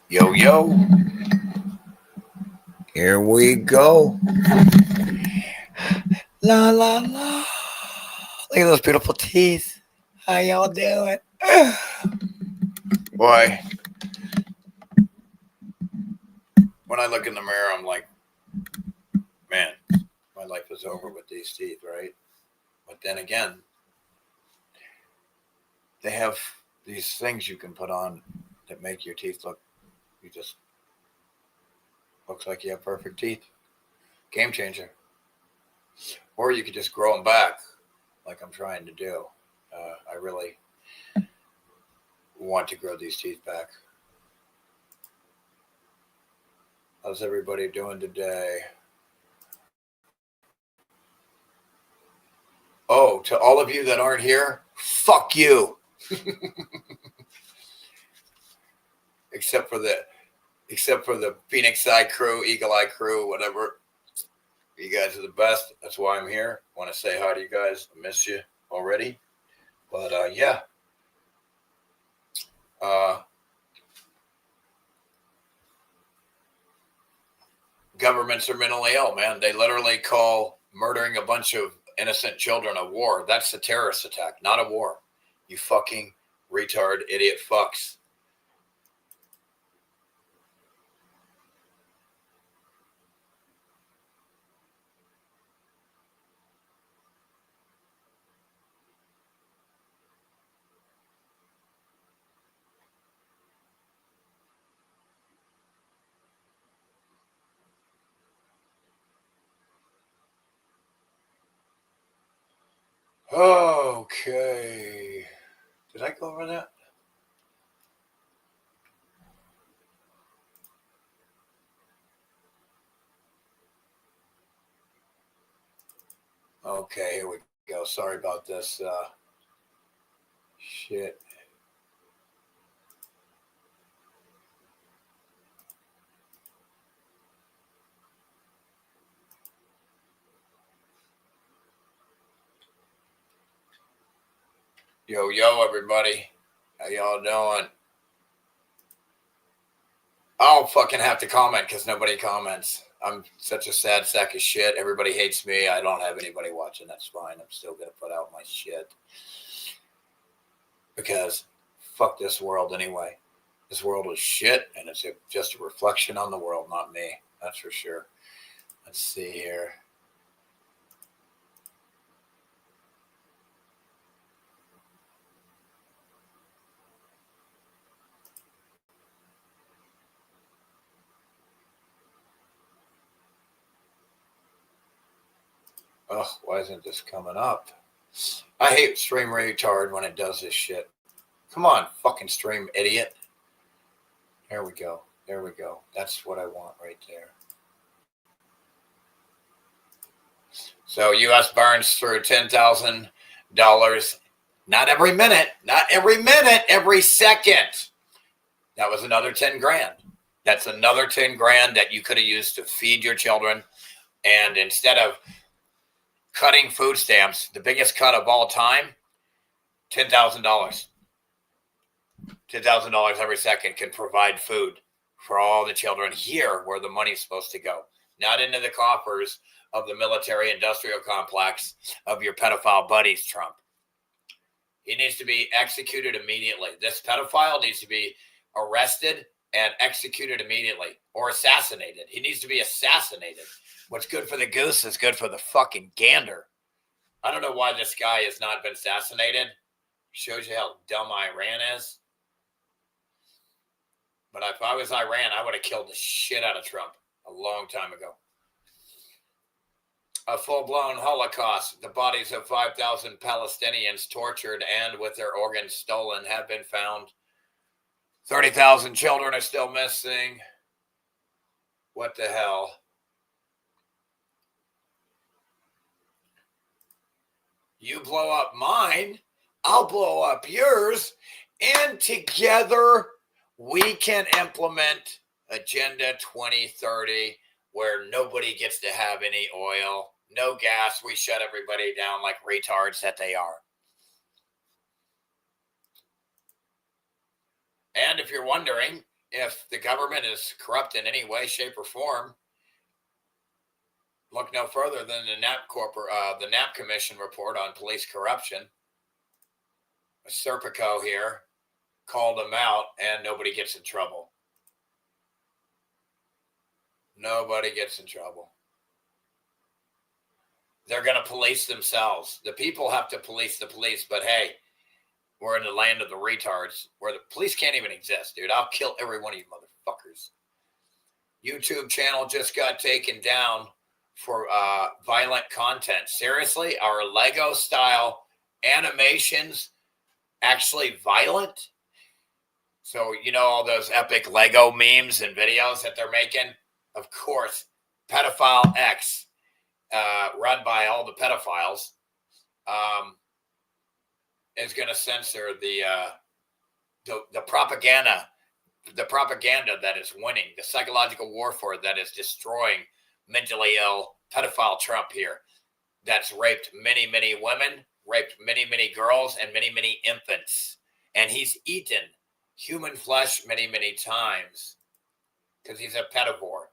Yo, yo. Here we go. La, la, la. Look at those beautiful teeth. How y'all doing? Boy, when I look in the mirror, I'm like, man, my life is over with these teeth, right? But then again, they have these things you can put on that make your teeth look, you just, looks like you have perfect teeth. Game changer. Or you could just grow them back like I'm trying to do. I really want to grow these teeth back. How's everybody doing today? Oh, to all of you that aren't here, fuck you. except for the Phoenix Side crew, Eagle Eye crew, whatever. You guys are the best. That's why I'm here. Want to say hi to you guys. I miss you already. But yeah. Governments are mentally ill, man. They literally call murdering a bunch of innocent children a war. That's a terrorist attack, not a war. You fucking retard idiot fucks. Okay. Did I go over that? Okay, here we go. Sorry about this. Shit. Yo, yo, everybody. How y'all doing? I'll fucking have to comment because nobody comments. I'm such a sad sack of shit. Everybody hates me. I don't have anybody watching. That's fine. I'm still going to put out my shit. Because fuck this world anyway. This world is shit, and it's just a reflection on the world, not me. That's for sure. Let's see here. Ugh, why isn't this coming up? I hate Stream Retard when it does this shit. Come on, fucking Stream idiot. There we go. There we go. That's what I want right there. So U.S. burns through $10,000. Not every minute. Not every minute. Every second. That was another 10 grand. That's another 10 grand that you could have used to feed your children. And instead of cutting food stamps, the biggest cut of all time, $10,000. $10,000 every second can provide food for all the children here where the money's supposed to go. Not into the coffers of the military industrial complex of your pedophile buddies, Trump. He needs to be executed immediately. This pedophile needs to be arrested and executed immediately or assassinated. He needs to be assassinated. What's good for the goose is good for the fucking gander. I don't know why this guy has not been assassinated. Shows you how dumb Iran is. But if I was Iran, I would have killed the shit out of Trump a long time ago. A full-blown Holocaust. The bodies of 5,000 Palestinians tortured and with their organs stolen have been found. 30,000 children are still missing. What the hell? You blow up mine, I'll blow up yours, and together we can implement Agenda 2030 where nobody gets to have any oil, no gas. We shut everybody down like retards that they are. And if you're wondering, if the government is corrupt in any way, shape, or form, look no further than the NAP Commission report on police corruption. Serpico here called them out, and nobody gets in trouble. Nobody gets in trouble. They're going to police themselves. The people have to police the police, but hey, we're in the land of the retards where the police can't even exist, dude. I'll kill every one of you motherfuckers. YouTube channel just got taken down for violent content. Seriously? Are Lego style animations actually violent? So, you know, all those epic Lego memes and videos that they're making? Of course, Pedophile X, run by all the pedophiles, is going to censor the propaganda, that is winning, the psychological warfare that is destroying mentally ill pedophile Trump here, that's raped many, many women, raped many, many girls, and many, many infants. And he's eaten human flesh many, many times because he's a pedivore.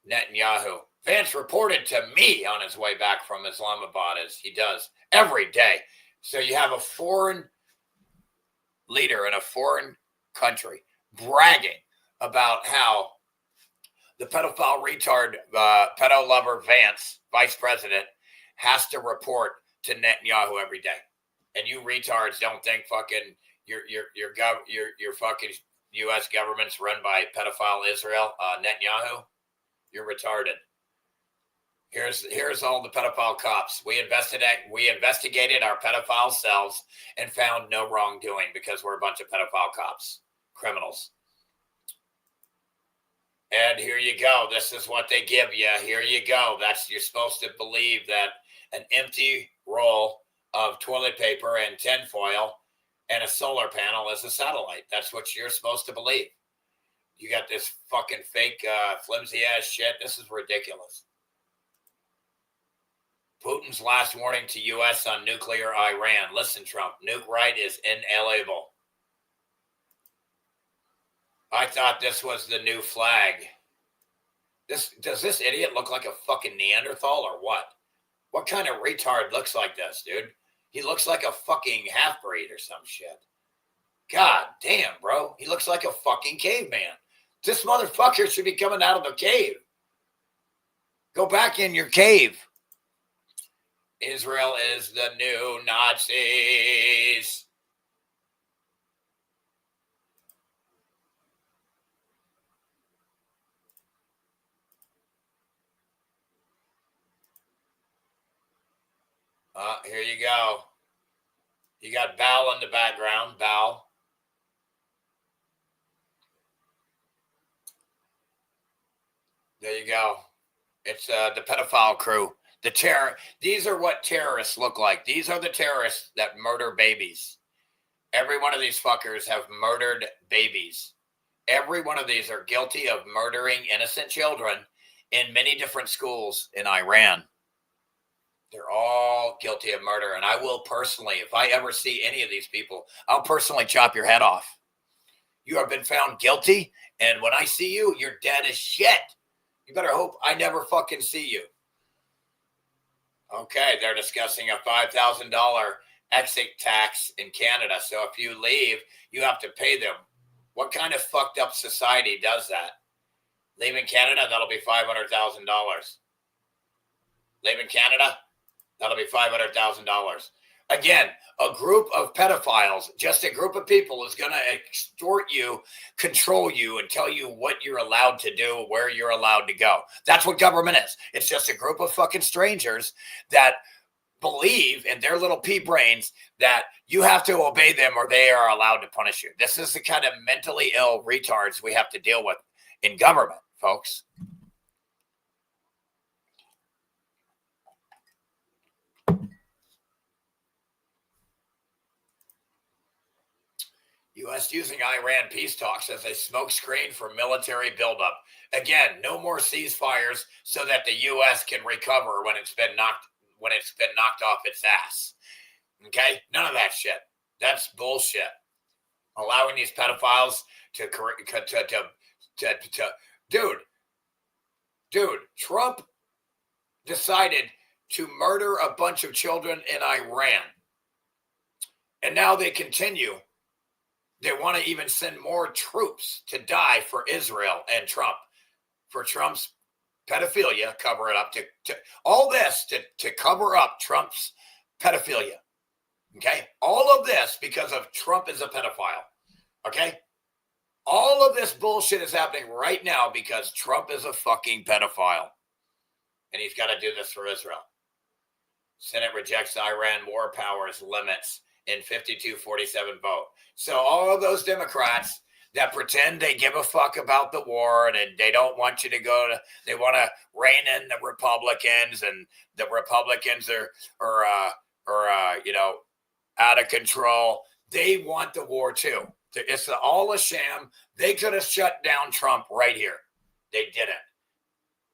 Netanyahu. Vance reported to me on his way back from Islamabad, as he does every day. So you have a foreign leader in a foreign country bragging about how the pedophile retard, pedo lover Vance, vice president, has to report to Netanyahu every day. And you retards don't think fucking your fucking U.S. government's run by pedophile Israel, Netanyahu? You're retarded. Here's all the pedophile cops. We investigated our pedophile selves and found no wrongdoing because we're a bunch of pedophile cops, criminals. And here you go. This is what they give you. Here you go. You're supposed to believe that an empty roll of toilet paper and tinfoil and a solar panel is a satellite. That's what you're supposed to believe. You got this fucking fake, flimsy ass shit. This is ridiculous. Putin's last warning to U.S. on nuclear Iran. Listen, Trump, nuke right is inalienable. I thought this was the new flag. Does this idiot look like a fucking Neanderthal or what? What kind of retard looks like this, dude? He looks like a fucking half-breed or some shit. God damn, bro. He looks like a fucking caveman. This motherfucker should be coming out of the cave. Go back in your cave. Israel is the new Nazis. Here you go. You got Bal in the background. Bal. There you go. It's the pedophile crew. These are what terrorists look like. These are the terrorists that murder babies. Every one of these fuckers have murdered babies. Every one of these are guilty of murdering innocent children in many different schools in Iran. They're all guilty of murder. And I will personally, if I ever see any of these people, I'll personally chop your head off. You have been found guilty. And when I see you, you're dead as shit. You better hope I never fucking see you. Okay, they're discussing a $5,000 exit tax in Canada. So if you leave, you have to pay them. What kind of fucked up society does that? Leaving Canada, that'll be $500,000. Leaving Canada, that'll be $500,000. Again, a group of pedophiles, just a group of people, is going to extort you, control you, and tell you what you're allowed to do, where you're allowed to go. That's what government is. It's just a group of fucking strangers that believe in their little pea brains that you have to obey them or they are allowed to punish you. This is the kind of mentally ill retards we have to deal with in government, folks. U.S. using Iran peace talks as a smokescreen for military buildup. Again, no more ceasefires so that the U.S. can recover when it's been knocked off its ass. Okay? None of that shit. That's bullshit. allowing these pedophiles to dude, Trump decided to murder a bunch of children in Iran. And now they continue. They want to even send more troops to die for Israel and Trump, for Trump's pedophilia, cover it up, to all this to cover up Trump's pedophilia. Okay? All of this because of Trump is a pedophile. Okay? All of this bullshit is happening right now because Trump is a fucking pedophile. And he's got to do this for Israel. Senate rejects Iran war powers limits in 52-47 vote. So all of those Democrats that pretend they give a fuck about the war and they don't want you to go to, they want to rein in the Republicans, and the Republicans are out of control. They want the war too. It's all a sham. They could have shut down Trump right here. They didn't,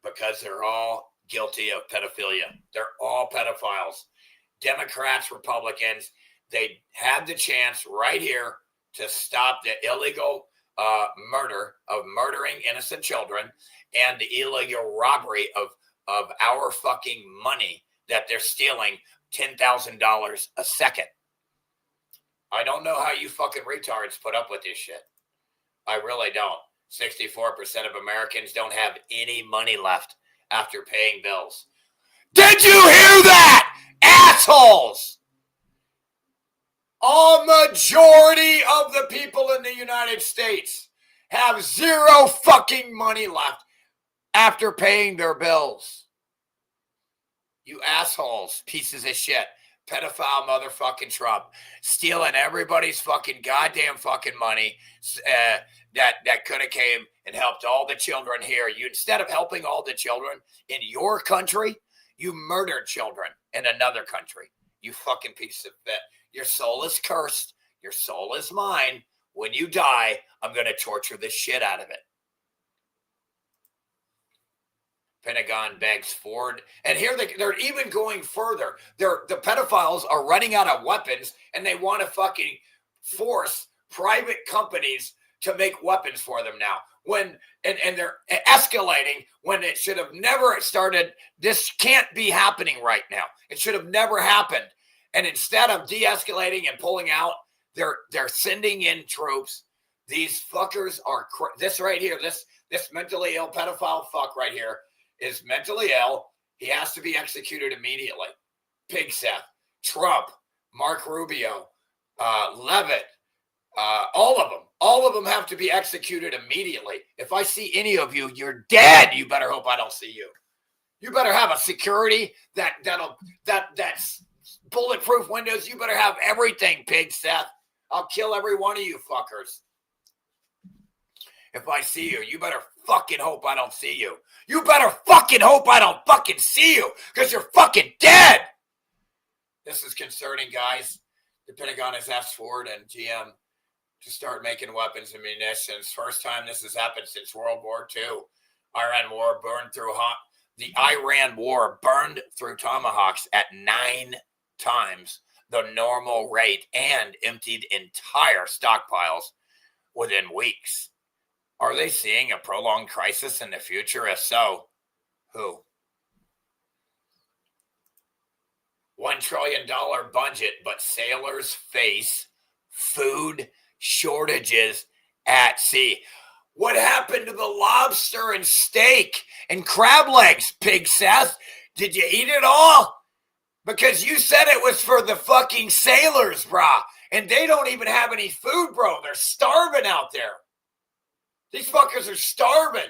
because they're all guilty of pedophilia. They're all pedophiles. Democrats, Republicans, they had the chance right here to stop the illegal murder of murdering innocent children and the illegal robbery of our fucking money that they're stealing $10,000 a second. I don't know how you fucking retards put up with this shit. I really don't. 64% of Americans don't have any money left after paying bills. Did you hear that, assholes? A majority of the people in the United States have zero fucking money left after paying their bills. You assholes, pieces of shit, pedophile motherfucking Trump, stealing everybody's fucking goddamn fucking money that could have came and helped all the children here. You, instead of helping all the children in your country, you murdered children in another country. You fucking piece of shit. Your soul is cursed. Your soul is mine. When you die, I'm going to torture the shit out of it. Pentagon begs Ford. And here they're even going further. The pedophiles are running out of weapons, and they want to fucking force private companies to make weapons for them now. And they're escalating when it should have never started. This can't be happening right now. It should have never happened. And instead of de-escalating and pulling out, they're sending in troops. These fuckers are this right here. This mentally ill pedophile fuck right here is mentally ill. He has to be executed immediately. Pig Seth, Trump, Mark Rubio, Levitt, all of them have to be executed immediately. If I see any of you, you're dead. You better hope I don't see you. You better have a security that's bulletproof windows. You better have everything, Pig Seth. I'll kill every one of you fuckers. If I see you, you better fucking hope I don't see you. You better fucking hope I don't fucking see you, because you're fucking dead. This is concerning, guys. The Pentagon has asked Ford and GM to start making weapons and munitions. First time this has happened since World War II. The Iran war burned through tomahawks at 9 times the normal rate and emptied entire stockpiles within weeks. Are they seeing a prolonged crisis in the future? If so, who? $1 trillion budget, but sailors face food shortages at sea. What happened to the lobster and steak and crab legs, Pig Seth? Did you eat it all? Because you said it was for the fucking sailors, brah. And they don't even have any food, bro. They're starving out there. These fuckers are starving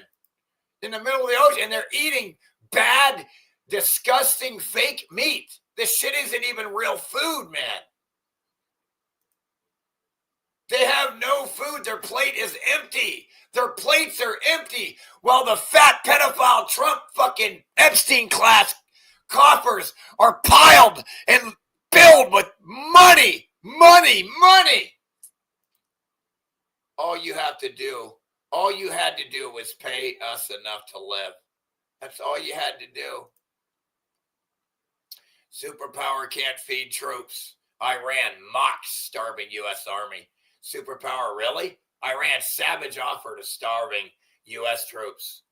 in the middle of the ocean, and they're eating bad, disgusting fake meat. This shit isn't even real food, man. They have no food. Their plate is empty. Their plates are empty while the fat pedophile Trump fucking Epstein class coffers are piled and filled with money. All you had to do was pay us enough to live. That's all you had to do. Superpower can't feed troops. Iran mocks starving U.S. Army. Superpower, really? Iran's savage offer to starving U.S. troops.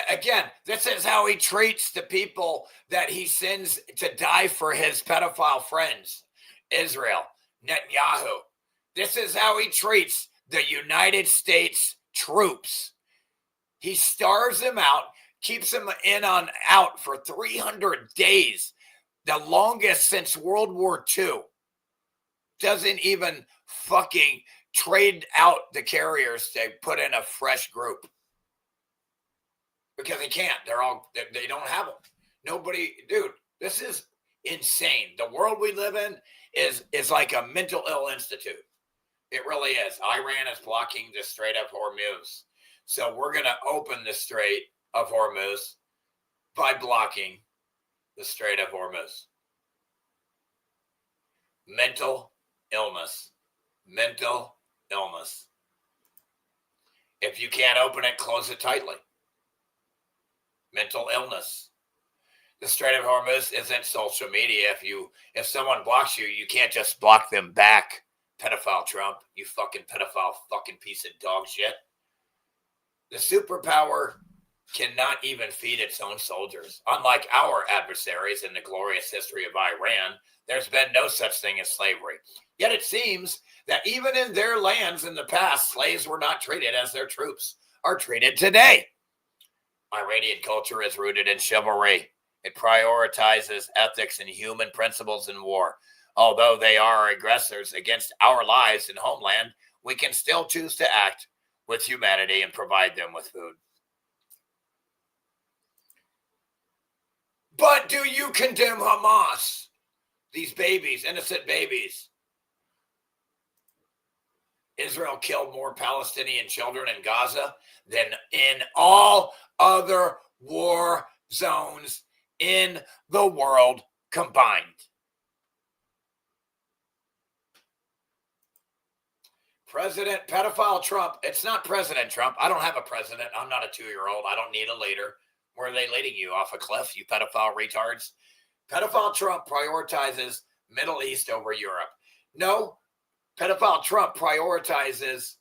Again, this is how he treats the people that he sends to die for his pedophile friends, Israel, Netanyahu. This is how he treats the United States troops. He starves them out, keeps them out for 300 days, the longest since World War II. Doesn't even fucking trade out the carriers to put in a fresh group. Because they can't. They don't have them. Nobody, dude, this is insane. The world we live in is like a mental ill institute. It really is. Iran is blocking the Strait of Hormuz. So we're going to open the Strait of Hormuz by blocking the Strait of Hormuz. Mental illness. Mental illness. If you can't open it, close it tightly. Mental illness. The Strait of Hormuz isn't social media. If someone blocks you, you can't just block them back. Pedophile Trump, you fucking pedophile fucking piece of dog shit. The superpower cannot even feed its own soldiers. Unlike our adversaries in the glorious history of Iran, there's been no such thing as slavery. Yet it seems that even in their lands in the past, slaves were not treated as their troops are treated today. Iranian culture is rooted in chivalry. It prioritizes ethics and human principles in war. Although they are aggressors against our lives and homeland, we can still choose to act with humanity and provide them with food. But do you condemn Hamas? These babies, innocent babies. Israel killed more Palestinian children in Gaza than in all other war zones in the world combined. President pedophile Trump. It's not President Trump. I don't have a president. I'm not a 2-year-old. I don't need a leader. Where are they leading you? Off a cliff, you pedophile retards? Pedophile Trump prioritizes Middle East over Europe. No, pedophile Trump prioritizes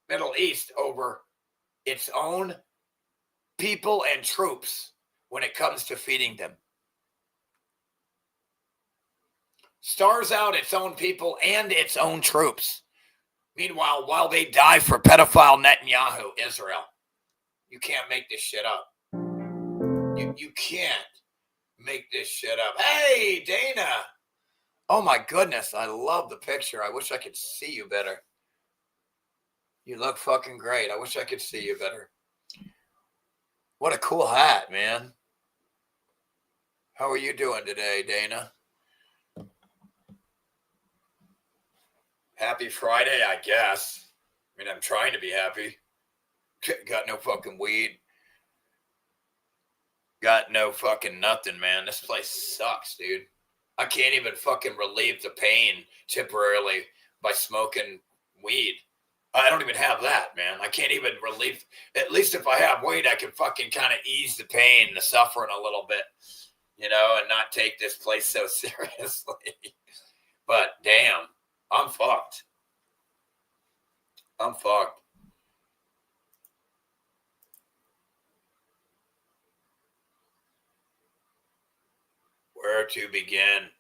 Middle East over its own people and troops when it comes to feeding them. Stars out its own people and its own troops. Meanwhile, while they die for pedophile Netanyahu, Israel, you can't make this shit up. You can't make this shit up. Hey, Dana. Oh my goodness, I love the picture. I wish I could see you better. You look fucking great. I wish I could see you better. What a cool hat, man. How are you doing today, Dana? Happy Friday, I guess. I mean, I'm trying to be happy. Got no fucking weed. Got no fucking nothing, man. This place sucks, dude. I can't even fucking relieve the pain temporarily by smoking weed. I don't even have that, man. I can't even relieve. At least if I have weed, I can fucking kind of ease the pain, the suffering a little bit, and not take this place so seriously. But damn, I'm fucked. I'm fucked. Where to begin?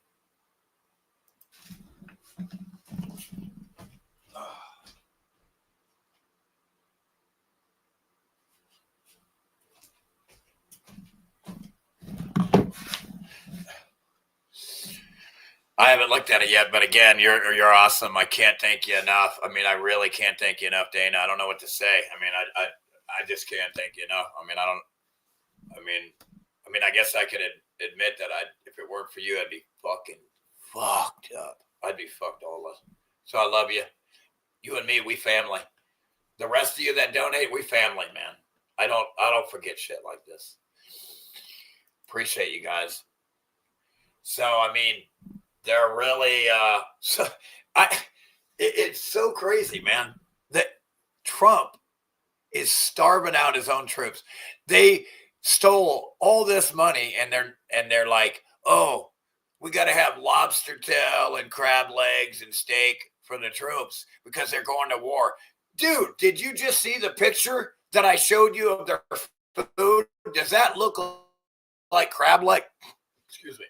I haven't looked at it yet, but again, you're awesome. I can't thank you enough. I mean, I really can't thank you enough, Dana. I don't know what to say. I mean, I just can't thank you enough. I mean, I guess I could admit that if it weren't for you, I'd be fucking fucked up. I'd be fucked all of us. So I love you. You and me, we family. The rest of you that donate, we family, man. I don't forget shit like this. Appreciate you guys. So, I mean, they're really, it's so crazy, man, that Trump is starving out his own troops. They stole all this money and they're like, oh, we got to have lobster tail and crab legs and steak for the troops because they're going to war. Dude, did you just see the picture that I showed you of their food? Does that look like crab leg? Excuse me.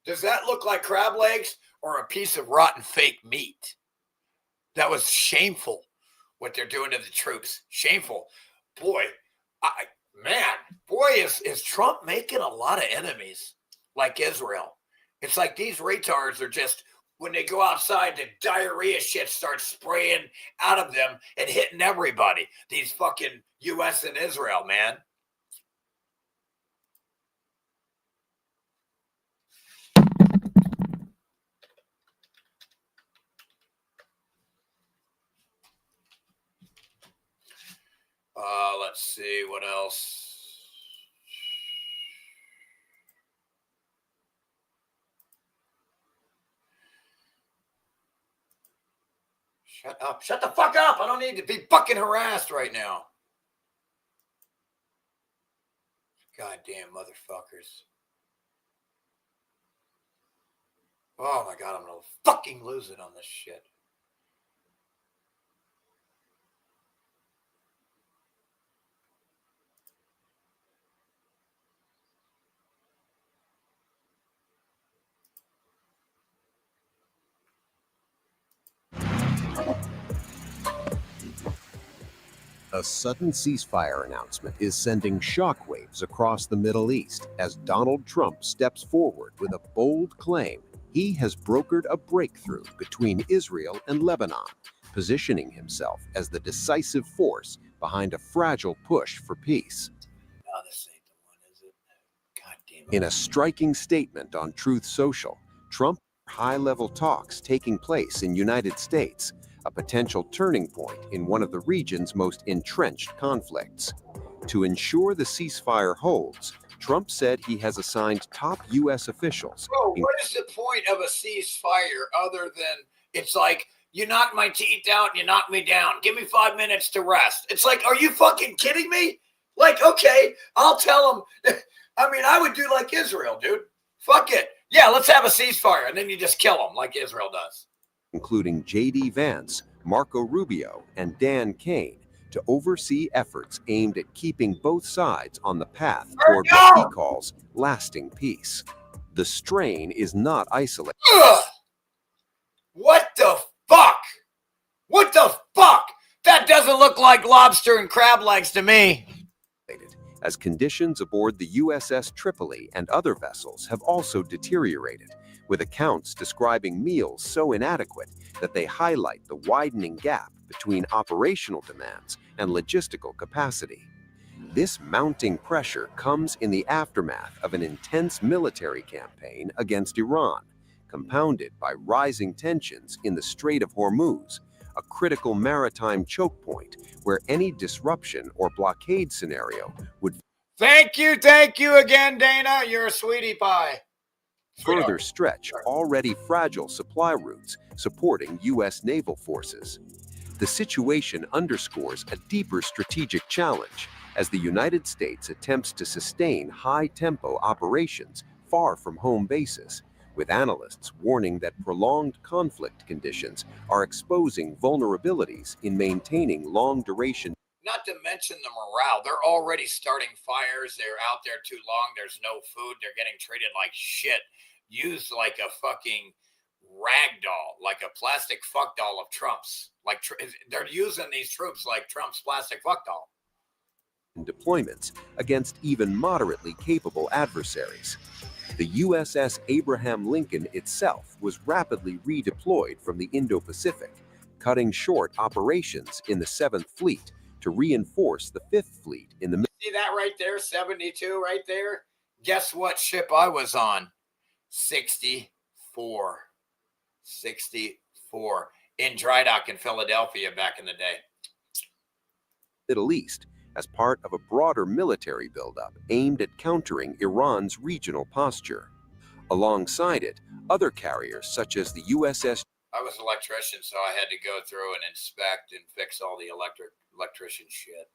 Does that look like crab legs or a piece of rotten fake meat? That was shameful what they're doing to the troops. Shameful. Boy, is Trump making a lot of enemies like Israel. It's like these retards are just, when they go outside, the diarrhea shit starts spraying out of them and hitting everybody. These fucking U.S. and Israel, man. Let's see what else. Shut up. Shut the fuck up. I don't need to be fucking harassed right now. Goddamn motherfuckers. Oh my God, I'm going to fucking lose it on this shit. A sudden ceasefire announcement is sending shockwaves across the Middle East as Donald Trump steps forward with a bold claim he has brokered a breakthrough between Israel and Lebanon, positioning himself as the decisive force behind a fragile push for peace. Oh, this ain't the one, is it? God damn it. In a striking statement on Truth Social, Trump high-level talks taking place in United States, a potential turning point in one of the region's most entrenched conflicts. To ensure the ceasefire holds, Trump said he has assigned top U.S. officials. Bro, what is the point of a ceasefire other than it's like, you knock my teeth out, you knock me down, give me 5 minutes to rest? It's like, are you fucking kidding me? Like, okay, I'll tell them. I mean, I would do like Israel, dude. Fuck it. Yeah, let's have a ceasefire, and then you just kill them like Israel does. Including J.D. Vance, Marco Rubio, and Dan Kane, to oversee efforts aimed at keeping both sides on the path toward what he calls lasting peace. The strain is not isolated. Ugh! What the fuck? What the fuck? That doesn't look like lobster and crab legs to me. As conditions aboard the USS Tripoli and other vessels have also deteriorated, with accounts describing meals so inadequate that they highlight the widening gap between operational demands and logistical capacity. This mounting pressure comes in the aftermath of an intense military campaign against Iran, compounded by rising tensions in the Strait of Hormuz, a critical maritime choke point where any disruption or blockade scenario would... Thank you again, Dana. You're a sweetie pie. Further stretch already fragile supply routes supporting U.S. naval forces. The situation underscores a deeper strategic challenge as the United States attempts to sustain high-tempo operations far from home bases, with analysts warning that prolonged conflict conditions are exposing vulnerabilities in maintaining long-duration. Not to mention the morale. They're already starting fires. They're out there too long. There's no food. They're getting treated like shit. Used like a fucking rag doll, like a plastic fuck doll of Trump's. Like they're using these troops like Trump's plastic fuck doll. Deployments against even moderately capable adversaries. The USS Abraham Lincoln itself was rapidly redeployed from the Indo-Pacific, cutting short operations in the 7th Fleet to reinforce the 5th Fleet in the... See that right there, 72 right there? Guess what ship I was on? 64. 64. In dry dock in Philadelphia back in the day. Middle East, as part of a broader military buildup aimed at countering Iran's regional posture. Alongside it, other carriers such as the USS... I was an electrician, so I had to go through and inspect and fix all the electrician shit.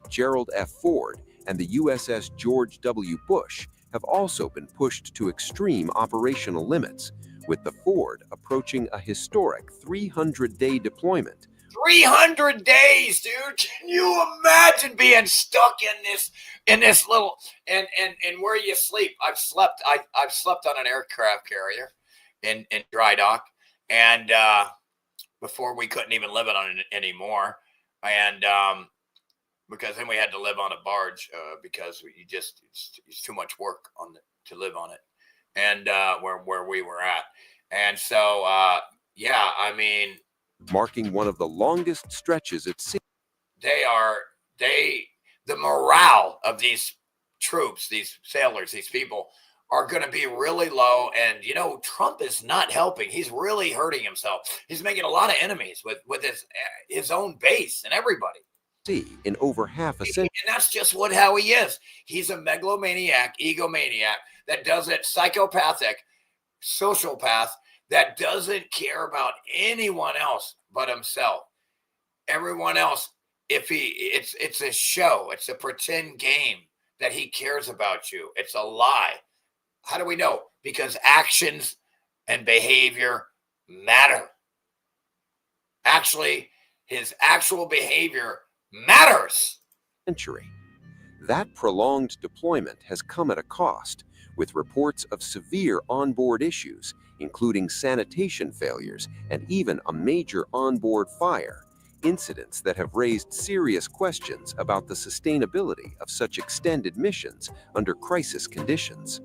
Gerald F. Ford and the USS George W. Bush have also been pushed to extreme operational limits, with the Ford approaching a historic 300-day deployment. 300 days, dude. Can you imagine being stuck in this little and where you sleep? I've slept on an aircraft carrier in dry dock, and before we couldn't even live on it anymore, and because then we had to live on a barge because it's too much work to live on it, and where we were at, and so yeah, I mean, marking one of the longest stretches at sea. The morale of these troops, these sailors, these people are going to be really low. And, Trump is not helping. He's really hurting himself. He's making a lot of enemies with his own base and everybody. In over half a century. And that's just how he is. He's a megalomaniac, egomaniac that does it, psychopathic, sociopath that doesn't care about anyone else but himself. Everyone else, it's a show. It's a pretend game that he cares about you. It's a lie. How do we know? Because actions and behavior matter. Actually, his actual behavior matters. Century. That prolonged deployment has come at a cost, with reports of severe onboard issues, including sanitation failures and even a major onboard fire, incidents that have raised serious questions about the sustainability of such extended missions under crisis conditions.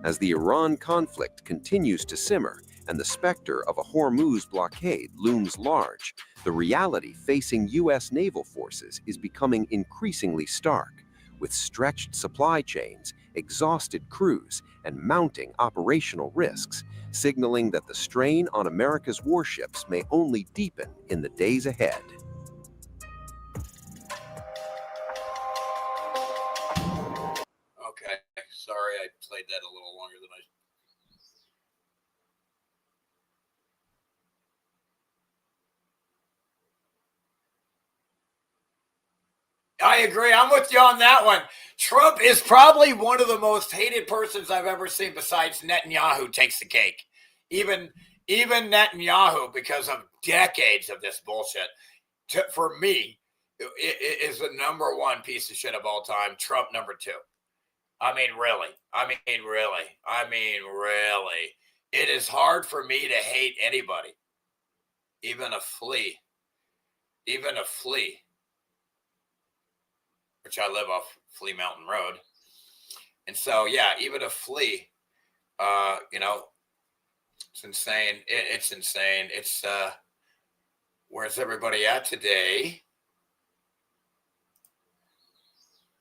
As the Iran conflict continues to simmer and the specter of a Hormuz blockade looms large, the reality facing U.S. naval forces is becoming increasingly stark, with stretched supply chains, exhausted crews, and mounting operational risks, signaling that the strain on America's warships may only deepen in the days ahead. Okay, sorry I played that a little longer than I agree. I'm with you on that one. Trump is probably one of the most hated persons I've ever seen besides Netanyahu takes the cake. Even Netanyahu, because of decades of this bullshit, for me, it is the number one piece of shit of all time. Trump number two. I mean, really. It is hard for me to hate anybody. Even a flea. Which I live off Flea Mountain Road. And so, yeah, even a flea, it's insane. It's insane. It's, where's everybody at today?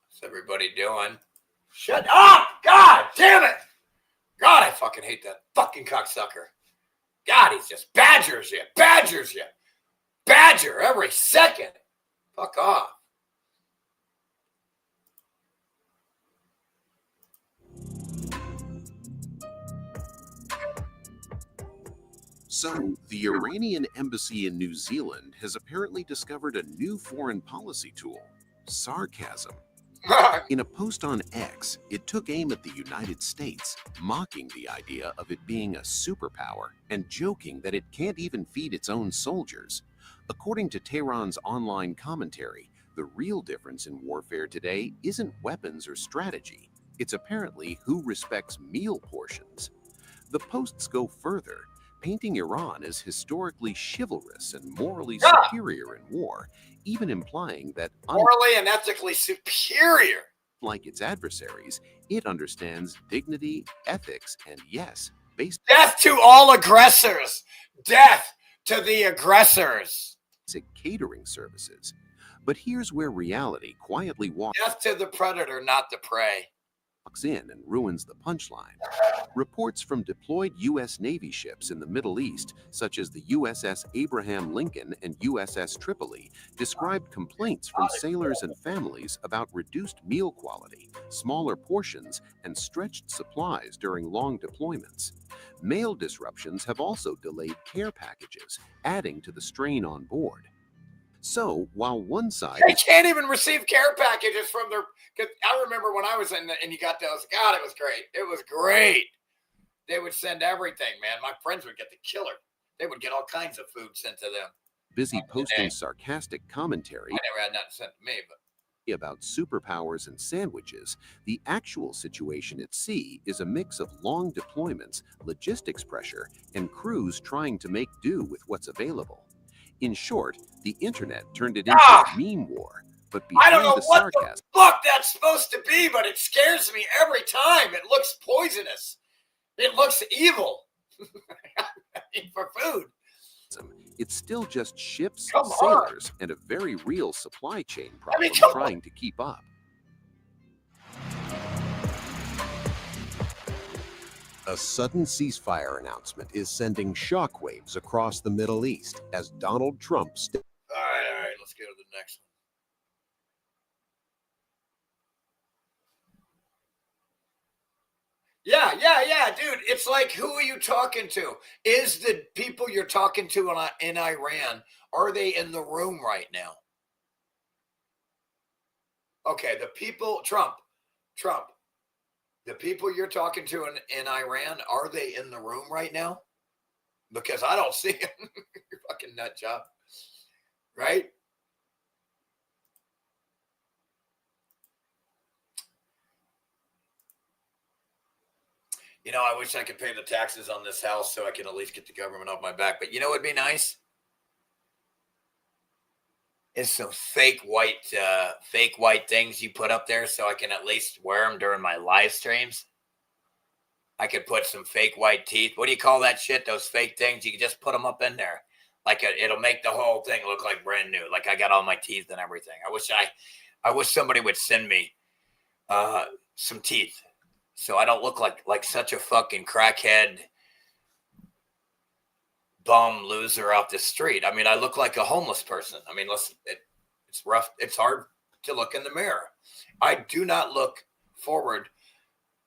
What's everybody doing? Shut up! God damn it! God, I fucking hate that fucking cocksucker. God, he's just badgers you. Badger every second. Fuck off. So, the Iranian embassy in New Zealand has apparently discovered a new foreign policy tool: sarcasm. In a post on X, it took aim at the United States, mocking the idea of it being a superpower and joking that it can't even feed its own soldiers. According to Tehran's online commentary, the real difference in warfare today isn't weapons or strategy. It's apparently who respects meal portions. The posts go further, painting Iran as historically chivalrous and morally superior in war, even implying that morally and ethically superior. Like its adversaries, it understands dignity, ethics, and yes, death to all aggressors. Death to the aggressors. Catering services. But here's where reality quietly walks. Death to the predator, not the prey. In and ruins the punchline. Reports from deployed U.S. Navy ships in the Middle East, such as the USS Abraham Lincoln and USS Tripoli, described complaints from sailors and families about reduced meal quality, smaller portions, and stretched supplies during long deployments. Mail disruptions have also delayed care packages, adding to the strain on board. So while one side They can't even receive care packages from their. Cause I remember when I was in, and you got those. God, it was great. It was great. They would send everything, man. My friends would get the killer. They would get all kinds of food sent to them. busy posting sarcastic commentary I never had nothing sent to me, but about superpowers and sandwiches, the actual situation at sea is a mix of long deployments, logistics pressure, and crews trying to make do with what's available. In short, the internet turned it into a meme war. But I don't behind know the what the sarcasm, fuck that's supposed to be, but it scares me every time. It looks poisonous. It looks evil. I mean, for food. it's still just ships, Come on. sailors, and a very real supply chain problem come trying to keep up. A sudden ceasefire announcement is sending shockwaves across the Middle East as Donald Trump All right, let's go to the next one. Yeah, dude. It's like, who are you talking to? Is the people you're talking to in Iran, are they in the room right now? Okay, the people, Trump, the people you're talking to in Iran, are they in the room right now? Because I don't see them. You're fucking nut job, right? You know, I wish I could pay the taxes on this house so I can at least get the government off my back. But you know what would be nice? Is some fake white things you put up there so I can at least wear them during my live streams. I could put some fake white teeth. What do you call that shit? Those fake things? You can just put them up in there. Like it'll make the whole thing look like brand new. Like I got all my teeth and everything. I wish somebody would send me some teeth, so I don't look like such a fucking crackhead bum loser off the street. I mean, I look like a homeless person. I mean, it's rough. It's hard to look in the mirror. I do not look forward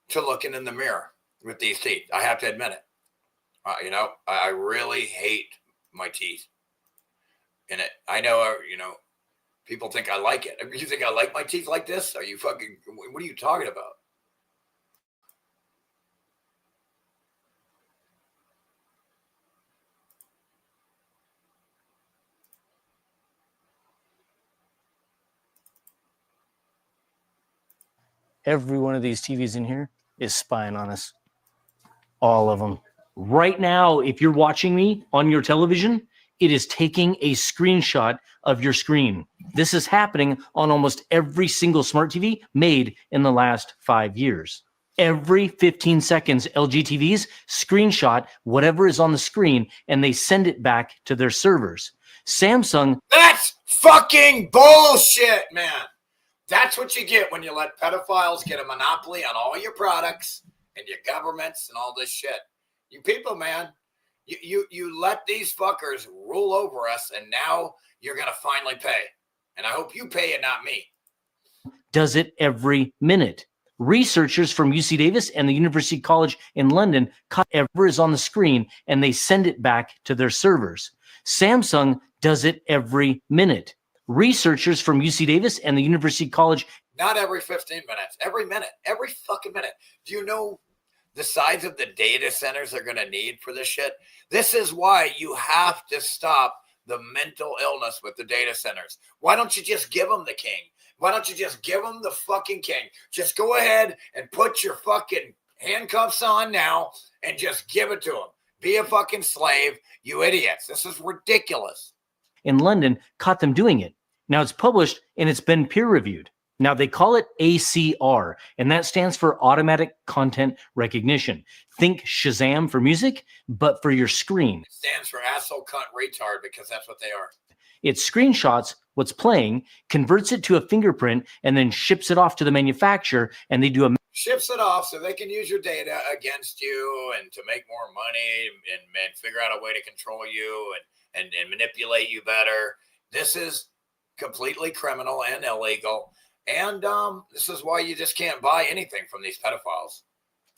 to looking in the mirror with these teeth. I have to admit it. You know, I really hate my teeth. And I know, people think I like it. You think I like my teeth like this? Are you fucking, what are you talking about? Every one of these TVs in here is spying on us. All of them. Right now, if you're watching me on your television, it is taking a screenshot of your screen. This is happening on almost every single smart TV made in the last 5 years. Every 15 seconds, LG TVs screenshot whatever is on the screen and they send it back to their servers. Samsung. That's fucking bullshit, man. That's what you get when you let pedophiles get a monopoly on all your products and your governments and all this shit. You people, man, you let these fuckers rule over us, and now you're going to finally pay. And I hope you pay it, not me. Does it every minute. Researchers from UC Davis and the University College in London cut whatever is on the screen and they send it back to their servers. Samsung does it every minute. Researchers from UC Davis and the University College. Not every 15 minutes, every minute, every fucking minute. Do you know the size of the data centers they're going to need for this shit? This is why you have to stop the mental illness with the data centers. Why don't you just give them the king? Why don't you just give them the fucking king? Just go ahead and put your fucking handcuffs on now and just give it to them. Be a fucking slave, you idiots. This is ridiculous. In London, caught them doing it. Now it's published and it's been peer reviewed. Now they call it ACR, and that stands for Automatic Content Recognition. Think Shazam for music, but for your screen. It stands for asshole, cunt, retard, because that's what they are. It screenshots what's playing, converts it to a fingerprint, and then ships it off to the manufacturer, and they do a ships it off so they can use your data against you and to make more money and figure out a way to control you and manipulate you better. This is completely criminal and illegal. And this is why you just can't buy anything from these pedophiles.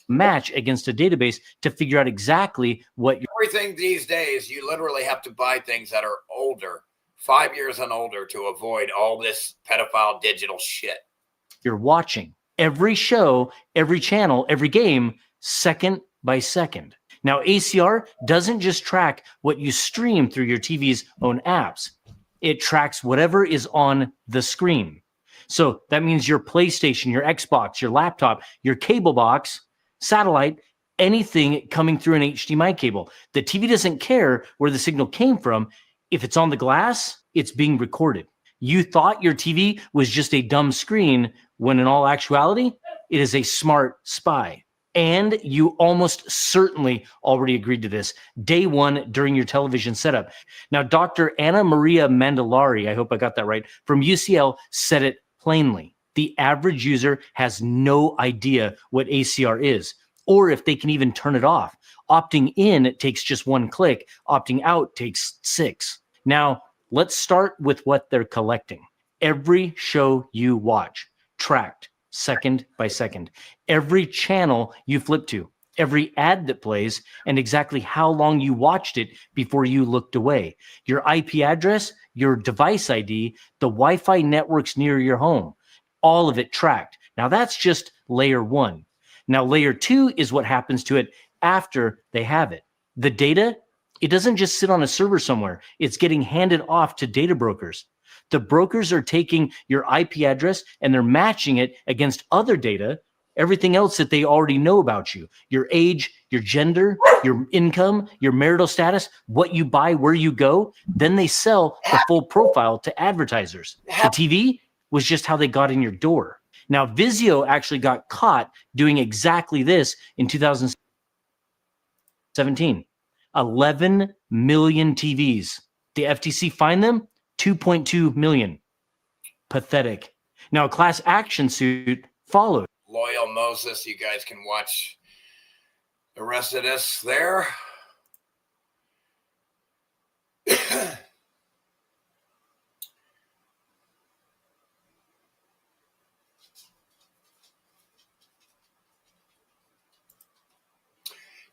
Match against a database to figure out exactly what everything these days, you literally have to buy things that are older 5 years and older to avoid all this pedophile digital shit. You're watching every show, every channel, every game, second by second. Now, ACR doesn't just track what you stream through your TV's own apps. It tracks whatever is on the screen. So that means your PlayStation, your Xbox, your laptop, your cable box, satellite, anything coming through an HDMI cable. The TV doesn't care where the signal came from. If it's on the glass, it's being recorded. You thought your TV was just a dumb screen when in all actuality, it is a smart spy. And you almost certainly already agreed to this day one during your television setup. Now, Dr. Anna Maria Mandalari, I hope I got that right, from UCL said it plainly. The average user has no idea what ACR is, or if they can even turn it off. Opting in takes just one click. Opting out takes 6. Now, let's start with what they're collecting. Every show you watch, tracked second by second. Every channel you flip to, every ad that plays, and exactly how long you watched it before you looked away. Your IP address, your device ID, the Wi-Fi networks near your home, all of it tracked. Now that's just layer 1. Now layer 2 is what happens to it after they have it. The data, it doesn't just sit on a server somewhere. It's getting handed off to data brokers. The brokers are taking your IP address and they're matching it against other data, everything else that they already know about you, your age, your gender, your income, your marital status, what you buy, where you go. Then they sell the full profile to advertisers. The TV was just how they got in your door. Now, Vizio actually got caught doing exactly this in 2017. 11 million TVs. The FTC fined them 2.2 million. Pathetic. Now, a class action suit followed. Loyal Moses, you guys can watch the rest of this there.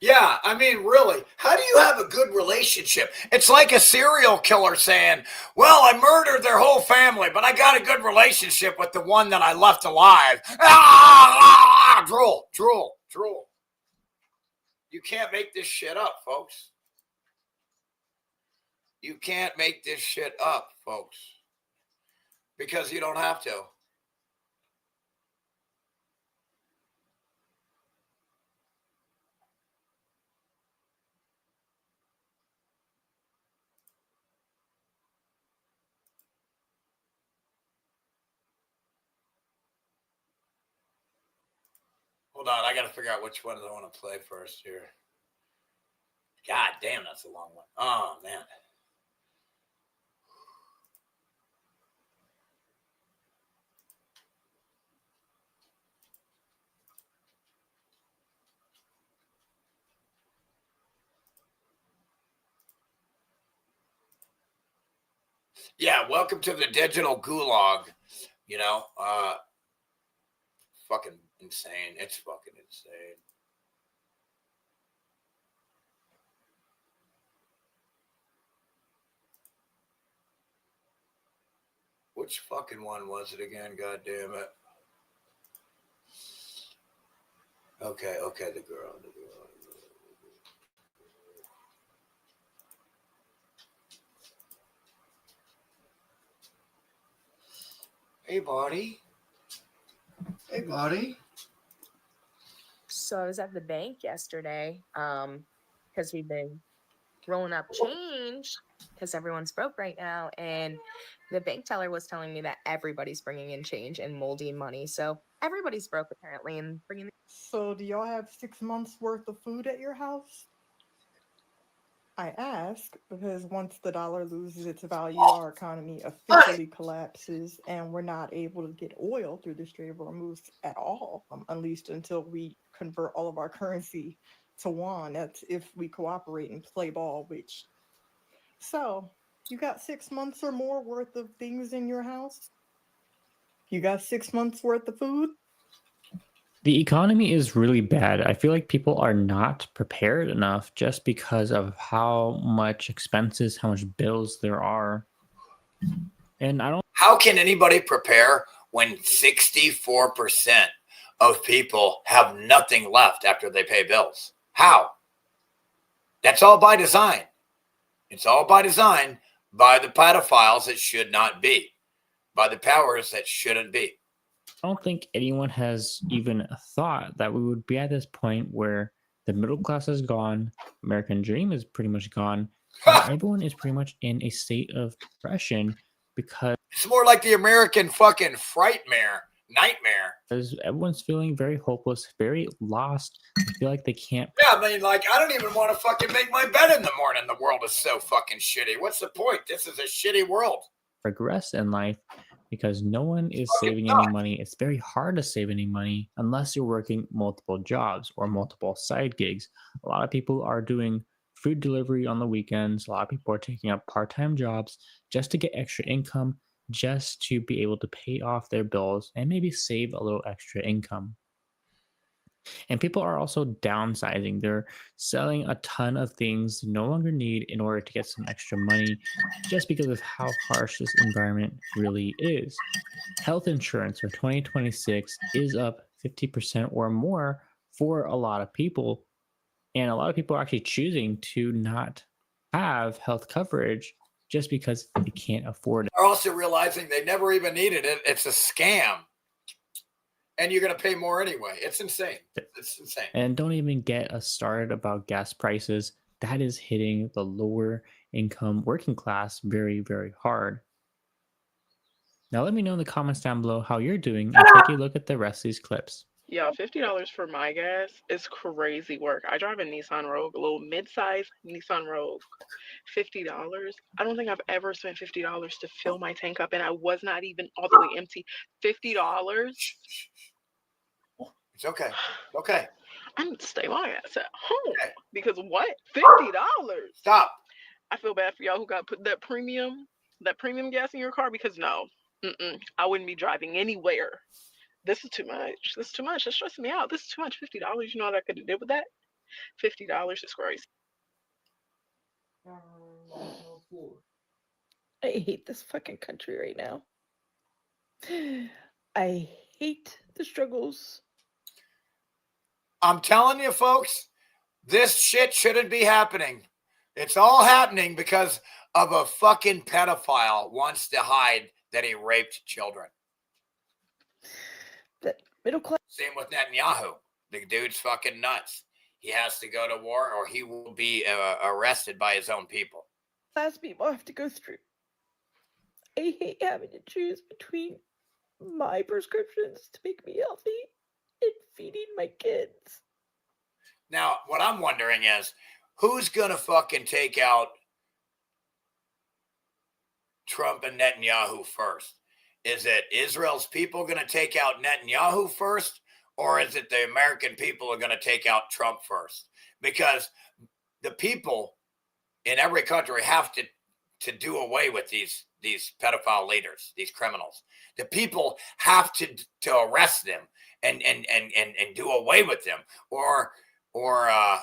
Yeah, I mean, really, how do you have a good relationship? It's like a serial killer saying, well, I murdered their whole family, but I got a good relationship with the one that I left alive. Drool, drool, drool. You can't make this shit up, folks. You can't make this shit up, folks, because you don't have to. Hold on, I got to figure out which ones I want to play first here. God damn, that's a long one. Oh, man. Yeah, welcome to the digital gulag. You know, fucking insane. It's fucking insane. Which fucking one was it again? God damn it. Okay, the girl. Hey, buddy. Hey, buddy. So I was at the bank yesterday because we've been rolling up change because everyone's broke right now. And the bank teller was telling me that everybody's bringing in change and moldy money. So everybody's broke apparently and bringing. So do y'all have 6 months worth of food at your house? I ask because once the dollar loses its value, our economy officially collapses and we're not able to get oil through the Strait of Hormuz at all, at least until we convert all of our currency to won. That's if we cooperate and play ball, which... So, you got 6 months or more worth of things in your house? You got 6 months worth of food? The economy is really bad. I feel like people are not prepared enough just because of how much expenses, how much bills there are. And I don't. How can anybody prepare when 64% of people have nothing left after they pay bills? How? That's all by design. It's all by design by the pedophiles that should not be, by the powers that shouldn't be. I don't think anyone has even thought that we would be at this point where the middle class is gone, American dream is pretty much gone, and everyone is pretty much in a state of depression because It's more like the American fucking nightmare. everyone's feeling very hopeless, very lost. They feel like they can't Yeah, I mean, like, I don't even want to fucking make my bed in the morning. The world is so fucking shitty. What's the point? This is a shitty world. progress in life because no one is Fucking saving nuts. any money. It's very hard to save any money unless you're working multiple jobs or multiple side gigs. A lot of people are doing food delivery on the weekends. A lot of people are taking up part-time jobs just to get extra income, just to be able to pay off their bills and maybe save a little extra income. And people are also downsizing. They're selling a ton of things they no longer need in order to get some extra money just because of how harsh this environment really is. Health insurance for 2026 is up 50% or more for a lot of people. And a lot of people are actually choosing to not have health coverage just because they can't afford it. They're also realizing they never even needed it. It's a scam. And you're going to pay more anyway. It's insane. It's insane. And don't even get us started about gas prices. That is hitting the lower income working class very, very hard. Now, let me know in the comments down below how you're doing and take a look at the rest of these clips. Yeah, $50 for my gas is crazy work. I drive a Nissan Rogue, a little mid-size Nissan Rogue. $50. I don't think I've ever spent $50 to fill my tank up, and I was not even all the way empty. $50? It's okay. Okay. I need to stay my ass at home. Okay. Because what? $50? Stop. I feel bad for y'all who got put that premium gas in your car because no, I wouldn't be driving anywhere. This is too much. This is too much. It's stressing me out. This is too much. $50. You know what I could have did with that? $50 is crazy. I hate this fucking country right now. I hate the struggles. I'm telling you, folks, this shit shouldn't be happening. It's all happening because of a fucking pedophile wants to hide that he raped children. The middle class Same with Netanyahu. The dude's fucking nuts. He has to go to war or he will be arrested by his own people. people have to go through. I hate having to choose between my prescriptions to make me healthy and feeding my kids. Now, what I'm wondering is, who's going to fucking take out Trump and Netanyahu first? Is it Israel's people going to take out Netanyahu first? Or is it the American people are going to take out Trump first? Because the people in every country have to do away with these pedophile leaders, these criminals. The people have to arrest them and do away with them. Or I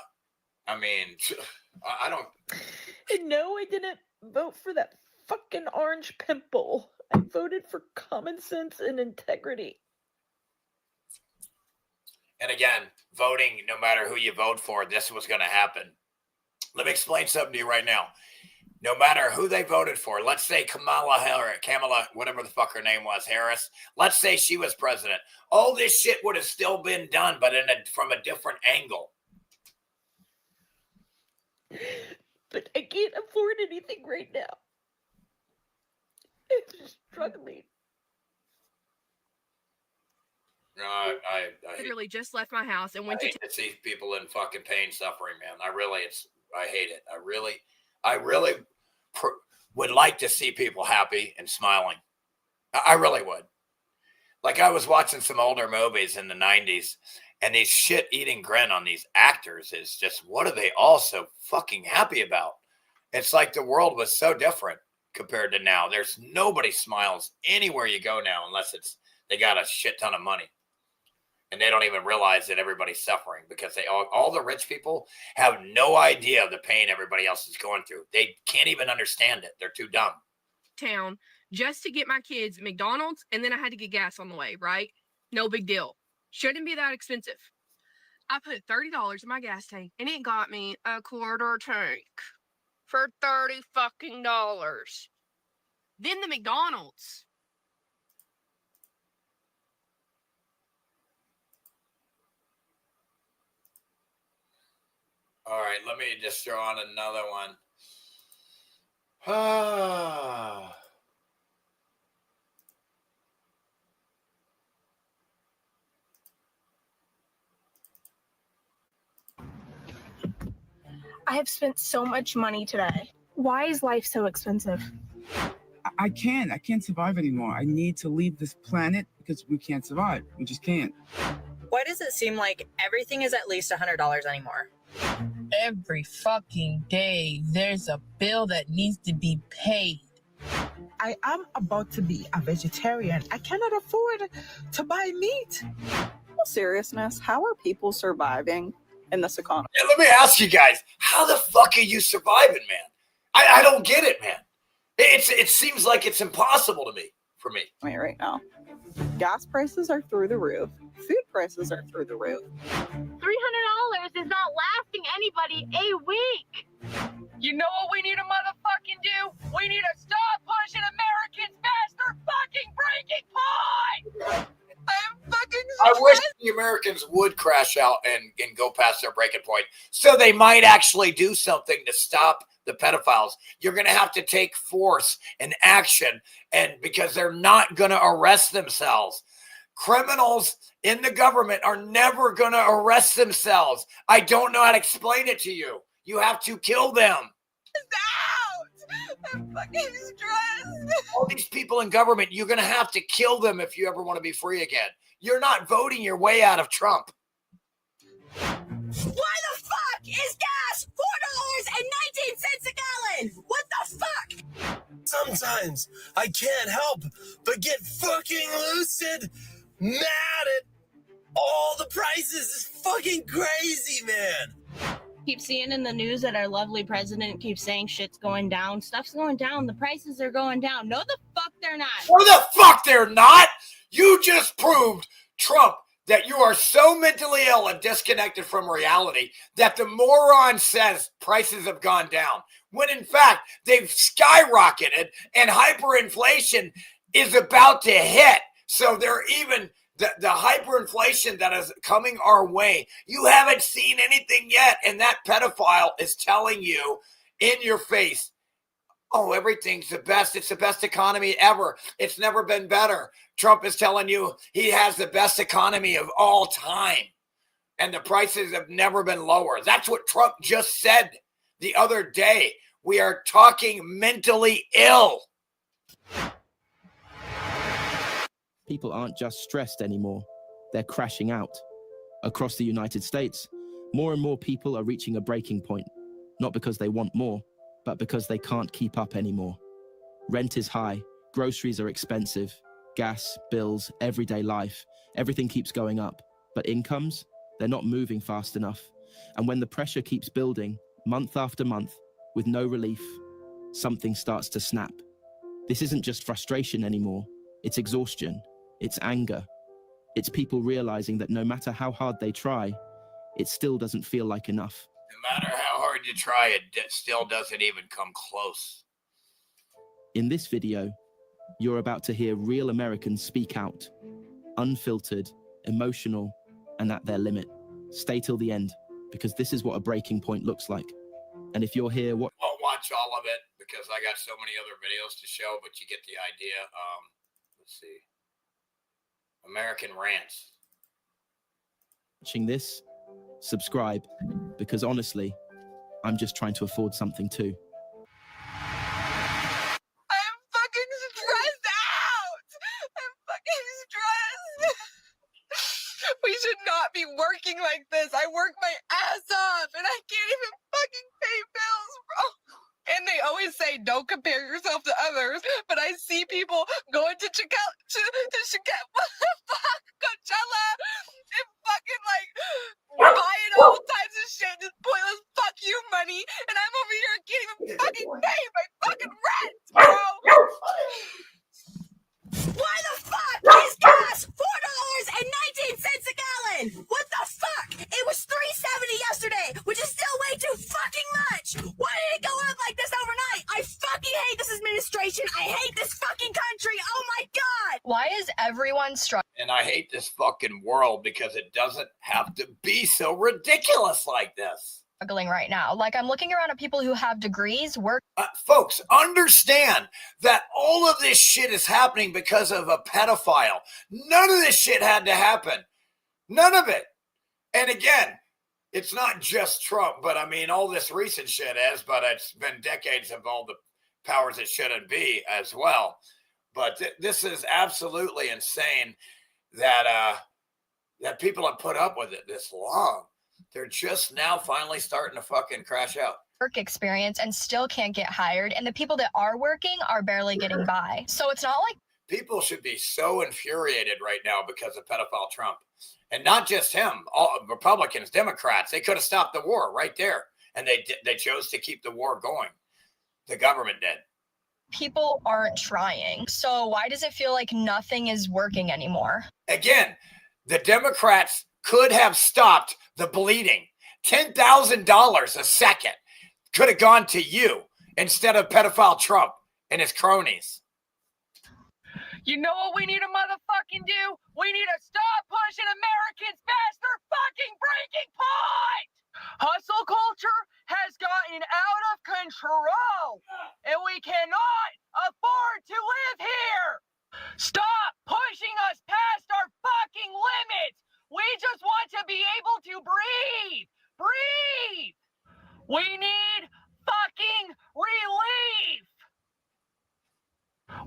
mean, I don't. And no, I didn't vote for that fucking orange pimple. I voted for common sense and integrity. And again, voting, no matter who you vote for, this was going to happen. Let me explain something to you right now. No matter who they voted for, let's say Kamala, whatever the fuck her name was, Harris. Let's say she was president. All this shit would have still been done, but from a different angle. But I can't afford anything right now. I'm struggling. I Literally just left my house and went hate to see people in fucking pain, suffering, man. I hate it. I really would like to see people happy and smiling. I really would. Like, I was watching some older movies in the 90s, and these shit-eating grin on these actors is just, what are they all so fucking happy about? It's like the world was so different compared to now. There's nobody smiles anywhere you go now unless they got a shit ton of money. And they don't even realize that everybody's suffering because all the rich people have no idea of the pain everybody else is going through. They can't even understand it. They're too dumb. town just to get my kids McDonald's, and then I had to get gas on the way, right? No big deal. Shouldn't be that expensive. I put $30 in my gas tank, and it got me a quarter tank for $30 fucking dollars. Then the McDonald's. All right, let me just throw on another one. Ah. I have spent so much money today. Why is life so expensive? I can't survive anymore. I need to leave this planet because we can't survive. We just can't. Why does it seem like everything is at least $100 anymore? Every fucking day, there's a bill that needs to be paid. I am about to be a vegetarian. I cannot afford to buy meat. In seriousness, how are people surviving in this economy? Yeah, let me ask you guys, how the fuck are you surviving, man? I don't get it, man. It seems like it's impossible to me, for me. I mean, right now, gas prices are through the roof. Food prices are through the roof. $300 is not lasting anybody a week. You know what we need to motherfucking do? We need to stop pushing Americans past their fucking breaking point. I'm fucking I wish the Americans would crash out and go past their breaking point, so they might actually do something to stop the pedophiles. You're going to have to take force and action, and because they're not going to arrest themselves. Criminals in the government are never going to arrest themselves. I don't know how to explain it to you. You have to kill them. I'm fucking stressed. All these people in government, you're going to have to kill them if you ever want to be free again. You're not voting your way out of Trump. Why the fuck is gas $4.19 a gallon? What the fuck? Sometimes I can't help but get fucking lucid, mad at all the prices. It's fucking crazy, man. Keep seeing in the news that our lovely president keeps saying shit's going down. Stuff's going down. The prices are going down. No, the fuck they're not. No, the fuck they're not. You just proved, Trump, that you are so mentally ill and disconnected from reality that the moron says prices have gone down, when in fact they've skyrocketed and hyperinflation is about to hit. So they're even the hyperinflation that is coming our way. You haven't seen anything yet, and that pedophile is telling you in your face, oh, everything's the best. It's the best economy ever. It's never been better. Trump is telling you he has the best economy of all time, and the prices have never been lower. That's what Trump just said the other day. We are talking mentally ill. People aren't just stressed anymore. They're crashing out. Across the United States, more and more people are reaching a breaking point, not because they want more, but because they can't keep up anymore. Rent is high, groceries are expensive, gas, bills, everyday life, everything keeps going up. But incomes, they're not moving fast enough. And when the pressure keeps building, month after month, with no relief, something starts to snap. This isn't just frustration anymore. It's exhaustion. It's anger. It's people realizing that no matter how hard they try, it still doesn't feel like enough. No matter how hard you try, it still doesn't even come close. In this video, you're about to hear real Americans speak out. Unfiltered, emotional, and at their limit. Stay till the end, because this is what a breaking point looks like. And if you're here, Won't watch all of it because I got so many other videos to show, but you get the idea. Let's see. American Rants. Watching this, subscribe, because honestly, I'm just trying to afford something too. I'm fucking stressed out. I'm fucking stressed. We should not be working like this. I work my ass off and I can't even fucking pay bills, bro. And they always say, don't compare yourself to others. But I see people going to Coachella and fucking like buying all types of shit, just pointless fuck you money. And I'm over here can't even fucking pay my fucking rent, bro. everyone's struggling. And I hate this fucking world because it doesn't have to be so ridiculous like this. Right now. Like, I'm looking around at people who have degrees, work. Folks, understand that all of this shit is happening because of a pedophile. None of this shit had to happen. None of it. And again, it's not just Trump, but I mean, all this recent shit is, but it's been decades of all the powers it shouldn't be as well. But this is absolutely insane that that people have put up with it this long. They're just now finally starting to fucking crash out. Work experience and still can't get hired. And the people that are working are barely getting by. So it's not like people should be so infuriated right now because of pedophile Trump. And not just him, all Republicans, Democrats, they could have stopped the war right there. And they chose to keep the war going. The government did. people aren't trying. So why does it feel like nothing is working anymore? Again, the Democrats could have stopped the bleeding. $10,000 a second could have gone to you instead of pedophile Trump and his cronies. You know what we need to motherfucking do? We need to stop pushing Americans past their fucking breaking point! Hustle culture has gotten out of control, and we cannot afford to live here! Stop pushing us past our fucking limits! We just want to be able to breathe! Breathe! We need fucking relief!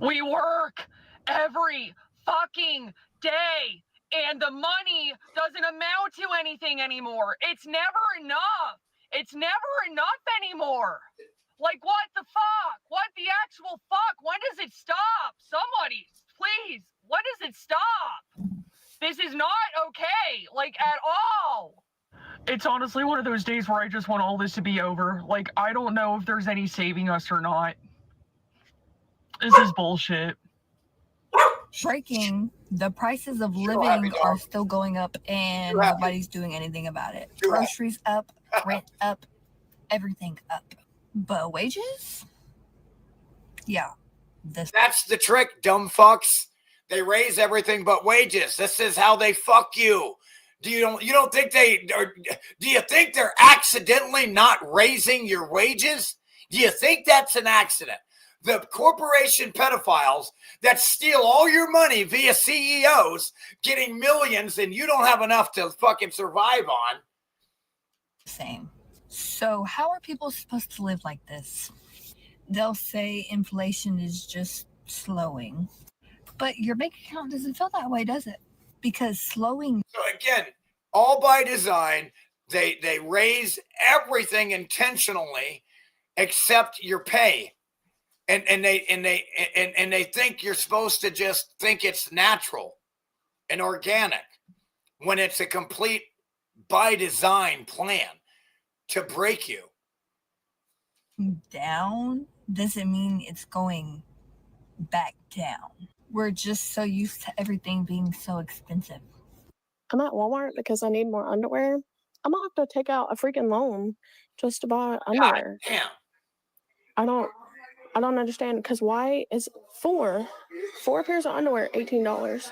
We work every fucking day, and the money doesn't amount to anything anymore. It's never enough. It's never enough anymore. Like, what the fuck? What the actual fuck? When does it stop? Somebody, please, when does it stop? This is not okay, like, at all. It's honestly one of those days where I just want all this to be over. Like, I don't know if there's any saving us or not. This is bullshit. Breaking, the prices of living are still going up and nobody's doing anything about it. Groceries up, rent up, everything up. But wages? Yeah. That's the trick, dumb fucks. They raise everything but wages. This is how they fuck you. You don't think do you think they're accidentally not raising your wages? Do you think that's an accident? The corporation pedophiles that steal all your money via CEOs getting millions and you don't have enough to fucking survive on. Same. So how are people supposed to live like this? They'll say inflation is just slowing. But your bank account doesn't feel that way, does it? Because slowing. So again, all by design, they raise everything intentionally except your pay. And they think you're supposed to just think it's natural and organic when it's a complete by design plan to break you. Down doesn't mean it's going back down. We're just so used to everything being so expensive. I'm at Walmart because I need more underwear. I'm gonna have to take out a freaking loan just to buy underwear. God damn. I don't understand, because why is four pairs of underwear $18?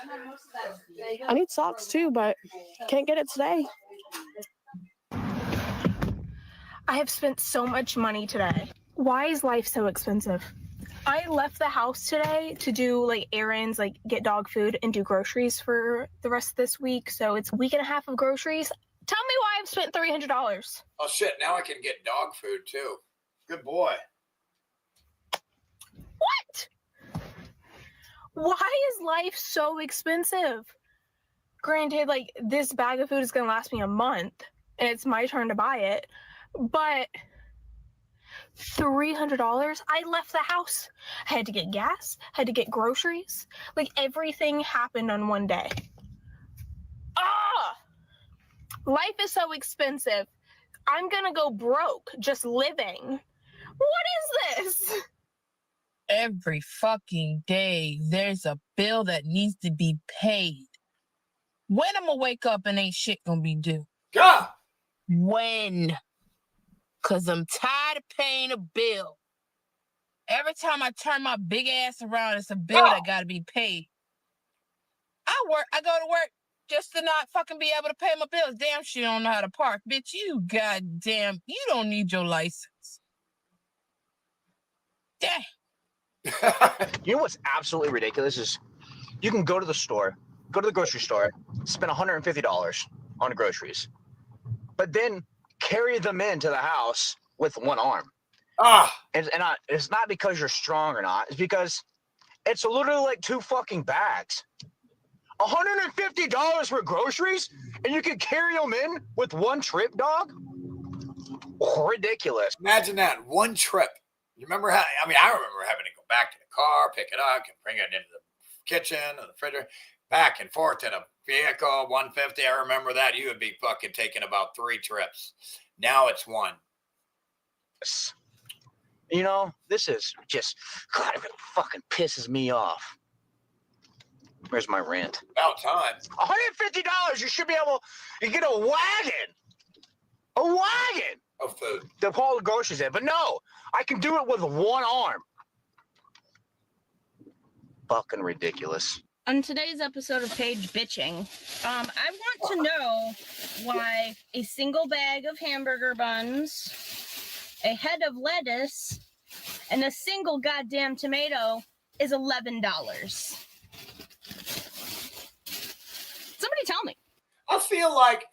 I need socks too, but can't get it today. I have spent so much money today. Why is life so expensive? I left the house today to do like errands, like get dog food and do groceries for the rest of this week. So it's a week and a half of groceries. Tell me why I've spent $300. Oh shit, now I can get dog food too. Good boy. What? Why is life so expensive? Granted, like, this bag of food is gonna last me a month and it's my turn to buy it, but $300? I left the house. I had to get gas, had to get groceries. Like, everything happened on one day. Life is so expensive. I'm gonna go broke just living. What is this? Every fucking day, there's a bill that needs to be paid. When I'm gonna wake up and ain't shit gonna be due? God! When? Because I'm tired of paying a bill. Every time I turn my big ass around, it's a bill that gotta be paid. I go to work just to not fucking be able to pay my bills. Damn, she don't know how to park. Bitch, you goddamn, you don't need your license. Damn. You know what's absolutely ridiculous is you can go to the grocery store, spend $150 on groceries, but then carry them into the house with one arm. It's not because you're strong or not. It's because it's literally like 2 fucking bags. $150 for groceries, and you can carry them in with one trip, dog? Ridiculous. Imagine that, one trip. You remember how, I remember having to go back to the car, pick it up, and bring it into the kitchen or the refrigerator, back and forth in a vehicle, 150. I remember that. You would be fucking taking about 3 trips. Now it's 1. You know, this is just, God, it really fucking pisses me off. Where's my rant? About time. $150, you should be able to get a wagon. A wagon. Of food. To haul the groceries in. But no, I can do it with one arm. Fucking ridiculous. On today's episode of Paige Bitching, I want to know why a single bag of hamburger buns, a head of lettuce, and a single goddamn tomato is $11. Somebody tell me. I feel like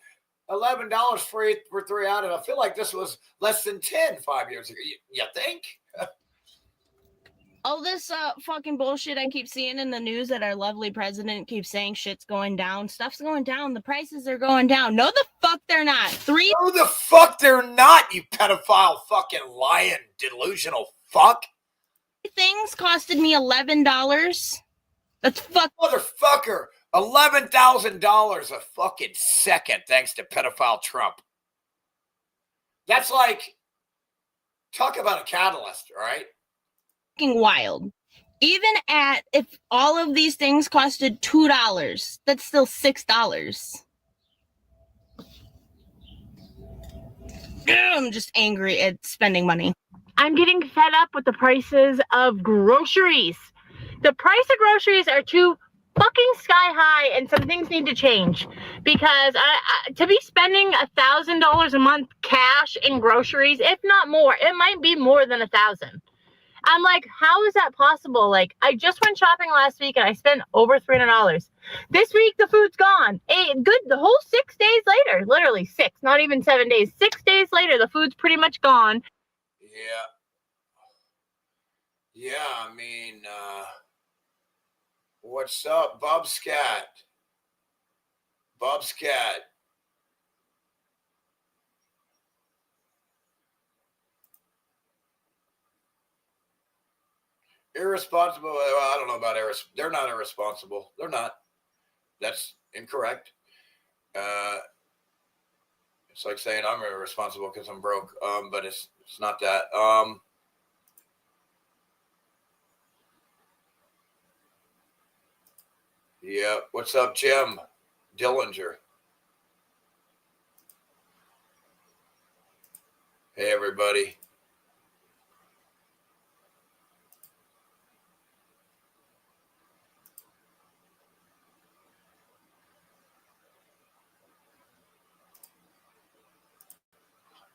$11 for 3 out of it. I feel like this was less than 10 5 years ago. You think? All this fucking bullshit I keep seeing in the news that our lovely president keeps saying shit's going down. Stuff's going down. The prices are going down. No, the fuck they're not. No, the fuck they're not, you pedophile fucking lying delusional fuck. Things costed me $11. That's fuck. Motherfucker. $11,000 a fucking second thanks to pedophile Trump. That's like, talk about a catalyst, all right? Fucking wild. Even if all of these things costed $2, that's still $6. I'm just angry at spending money. I'm getting fed up with the prices of groceries. The price of groceries are too fucking sky high, and some things need to change, because to be spending $1,000 a month cash in groceries, if not more, it might be more than 1,000. I'm like, how is that possible? Like, I just went shopping last week and I spent over $300. This week the food's gone. The whole 6 days later, literally 6, not even 7 days. 6 days later, the food's pretty much gone. Yeah, I mean, what's up, Bob Scat? Bob Scat. Irresponsible. Well, I don't know about they're not irresponsible. They're not. That's incorrect. It's like saying I'm irresponsible because I'm broke. But it's not that. Yeah. What's up, Jim Dillinger? Hey, everybody.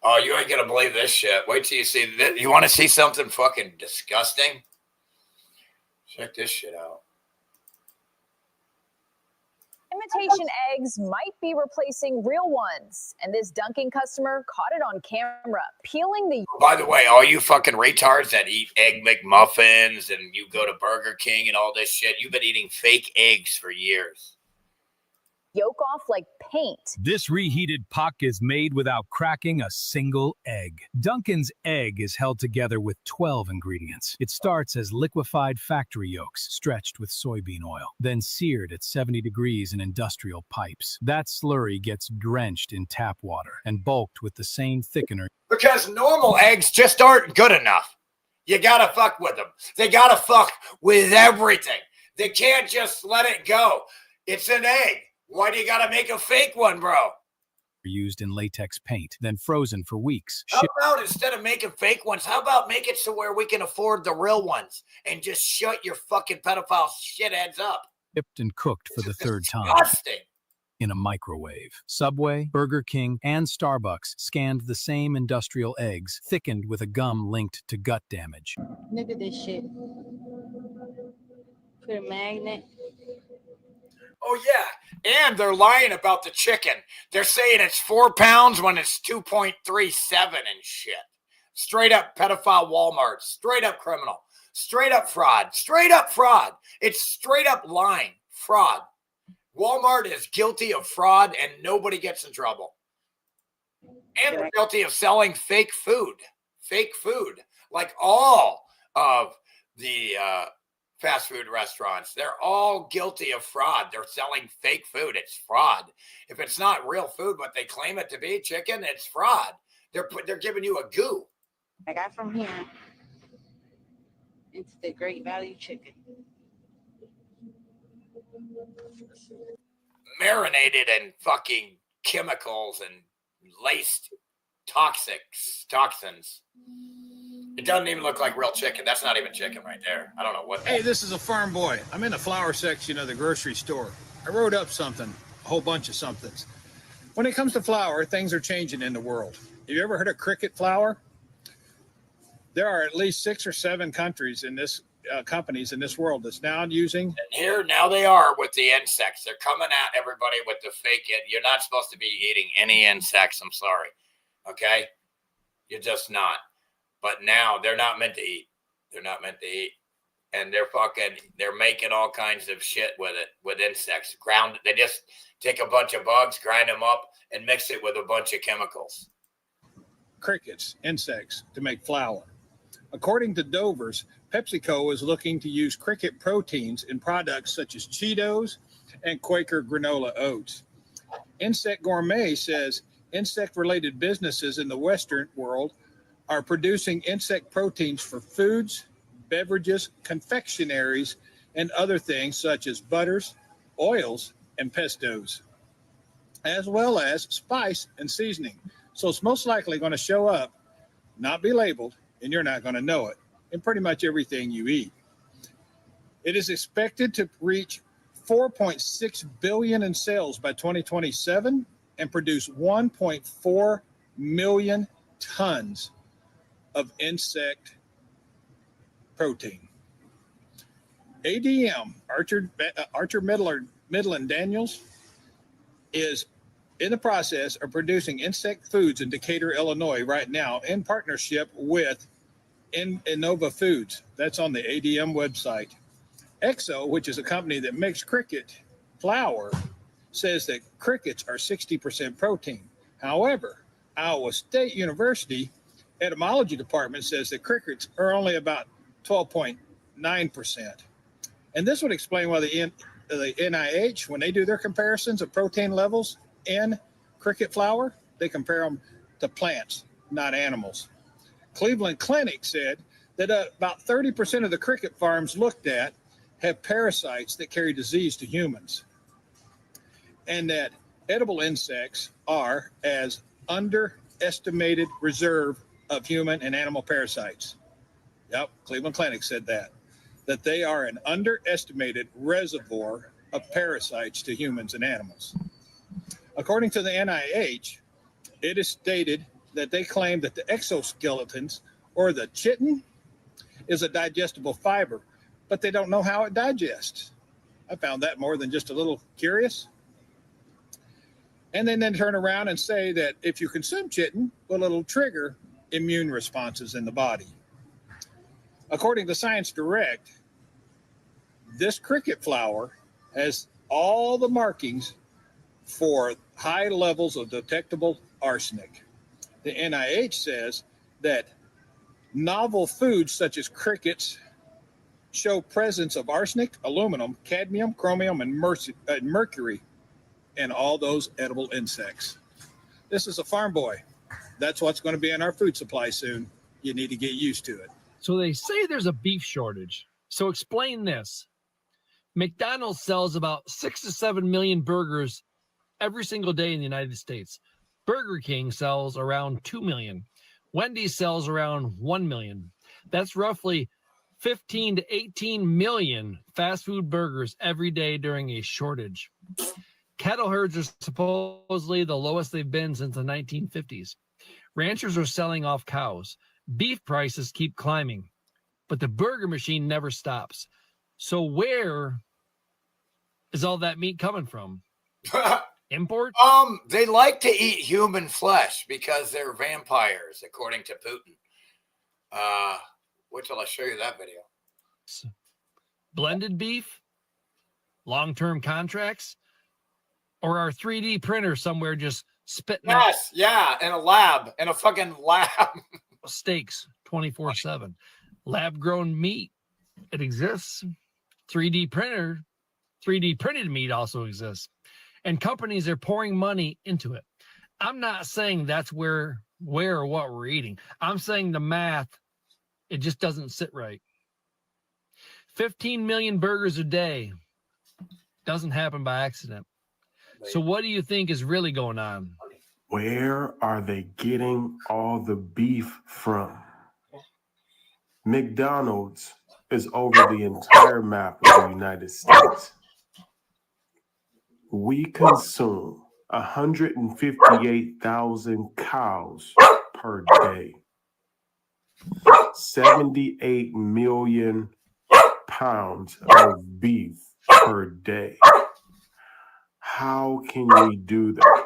Oh, you ain't gonna believe this shit. Wait till you see this. You want to see something fucking disgusting? Check this shit out. Imitation eggs might be replacing real ones, and this Dunkin' customer caught it on camera, peeling the... By the way, all you fucking retards that eat Egg McMuffins and you go to Burger King and all this shit, you've been eating fake eggs for years. Yolk off like paint. This reheated puck is made without cracking a single egg. Dunkin's egg is held together with 12 ingredients. It starts as liquefied factory yolks, stretched with soybean oil, then seared at 70 degrees in industrial pipes. That slurry gets drenched in tap water and bulked with the same thickener. Because normal eggs just aren't good enough. You gotta fuck with them. They gotta fuck with everything. They can't just let it go. It's an egg. Why do you gotta make a fake one, bro? Used in latex paint, then frozen for weeks. How about instead of making fake ones, how about make it so where we can afford the real ones and just shut your fucking pedophile shitheads up? dipped and cooked for the third time Disgusting. in a microwave. Subway, Burger King, and Starbucks scanned the same industrial eggs, thickened with a gum linked to gut damage. Look at this shit. Put a magnet. Oh, yeah. And they're lying about the chicken. They're saying it's 4 pounds when it's 2.37 and shit. Straight up pedophile Walmart. Straight up criminal. Straight up fraud. Straight up fraud. It's straight up lying. Fraud. Walmart is guilty of fraud and nobody gets in trouble. And they're guilty of selling fake food. Fake food. Like all of the fast food restaurants. They're all guilty of fraud. They're selling fake food. It's fraud. If it's not real food, what they claim it to be, chicken, it's fraud. They're giving you a goo. I got from here. It's the Great Value Chicken. Marinated in fucking chemicals and laced toxins. It doesn't even look like real chicken. That's not even chicken right there. I don't know what. Hey, this is a farm boy. I'm in the flour section of the grocery store. I wrote up something, a whole bunch of somethings. When it comes to flour, things are changing in the world. Have you ever heard of cricket flour? There are at least 6 or 7 countries in this companies in this world that's now using. And here now they are with the insects. They're coming at everybody with the fake. You're not supposed to be eating any insects. I'm sorry. Okay, you're just not. But now they're not meant to eat. They're not meant to eat. And they're making all kinds of shit with it, with insects. They just take a bunch of bugs, grind them up, and mix it with a bunch of chemicals. Crickets, insects, to make flour. According to Dover's, PepsiCo is looking to use cricket proteins in products such as Cheetos and Quaker granola oats. Insect Gourmet says insect-related businesses in the Western world are producing insect proteins for foods, beverages, confectionaries, and other things such as butters, oils, and pestos, as well as spice and seasoning. So it's most likely going to show up, not be labeled, and you're not going to know it in pretty much everything you eat. It is expected to reach $4.6 billion in sales by 2027 and produce 1.4 million tons of insect protein. ADM, Archer Midland Daniels, is in the process of producing insect foods in Decatur, Illinois right now in partnership with Innova Foods. That's on the ADM website. Exo, which is a company that makes cricket flour, says that crickets are 60% protein. However, Iowa State University etymology department says that crickets are only about 12.9%. And this would explain why the NIH, when they do their comparisons of protein levels in cricket flour, they compare them to plants, not animals. Cleveland Clinic said that about 30% of the cricket farms looked at have parasites that carry disease to humans, and that edible insects are as underestimated reserve of human and animal parasites. Yep, Cleveland Clinic said that they are an underestimated reservoir of parasites to humans and animals. According to the NIH, it is stated that they claim that the exoskeletons or the chitin is a digestible fiber, but they don't know how it digests. I found that more than just a little curious. And then turn around and say that if you consume chitin, well, it'll trigger immune responses in the body. According to Science Direct, this cricket flour has all the markings for high levels of detectable arsenic. The NIH says that novel foods such as crickets show presence of arsenic, aluminum, cadmium, chromium, and mercury in all those edible insects. This is a farm boy. That's what's going to be in our food supply soon. You need to get used to it. So they say there's a beef shortage. So explain this. McDonald's sells about 6 to 7 million burgers every single day in the United States. Burger King sells around 2 million. Wendy's sells around 1 million. That's roughly 15 to 18 million fast food burgers every day during a shortage. Cattle herds are supposedly the lowest they've been since the 1950s. Ranchers are selling off cows. Beef prices keep climbing, but the burger machine never stops. So where is all that meat coming from? Import? They like to eat human flesh because they're vampires, according to Putin. Wait till I show you that video. Blended beef? Long-term contracts? Or our 3D printer somewhere just spitting out? Yes, yeah, in a fucking lab. Steaks 24/7. Lab-grown meat. It exists. 3D printed meat also exists. And companies are pouring money into it. I'm not saying that's where or what we're eating. I'm saying the math, it just doesn't sit right. 15 million burgers a day doesn't happen by accident. So what do you think is really going on? Where are they getting all the beef from? McDonald's is over the entire map of the United States. We consume 158,000 cows per day. 78 million pounds of beef per day. How can we do that?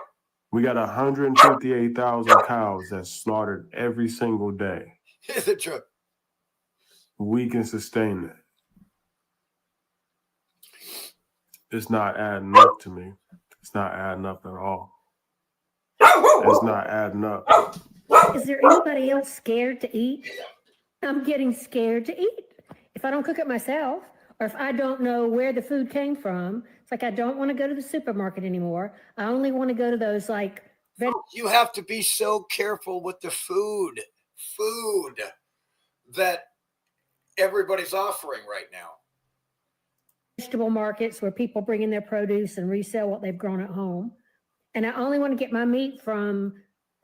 We got 158,000 cows that's slaughtered every single day. Is it true? We can sustain that. It's not adding up to me. It's not adding up at all. It's not adding up. Is there anybody else scared to eat? I'm getting scared to eat. If I don't cook it myself, or if I don't know where the food came from, it's like I don't want to go to the supermarket anymore. I only want to go to those like... You have to be so careful with the food that everybody's offering right now. Vegetable markets where people bring in their produce and resell what they've grown at home. And I only want to get my meat from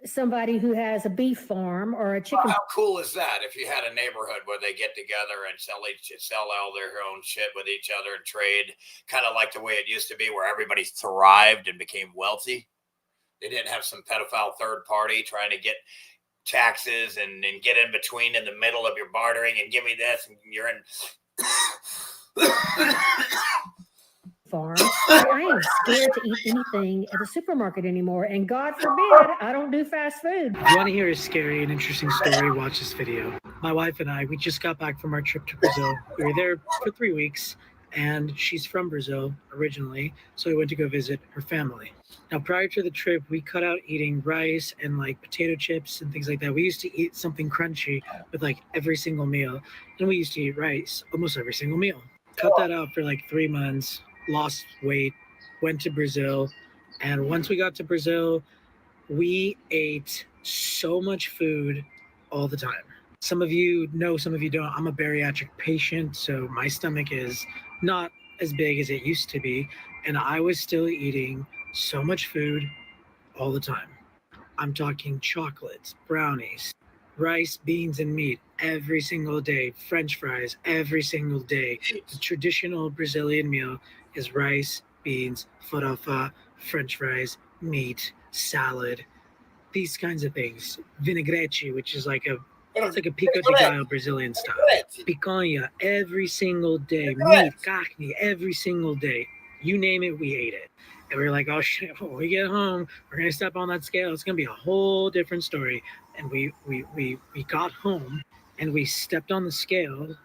somebody who has a beef farm or a chicken. How cool is that if you had a neighborhood where they get together and sell all their own shit with each other and trade, kind of like the way it used to be where everybody thrived and became wealthy? They didn't have some pedophile third party trying to get taxes and get in between in the middle of your bartering and give me this and you're in... farm. I am scared to eat anything at the supermarket anymore, and God forbid I don't do fast food. If you want to hear a scary and interesting story, watch this video. My wife and I, we just got back from our trip to Brazil. We were there for 3 weeks, and she's from Brazil originally, so we went to go visit her family. Now, prior to the trip, we cut out eating rice and like potato chips and things like that. We used to eat something crunchy with like every single meal, and we used to eat rice almost every single meal. Cut that out for like 3 months. Lost weight, went to Brazil, and once we got to Brazil, we ate so much food all the time. Some of you know, some of you don't. I'm a bariatric patient, so my stomach is not as big as it used to be, and I was still eating so much food all the time. I'm talking chocolates, brownies, rice, beans, and meat every single day, French fries every single day. The traditional Brazilian meal is rice, beans, farofa, French fries, meat, salad, these kinds of things. Vinaigrette, which is like it's like a pico de gallo Brazilian style. Picanha every single day. Meat, carne every single day. You name it, we ate it. And we were like, oh shit, when we get home, we're gonna step on that scale. It's gonna be a whole different story. And we got home and we stepped on the scale,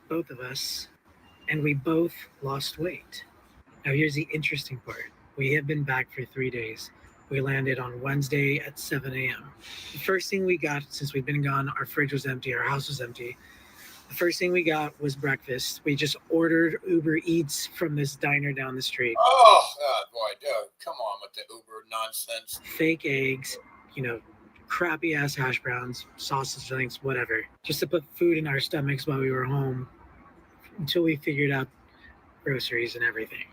both of us, and we both lost weight. Now here's the interesting part. We have been back for 3 days. We landed on Wednesday at 7 a.m. The first thing we got, since we've been gone, our fridge was empty, our house was empty. The first thing we got was breakfast. We just ordered Uber Eats from this diner down the street. Oh, boy, dude, come on with the Uber nonsense. Fake eggs, crappy ass hash browns, sausage links, whatever. Just to put food in our stomachs while we were home until we figured out groceries and everything.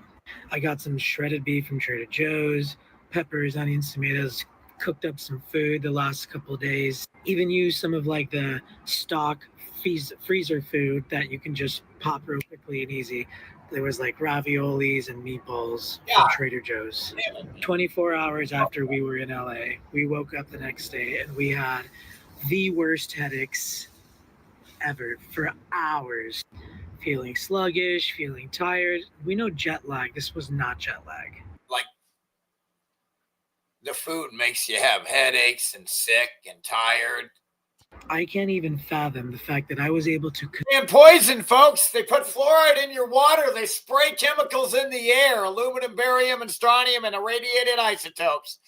I got some shredded beef from Trader Joe's, peppers, onions, tomatoes, cooked up some food the last couple of days. Even used some of like the stock freezer food that you can just pop real quickly and easy. There was like raviolis and meatballs from Trader Joe's. 24 hours after we were in LA, we woke up the next day and we had the worst headaches ever for hours. Feeling sluggish, feeling tired. We know jet lag. This was not jet lag. Like, the food makes you have headaches and sick and tired. I can't even fathom the fact that I was able to. And poison, folks. They put fluoride in your water. They spray chemicals in the air, aluminum, barium, and strontium, and irradiated isotopes.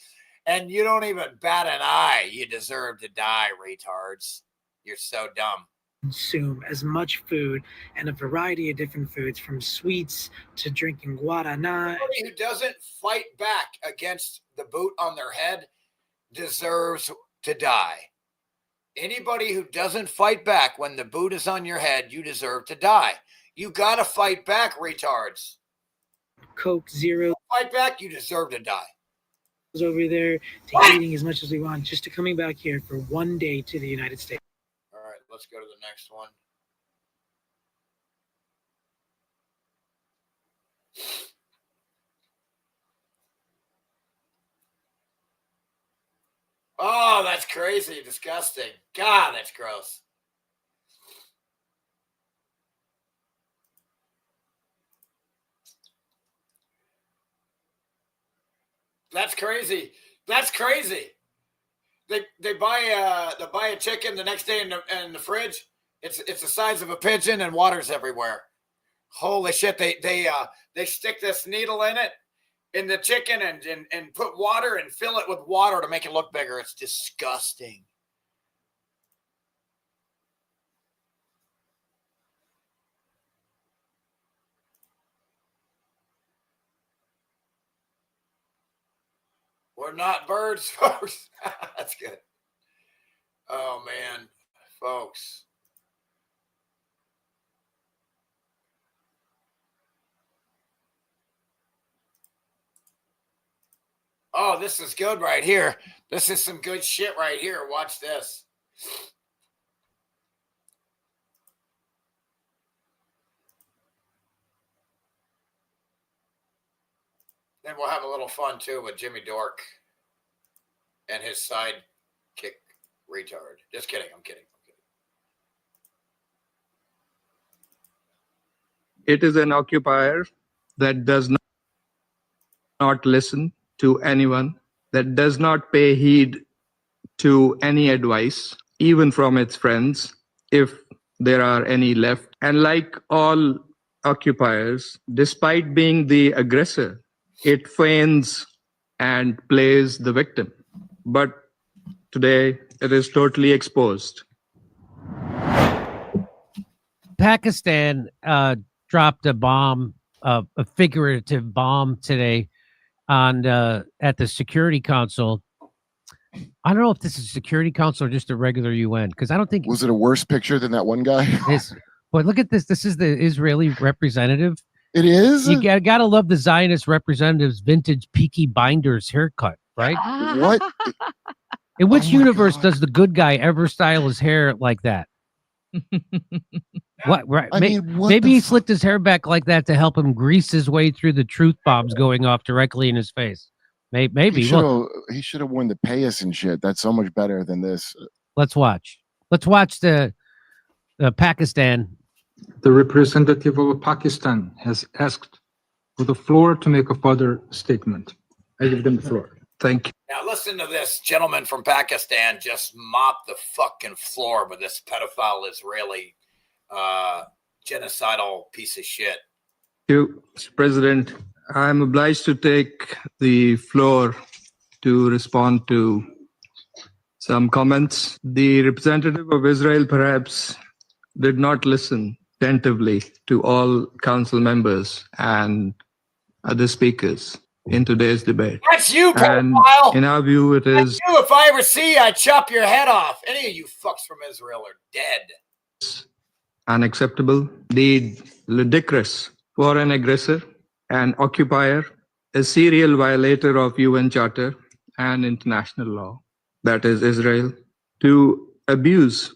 And you don't even bat an eye. You deserve to die, retards. You're so dumb. Consume as much food and a variety of different foods, from sweets to drinking guarana. Anybody who doesn't fight back against the boot on their head deserves to die. Anybody who doesn't fight back when the boot is on your head, you deserve to die. You got to fight back, retards. Coke Zero. Fight back, you deserve to die. Over there to eating as much as we want, just to coming back here for one day to the United States. All right, let's go to the next one. Oh, that's crazy. Disgusting. God, that's gross. That's crazy. That's crazy. They buy a chicken the next day in the fridge. It's the size of a pigeon and water's everywhere. Holy shit! They stick this needle in the chicken and put water and fill it with water to make it look bigger. It's disgusting. We're not birds, folks. That's good. Oh, man, folks. Oh, this is good right here. This is some good shit right here. Watch this. Then we'll have a little fun, too, with Jimmy Dork and his sidekick retard. Just kidding. I'm kidding. It is an occupier that does not listen to anyone, that does not pay heed to any advice, even from its friends, if there are any left. And like all occupiers, despite being the aggressor, it feigns and plays the victim. But today, it is totally exposed. Pakistan dropped a bomb, a figurative bomb today on at the Security Council. I don't know if this is Security Council or just a regular UN, because I don't think. Was it a worse picture than that one guy? But look at this. This is the Israeli representative. It is? You gotta love the Zionist representative's vintage Peaky Blinders haircut, right? What? In which universe does the good guy ever style his hair like that? What? Right? Maybe he slicked his hair back like that to help him grease his way through the truth bombs going off directly in his face. Maybe. He should have worn the payas and shit. That's so much better than this. Let's watch. Let's watch the Pakistan. The representative of Pakistan has asked for the floor to make a further statement. I give them the floor. Thank you. Now listen to this gentleman from Pakistan just mopped the fucking floor with this pedophile Israeli genocidal piece of shit. Thank you, Mr. President. I'm obliged to take the floor to respond to some comments. The representative of Israel perhaps did not listen attentively to all council members and other speakers in today's debate. That's you, And pedophile. in our view, it That's is you. If I ever see you, I'd chop your head off. Any of you fucks from Israel are dead. unacceptable, indeed ludicrous for an aggressor, an occupier, a serial violator of UN Charter and international law, that is Israel, to abuse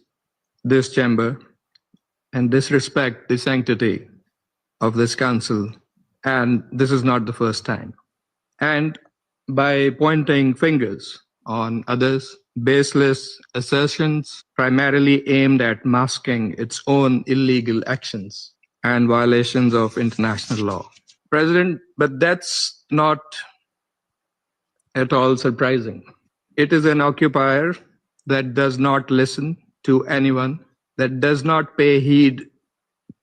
this chamber and disrespect the sanctity of this council. And this is not the first time. And by pointing fingers on others, baseless assertions primarily aimed at masking its own illegal actions and violations of international law. President, but that's not at all surprising. It is an occupier that does not listen to anyone, that does not pay heed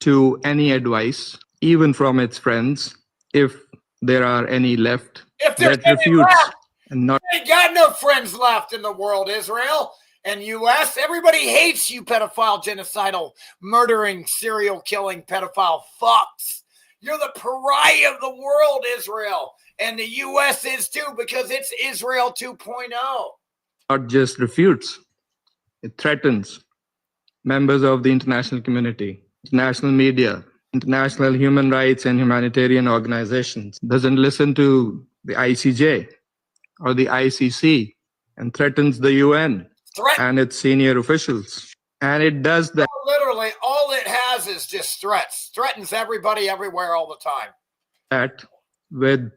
to any advice, even from its friends, if there are any left, If there's that any refutes left, and not you ain't got no friends left in the world, Israel and U.S. Everybody hates you, pedophile, genocidal, murdering, serial killing, pedophile fucks. You're the pariah of the world, Israel. And the U.S. is too, because it's Israel 2.0. not just refutes, it threatens members of the international community, international media, international human rights and humanitarian organizations, doesn't listen to the ICJ or the ICC, and threatens the UN and its senior officials. And it does that. Literally, all it has is just threats. Threatens everybody everywhere all the time. That with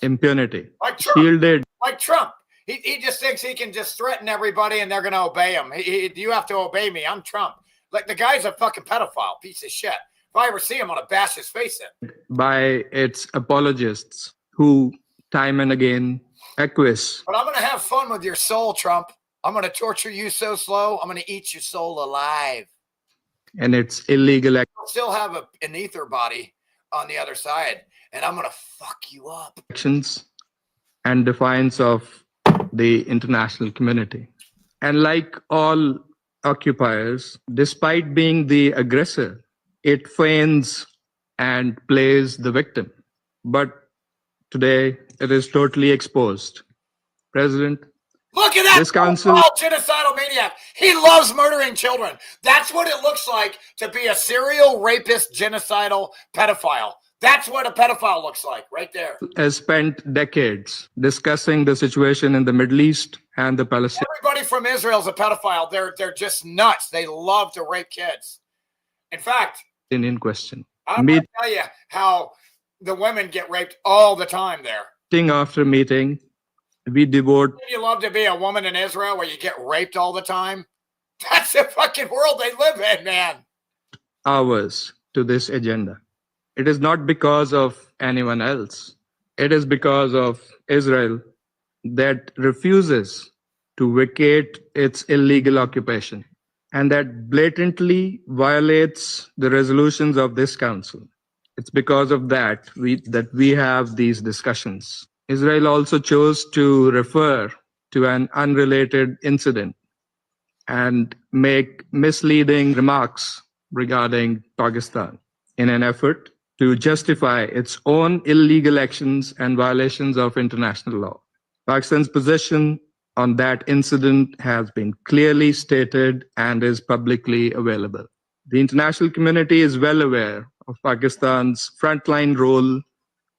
impunity. Like Trump. Shielded. Like Trump. He just thinks he can just threaten everybody and they're going to obey him. You have to obey me. I'm Trump. Like, the guy's a fucking pedophile, piece of shit. If I ever see him, I'm going to bash his face in. By its apologists who time and again acquiesce. But I'm going to have fun with your soul, Trump. I'm going to torture you so slow, I'm going to eat your soul alive. And it's illegal. I'll still have an ether body on the other side, and I'm going to fuck you up. Actions and defiance of the international community. And like all occupiers, despite being the aggressor, it feigns and plays the victim. But today, it is totally exposed. President, look at that this council, genocidal maniac. He loves murdering children. That's what it looks like to be a serial rapist, genocidal pedophile. That's what a pedophile looks like right there. has spent decades discussing the situation in the Middle East and the Palestinian. Everybody from Israel is a pedophile. They're just nuts. They love to rape kids. In fact, question. I'm going to tell you how the women get raped all the time there. Meeting after meeting, we devote. Wouldn't you love to be a woman in Israel where you get raped all the time? That's the fucking world they live in, man. Hours to this agenda. It is not because of anyone else. It is because of Israel that refuses to vacate its illegal occupation and that blatantly violates the resolutions of this council. It's because of that we have these discussions. Israel also chose to refer to an unrelated incident and make misleading remarks regarding Pakistan in an effort to justify its own illegal actions and violations of international law. Pakistan's position on that incident has been clearly stated and is publicly available. The international community is well aware of Pakistan's frontline role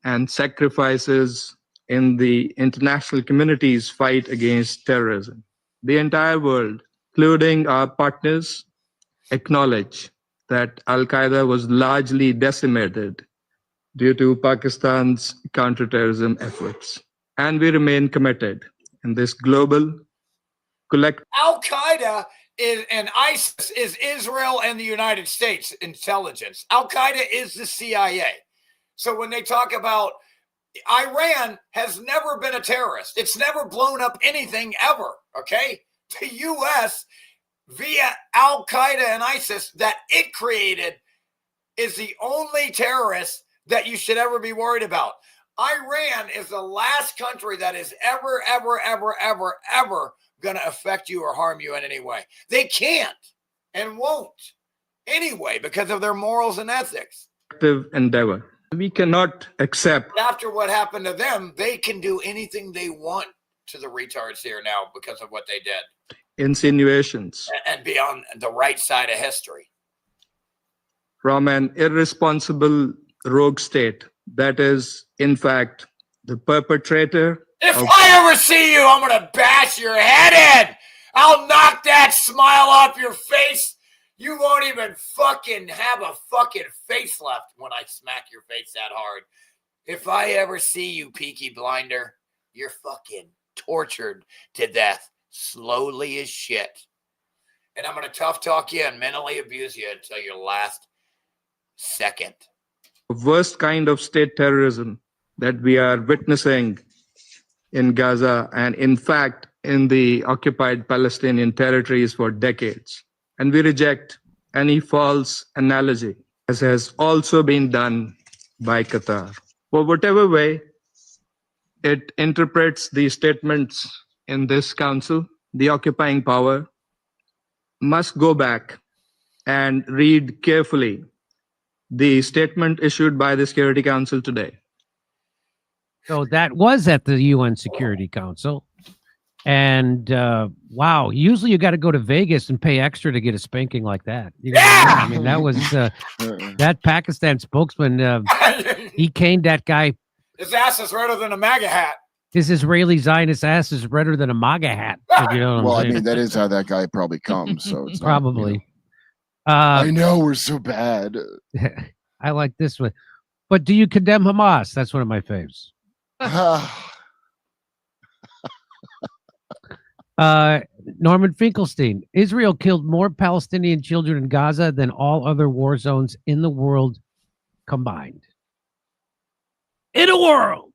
and sacrifices in the international community's fight against terrorism. The entire world, including our partners, acknowledge that Al-Qaeda was largely decimated due to Pakistan's counterterrorism efforts. And we remain committed in this global collective. Al-Qaeda and ISIS is Israel and the United States intelligence. Al-Qaeda is the CIA. So when they talk about Iran has never been a terrorist. It's never blown up anything ever, okay? The U.S., via Al-Qaeda and ISIS that it created, is the only terrorist that you should ever be worried about. Iran is the last country that is ever going to affect you or harm you in any way. They can't and won't anyway because of their morals and ethics. Endeavor. We cannot accept. After what happened to them, they can do anything they want to the retards here now because of what they did. Insinuations. And be on the right side of history. From an irresponsible rogue state that is, in fact, the perpetrator. If I ever see you, I'm going to bash your head in. I'll knock that smile off your face. You won't even fucking have a fucking face left when I smack your face that hard. If I ever see you, Peaky Blinder, you're fucking tortured to death, slowly as shit. And I'm going to tough talk you and mentally abuse you until your last second. Worst kind of state terrorism that we are witnessing in Gaza and, in fact, in the occupied Palestinian territories for decades. And we reject any false analogy, as has also been done by Qatar. For whatever way it interprets the statements in this council, the occupying power must go back and read carefully the statement issued by the Security Council today. So that was at the UN Security Council. And wow, usually you got to go to Vegas and pay extra to get a spanking like that. You know what I mean? I mean, that was that Pakistan spokesman. He caned that guy. His ass is redder than a MAGA hat. His Israeli Zionist ass is redder than a MAGA hat. If you know what Well, I'm I saying. mean, that is how that guy probably comes. So it's not, Probably. I know we're so bad. I like this one. But do you condemn Hamas? That's one of my faves. Norman Finkelstein. Israel killed more Palestinian children in Gaza than all other war zones in the world combined. In a world.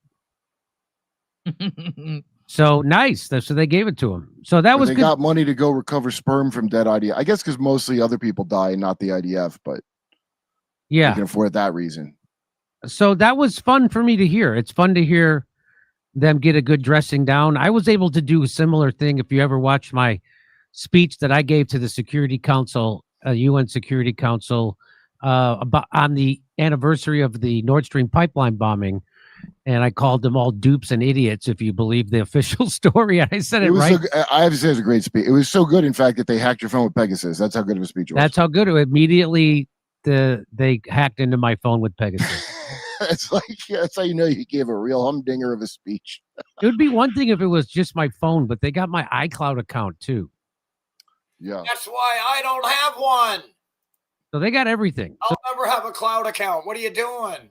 So nice. So they gave it to him. So that was they good. got money to go recover sperm from dead IDF. I guess because mostly other people die and not the IDF, but yeah, they can afford that reason. So that was fun for me to hear. It's fun to hear them get a good dressing down. I was able to do a similar thing. If you ever watched my speech that I gave to the Security Council, UN Security Council, about on the anniversary of the Nord Stream pipeline bombing, and I called them all dupes and idiots, if you believe the official story. I said it was right. So, I have to say, it was a great speech. It was so good, in fact, that they hacked your phone with Pegasus. That's how good of a speech it was. That's how good it was. Immediately, they hacked into my phone with Pegasus. It's like, yeah, that's how you know you gave a real humdinger of a speech. It would be one thing if it was just my phone, but they got my iCloud account too. Yeah. That's why I don't have one. So they got everything. I'll never have a cloud account. What are you doing?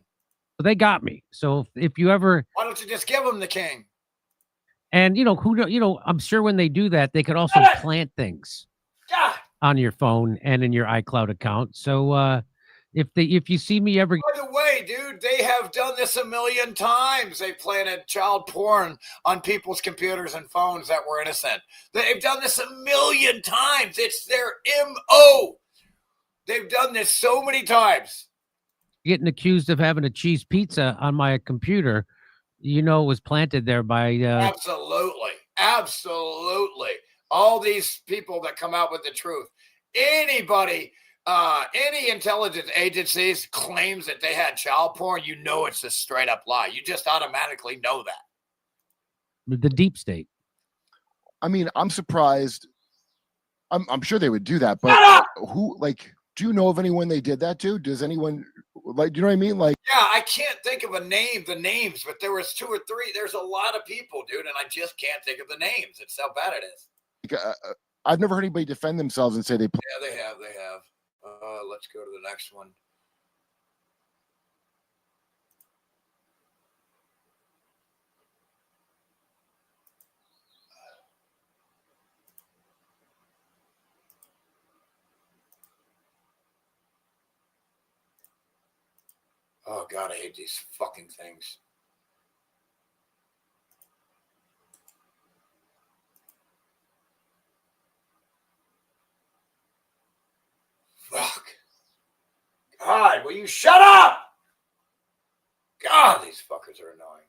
So they got me. So if you ever, why don't you just give them the king? and I'm sure when they do that, they could also plant things on your phone and in your iCloud account. So if you see me ever, by the way, dude, they have done this a million times. They planted child porn on people's computers and phones that were innocent. They've done this a million times. It's their MO. They've done this so many times. getting accused of having a cheese pizza on my computer, it was planted there by Absolutely. All these people that come out with the truth. Anybody, any intelligence agencies claims that they had child porn, it's a straight up lie. You just automatically know that. the deep state. I mean, I'm surprised. I'm sure they would do that, but who, do you know of anyone they did that to? Does anyone, do you know what I mean? Yeah, I can't think of the names, but there was 2 or 3. There's a lot of people, dude, and I just can't think of the names. It's how bad it is. I've never heard anybody defend themselves and say they. Yeah, they have. Let's go to the next one. Oh, God, I hate these fucking things. Fuck. God, will you shut up? God, these fuckers are annoying.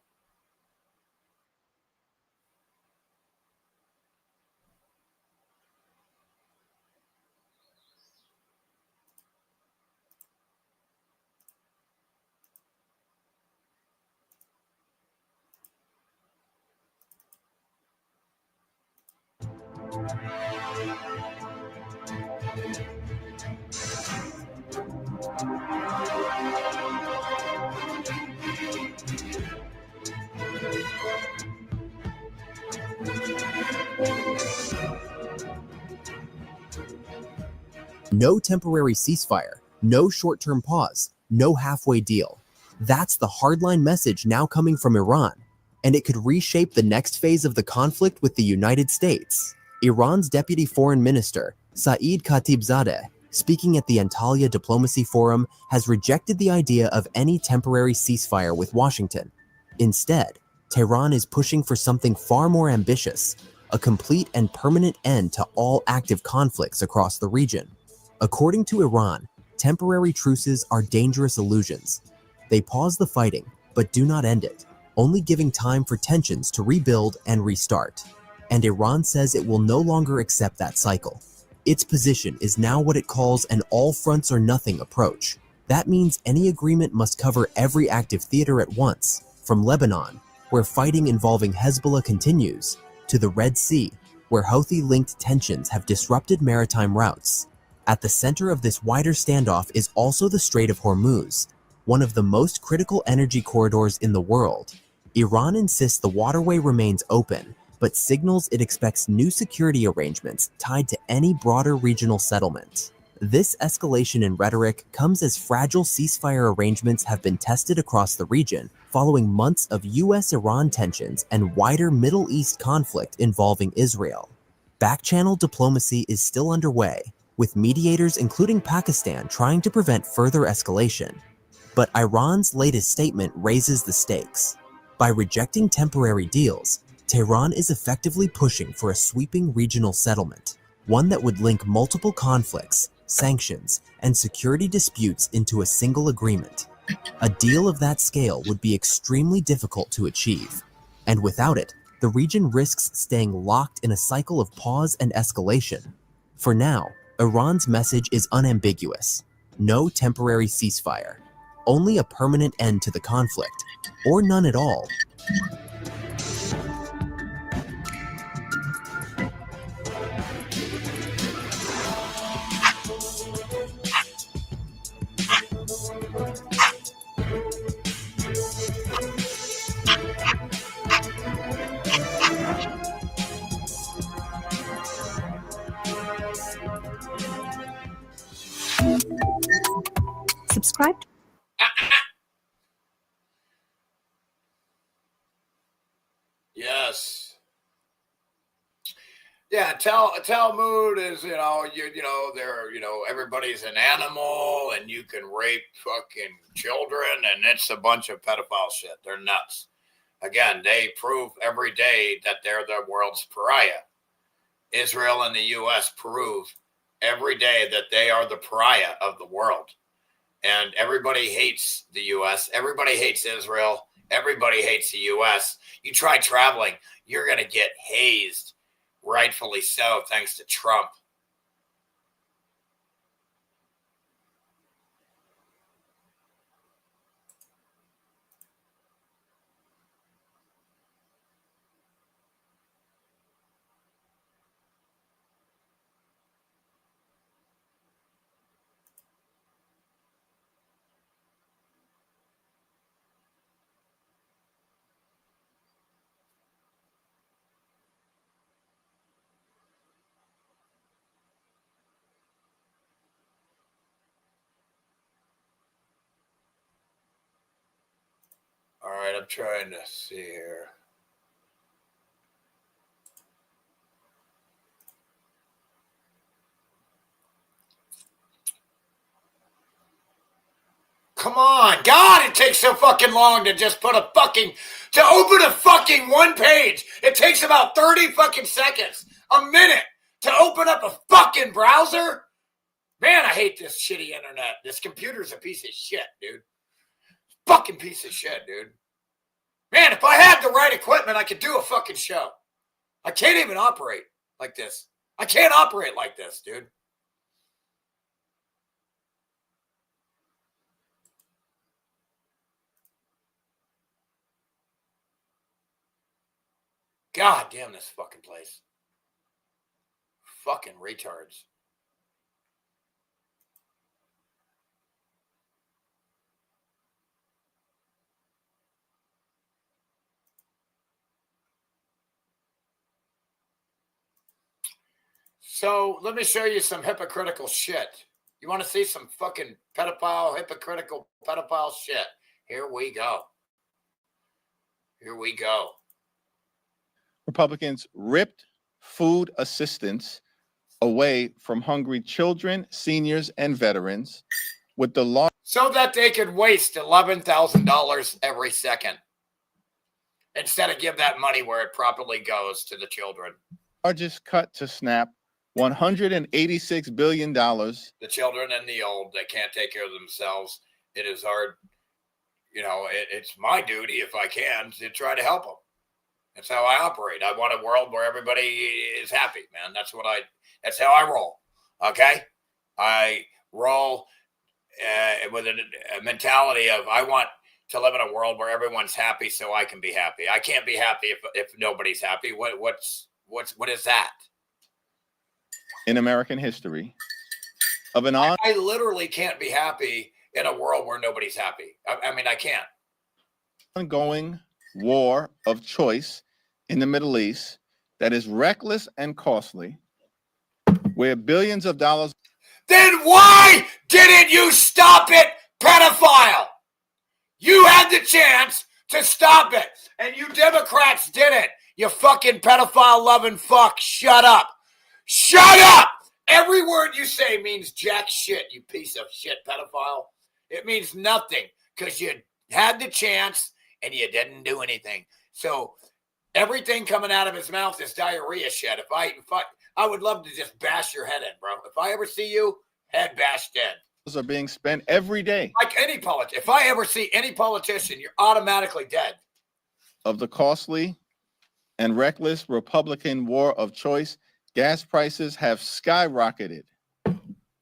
No temporary ceasefire, no short-term pause, no halfway deal. That's the hardline message now coming from Iran, and it could reshape the next phase of the conflict with the United States. Iran's Deputy Foreign Minister, Saeed Khatibzadeh, speaking at the Antalya Diplomacy Forum, has rejected the idea of any temporary ceasefire with Washington. Instead, Tehran is pushing for something far more ambitious, a complete and permanent end to all active conflicts across the region. According to Iran, temporary truces are dangerous illusions. They pause the fighting, but do not end it, only giving time for tensions to rebuild and restart. And Iran says it will no longer accept that cycle. Its position is now what it calls an all-fronts-or-nothing approach. That means any agreement must cover every active theater at once, from Lebanon, where fighting involving Hezbollah continues, to the Red Sea, where Houthi-linked tensions have disrupted maritime routes. At the center of this wider standoff is also the Strait of Hormuz, one of the most critical energy corridors in the world. Iran insists the waterway remains open, but signals it expects new security arrangements tied to any broader regional settlement. This escalation in rhetoric comes as fragile ceasefire arrangements have been tested across the region following months of US-Iran tensions and wider Middle East conflict involving Israel. Back-channel diplomacy is still underway, with mediators including Pakistan trying to prevent further escalation. But Iran's latest statement raises the stakes. By rejecting temporary deals, Tehran is effectively pushing for a sweeping regional settlement, one that would link multiple conflicts, sanctions, and security disputes into a single agreement. A deal of that scale would be extremely difficult to achieve, and without it, the region risks staying locked in a cycle of pause and escalation. For now, Iran's message is unambiguous: no temporary ceasefire, only a permanent end to the conflict, or none at all. Subscribe. Yes. Yeah, Talmud is, everybody's an animal and you can rape fucking children and it's a bunch of pedophile shit. They're nuts. Again, they prove every day that they're the world's pariah. Israel and the U.S. prove every day that they are the pariah of the world. And everybody hates the U.S. Everybody hates Israel. Everybody hates the U.S. You try traveling, you're going to get hazed. Rightfully so, thanks to Trump. All right, I'm trying to see here. Come on, God, it takes so fucking long to just to open a fucking one page. It takes about 30 fucking seconds, a minute to open up a fucking browser. Man, I hate this shitty internet. This computer's a piece of shit, dude. Fucking piece of shit, dude. Man, if I had the right equipment, I could do a fucking show. I can't even operate like this. I can't operate like this, dude. God damn this fucking place. Fucking retards. So let me show you some hypocritical shit. You want to see some fucking hypocritical pedophile shit? Here we go. Here we go. Republicans ripped food assistance away from hungry children, seniors, and veterans with the law. So that they could waste $11,000 every second instead of give that money where it properly goes to the children. Largest cut to SNAP, $186 billion. The children and the old, they can't take care of themselves. It is hard. You know, it's my duty, if I can, to try to help them. That's how I operate. I want a world where everybody is happy, man. That's how I roll. Okay. I roll with a mentality of, I want to live in a world where everyone's happy so I can be happy. I can't be happy if nobody's happy. What is that? In American history of an I literally can't be happy in a world where nobody's happy. I mean, I can't. Ongoing war of choice in the Middle East that is reckless and costly, where billions of dollars. Then why didn't you stop it, pedophile? You had the chance to stop it, and you Democrats didn't. You fucking pedophile loving fuck. Shut up. Shut up. Every word you say means jack shit, you piece of shit pedophile. It means nothing because you had the chance and you didn't do anything. So everything coming out of his mouth is diarrhea shit. If I would love to just bash your head in, bro. If I ever see you, head bashed in. Are being spent every day. Like any politician. If I ever see any politician, you're automatically dead. Of the costly and reckless Republican war of choice, gas prices have skyrocketed.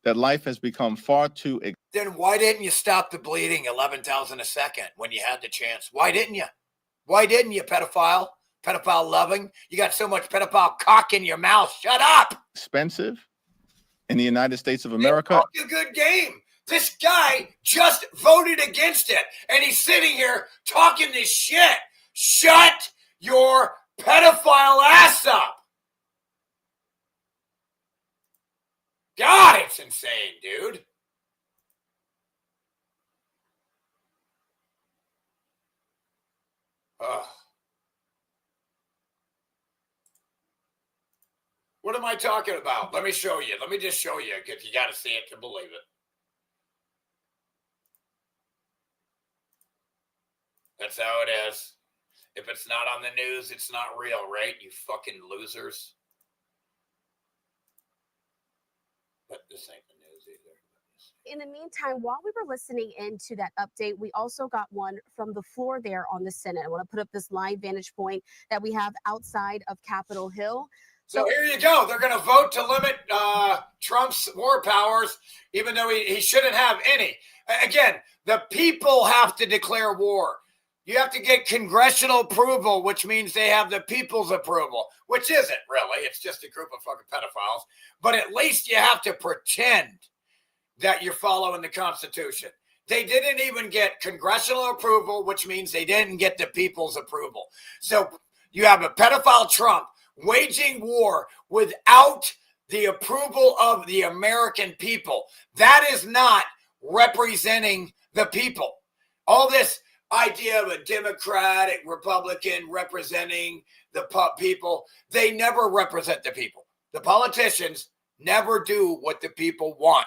That life has become far too. Then why didn't you stop the bleeding 11,000 a second when you had the chance? Why didn't you? Why didn't you, pedophile? Pedophile loving? You got so much pedophile cock in your mouth. Shut up. Expensive in the United States of America. It's a good game. This guy just voted against it, and he's sitting here talking this shit. Shut your pedophile ass up. God, it's insane, dude. Ugh. What am I talking about? Let me show you. Let me just show you, because you got to see it to believe it. That's how it is. If it's not on the news, it's not real, right? You fucking losers. But this ain't the news either. In the meantime, while we were listening into that update, we also got one from the floor there on the Senate. I want to put up this live vantage point that we have outside of Capitol Hill. So here you go. They're going to vote to limit Trump's war powers, even though he shouldn't have any. Again, the people have to declare war. You have to get congressional approval, which means they have the people's approval, which isn't really. It's just a group of fucking pedophiles. But at least you have to pretend that you're following the Constitution. They didn't even get congressional approval, which means they didn't get the people's approval. So you have a pedophile Trump waging war without the approval of the American people. That is not representing the people. All this idea of a Democratic Republican representing the people, they never represent the people. The politicians never do what the people want.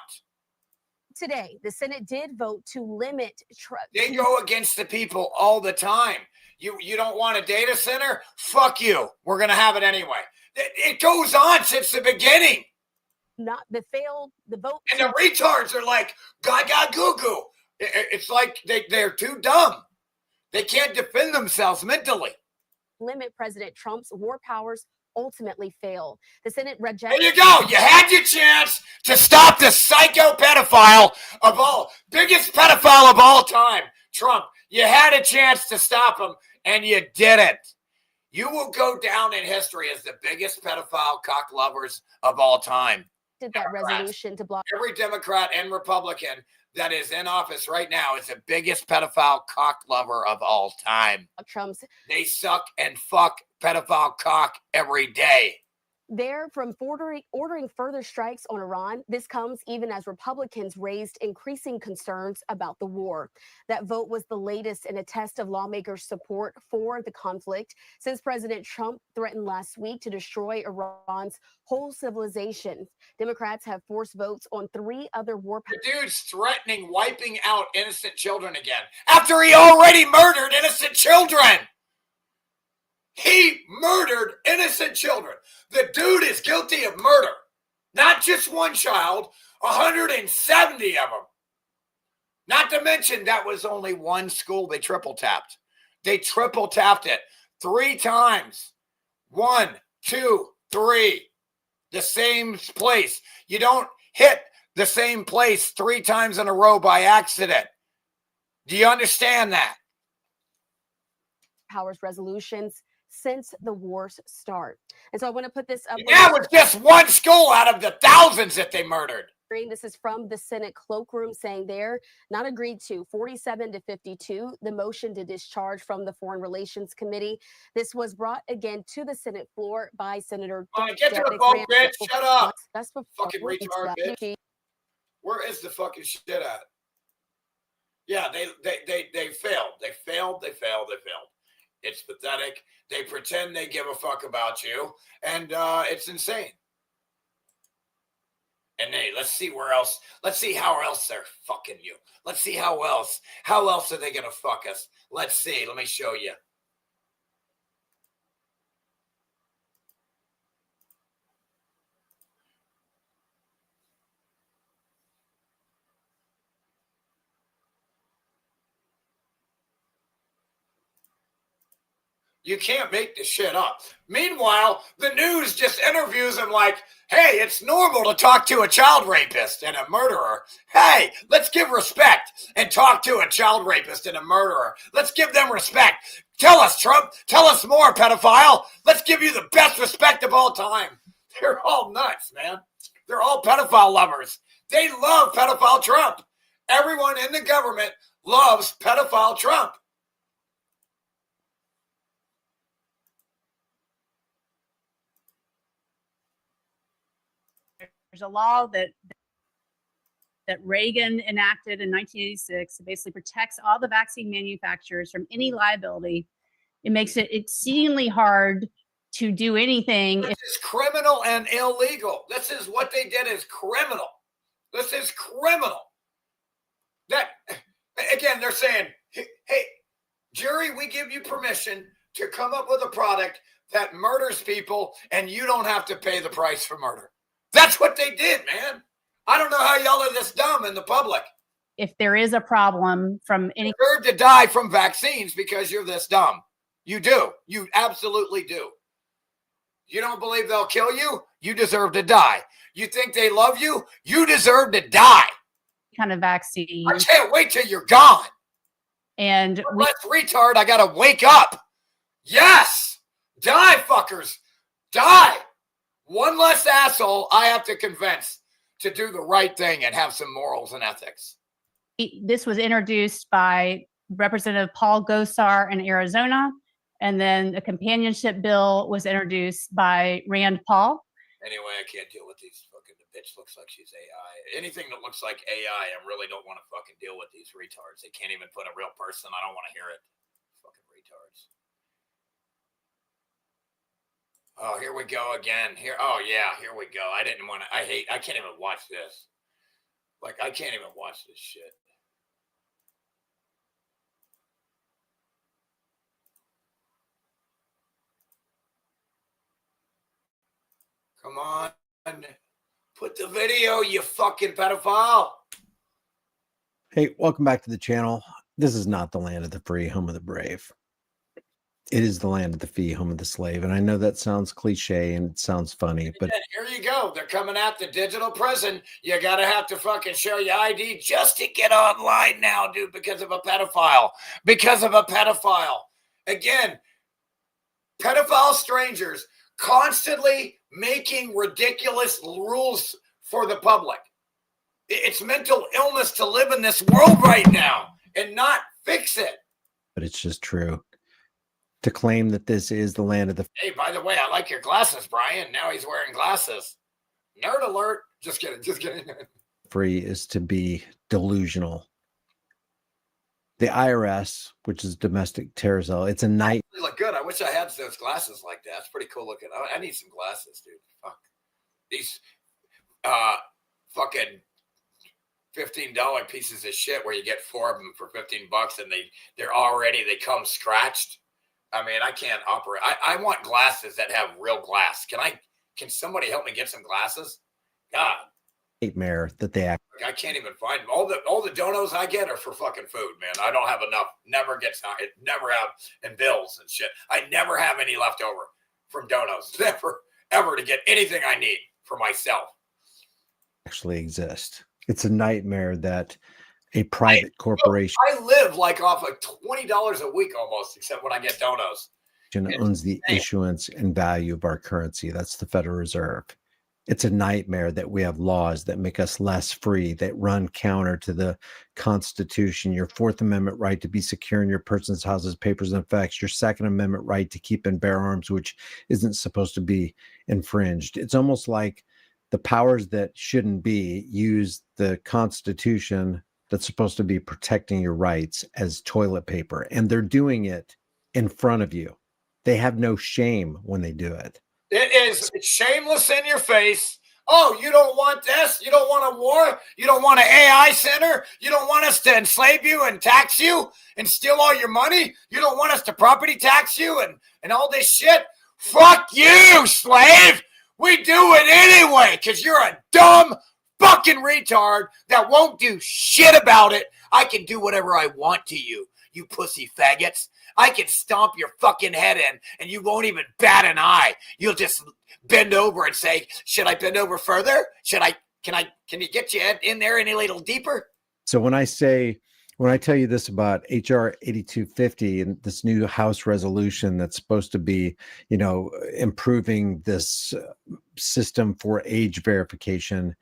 Today, the Senate did vote to limit. They go against the people all the time. You don't want a data center? Fuck you. We're going to have it anyway. It goes on since the beginning. Not the vote. And the retards are like, gaga goo goo. It's like they're too dumb. They can't defend themselves mentally. Limit President Trump's war powers ultimately fail. The Senate rejected. There you go. You had your chance to stop the psycho pedophile biggest pedophile of all time, Trump. You had a chance to stop him, and you didn't. You will go down in history as the biggest pedophile cock lovers of all time. Did that resolution to block every Democrat and Republican that is in office right now is the biggest pedophile cock lover of all time. Trump's. They suck and fuck pedophile cock every day. There, from ordering further strikes on Iran, this comes even as Republicans raised increasing concerns about the war. That vote was the latest in a test of lawmakers' support for the conflict since President Trump threatened last week to destroy Iran's whole civilization. Democrats have forced votes on 3 other war. The dude's threatening wiping out innocent children again after he already murdered innocent children. He murdered innocent children. The dude is guilty of murder. Not just one child, 170 of them. Not to mention that was only one school they triple tapped. They triple tapped it 3 times. 1, 2, 3. The same place. You don't hit the same place 3 times in a row by accident. Do you understand that? Powers resolutions since the war's start. And so I want to put this up. That was just one school out of the thousands that they murdered. This is from the Senate cloakroom saying they're not agreed to 47-52, the motion to discharge from the Foreign Relations Committee. This was brought again to the Senate floor by Senator. Get to the vote, bitch. Shut up. Fucking retard, bitch. Where is the fucking shit at? Yeah, they failed. They failed. It's pathetic. They pretend they give a fuck about you, and it's insane. And hey, let's see where else. Let's see how else they're fucking you. Let's see how else. How else are they gonna fuck us? Let's see. Let me show you. You can't make this shit up. Meanwhile, the news just interviews him like, hey, it's normal to talk to a child rapist and a murderer. Hey, let's give respect and talk to a child rapist and a murderer. Let's give them respect. Tell us, Trump. Tell us more, pedophile. Let's give you the best respect of all time. They're all nuts, man. They're all pedophile lovers. They love pedophile Trump. Everyone in the government loves pedophile Trump. There's a law that Reagan enacted in 1986. It basically protects all the vaccine manufacturers from any liability. It makes it exceedingly hard to do anything. This is criminal and illegal. This is what they did is criminal. This is criminal. That, again, they're saying, hey, jury, we give you permission to come up with a product that murders people and you don't have to pay the price for murder. That's what they did, man. I don't know how y'all are this dumb in the public. If there is a problem from any... You deserve to die from vaccines because you're this dumb. You do. You absolutely do. You don't believe they'll kill you? You deserve to die. You think they love you? You deserve to die. Kind of vaccine. I can't wait till you're gone. And let's retard. I got to wake up. Yes. Die, fuckers. Die. One less asshole I have to convince to do the right thing and have some morals and ethics. This was introduced by Representative Paul Gosar in Arizona, and then a companionship bill was introduced by Rand Paul. Anyway, I can't deal with these fucking, the bitch looks like she's AI. Anything that looks like AI, I really don't want to fucking deal with these retards. They can't even put a real person. I don't want to hear it. Fucking retards. Oh, here we go again. Here, oh yeah, here we go. I didn't want to. I can't even watch this. Like, I can't even watch this shit. Come on, put the video, you fucking pedophile. Hey, welcome back to the channel. This is not the land of the free, home of the brave. It is the land of the fee, home of the slave. And I know that sounds cliche and it sounds funny, but here you go. They're coming at the digital prison. You got to have to fucking show your ID just to get online now, dude, because of a pedophile. Because of a pedophile. Again, pedophile strangers constantly making ridiculous rules for the public. It's mental illness to live in this world right now and not fix it. it's just true. to claim that this is the land of the Hey, by the way, I like your glasses, Brian. Now he's wearing glasses. Nerd alert. Just kidding. Just kidding. free is to be delusional. The IRS, which is domestic terrorism, it's a night. They look good. I wish I had those glasses like that. It's pretty cool looking. I need some glasses, dude. Fuck. These fucking $15 pieces of shit where you get 4 of them for $15 and they come scratched. I mean, I can't operate. I want glasses that have real glass. Can somebody help me get some glasses? God. Nightmare that they act. I can't even find them. All the donos I get are for fucking food, man. I don't have enough. Never have, and bills and shit. I never have any left over from donos. Never, ever to get anything I need for myself. Actually exist. It's a nightmare that a private corporation I live like off of $20 a week almost, except when I get donos. owns the issuance and value of our currency. That's the Federal Reserve. It's a nightmare that we have laws that make us less free, that run counter to the Constitution, your Fourth Amendment right to be secure in your person's houses, papers, and effects, your Second Amendment right to keep and bear arms, which isn't supposed to be infringed. It's almost like the powers that shouldn't be use the Constitution that's supposed to be protecting your rights as toilet paper. And they're doing it in front of you. They have no shame when they do it. It's shameless in your face. Oh, you don't want this? You don't want a war? You don't want an AI center? You don't want us to enslave you and tax you and steal all your money? You don't want us to property tax you and all this shit? Fuck you, slave! We do it anyway because you're a dumb fucking retard that won't do shit about it. I can do whatever I want to you, you pussy faggots. I can stomp your fucking head in and you won't even bat an eye. You'll just bend over and say, should I bend over further? Can you get your head in there any little deeper? So when I tell you this about HR 8250 and this new House resolution that's supposed to be, improving this system for age verification,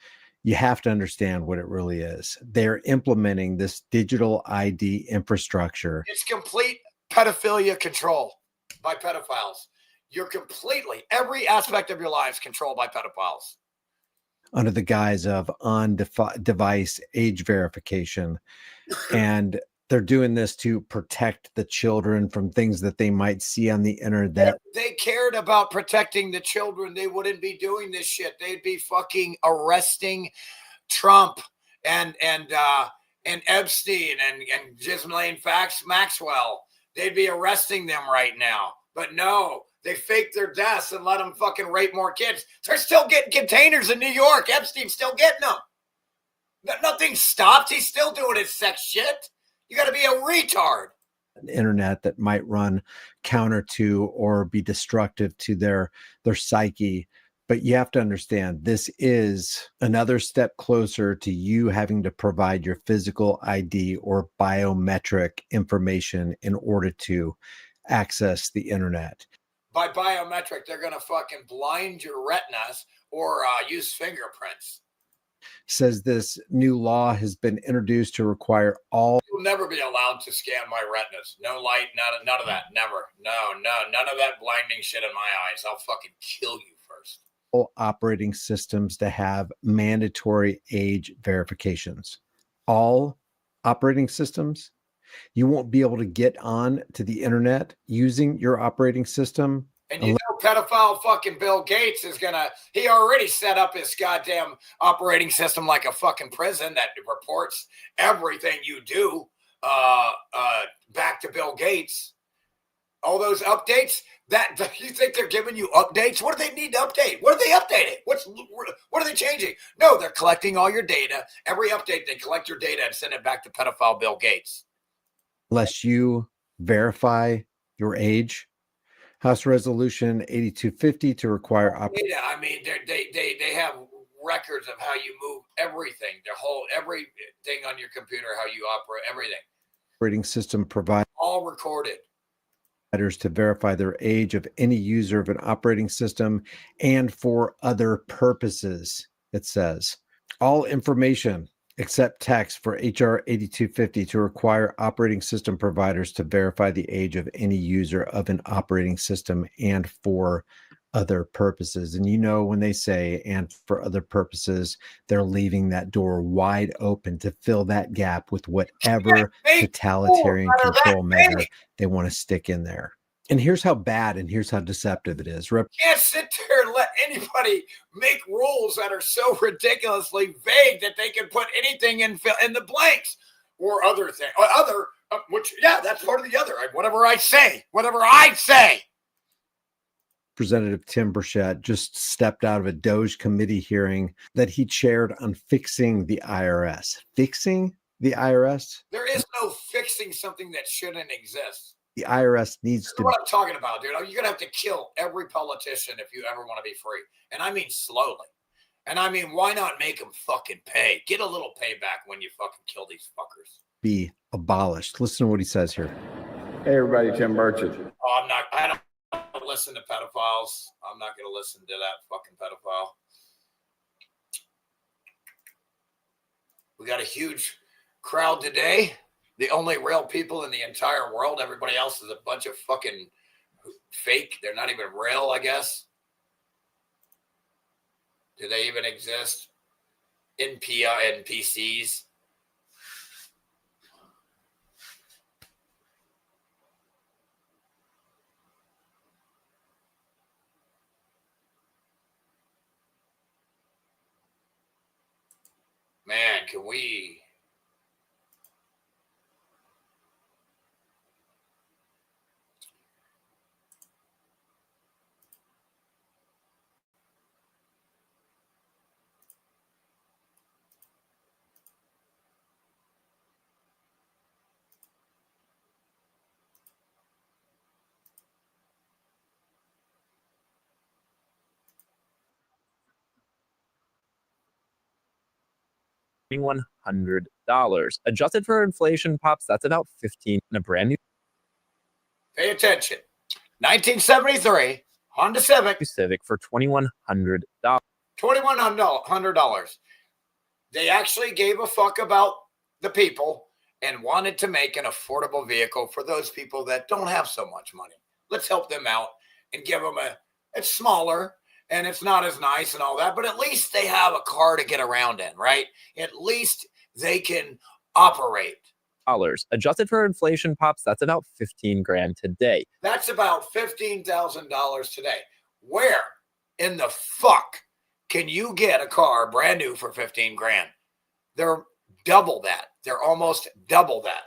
you have to understand what it really is. They're implementing this digital ID infrastructure. It's complete pedophilia control by pedophiles. You're completely, every aspect of your lives controlled by pedophiles. Under the guise of on-device age verification. And they're doing this to protect the children from things that they might see on the internet. If they cared about protecting the children, they wouldn't be doing this shit. They'd be fucking arresting Trump and Epstein and Ghislaine Maxwell. They'd be arresting them right now. But no, they fake their deaths and let them fucking rape more kids. They're still getting containers in New York. Epstein's still getting them. Nothing stopped. He's still doing his sex shit. You got to be a retard. The internet that might run counter to or be destructive to their psyche. But you have to understand, this is another step closer to you having to provide your physical ID or biometric information in order to access the internet. By biometric, they're going to fucking blind your retinas or use fingerprints. Says this new law has been introduced to require all. You'll never be allowed to scan my retinas. No light, none of that. Never. No, none of that blinding shit in my eyes. I'll fucking kill you first. Operating systems to have mandatory age verifications. All operating systems. You won't be able to get on to the internet using your operating system. And you know, pedophile fucking Bill Gates he already set up his goddamn operating system like a fucking prison that reports everything you do back to Bill Gates. All those updates, that you think they're giving you updates? What do they need to update? What are they updating? What are they changing? No, they're collecting all your data. Every update, they collect your data and send it back to pedophile Bill Gates. Unless you verify your age. House Resolution 8250 to require data. I mean, they have records of how you move everything, everything on your computer, how you operate, everything. Operating system provides all recorded. To verify their age of any user of an operating system and for other purposes. It says all information accept text for HR 8250 to require operating system providers to verify the age of any user of an operating system and for other purposes. And you know, when they say and for other purposes, they're leaving that door wide open to fill that gap with whatever totalitarian control measure they want to stick in there. And here's how bad and here's how deceptive it is. Can't sit there and let anybody make rules that are so ridiculously vague that they can put anything in the blanks or other thing or other, which, yeah, that's part of the other. Whatever I say. Representative Tim Burchett just stepped out of a DOJ committee hearing that he chaired on fixing the IRS. Fixing the IRS? There is no fixing something that shouldn't exist. The IRS needs to. What I'm talking about, dude. You're going to have to kill every politician if you ever want to be free. And I mean slowly. And I mean, why not make them fucking pay? Get a little payback when you fucking kill these fuckers. Be abolished. Listen to what he says here. Hey, everybody, Tim Burchett. Oh, I don't listen to pedophiles. I'm not going to listen to that fucking pedophile. We got a huge crowd today. The only real people in the entire world. Everybody else is a bunch of fucking fake. They're not even real, I guess. Do they even exist? NPCs. Man, can we... $2,100. Adjusted for inflation, pops, that's about $15 in a brand new. Pay attention. 1973 Honda Civic for $2,100. $2,100. They actually gave a fuck about the people and wanted to make an affordable vehicle for those people that don't have so much money. Let's help them out and give them it's smaller and it's not as nice and all that, but at least they have a car to get around in, right? At least they can operate. Adjusted for inflation, pops, that's about $15,000 today. That's about $15,000 today. Where in the fuck can you get a car brand new for $15,000? They're double that. They're almost double that.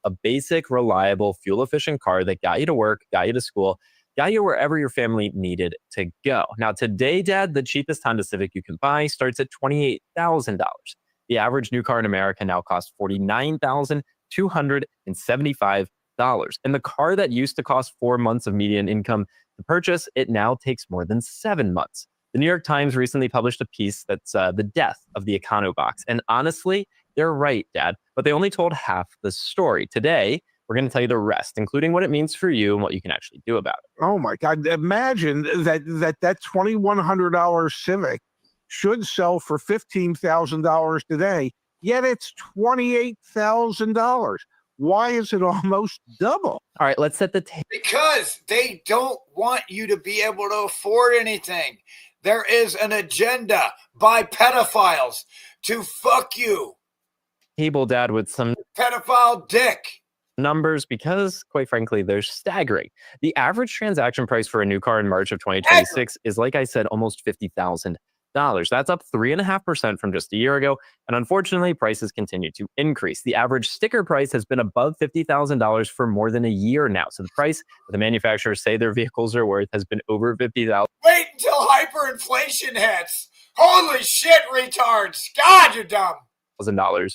A basic, reliable, fuel-efficient car that got you to work, got you to school, got you wherever your family needed to go. Now, today, Dad, the cheapest Honda Civic you can buy starts at $28,000. The average new car in America now costs $49,275. And the car that used to cost 4 months of median income to purchase, it now takes more than 7 months. The New York Times recently published a piece that's the death of the Econobox. And honestly, they're right, Dad, but they only told half the story. Today, we're going to tell you the rest, including what it means for you and what you can actually do about it. Oh my God. Imagine that $2,100 Civic should sell for $15,000 today, yet it's $28,000. Why is it almost double? All right, let's set the table. Because they don't want you to be able to afford anything. There is an agenda by pedophiles to fuck you. Table, Dad, with some pedophile dick. Numbers, because quite frankly, they're staggering. The average transaction price for a new car in March of 2026 is, like I said, almost $50,000. That's up 3.5% from just a year ago. And unfortunately, prices continue to increase. The average sticker price has been above $50,000 for more than a year now. So the price that the manufacturers say their vehicles are worth has been over $50,000. Wait until hyperinflation hits. Holy shit, retards. God, you're dumb.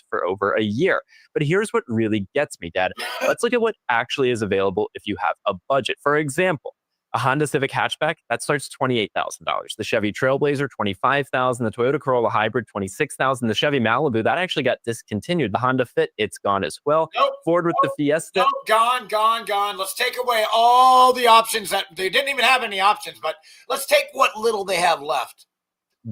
For over a year. But here's what really gets me, Dad. Let's look at what actually is available if you have a budget. For example, a Honda Civic hatchback, that starts $28,000. The Chevy Trailblazer, $25,000. The Toyota Corolla Hybrid, $26,000. The Chevy Malibu, that actually got discontinued. The Honda Fit, it's gone as well. Ford with the Fiesta. Gone. Let's take away all the options that they didn't even have any options, but let's take what little they have left.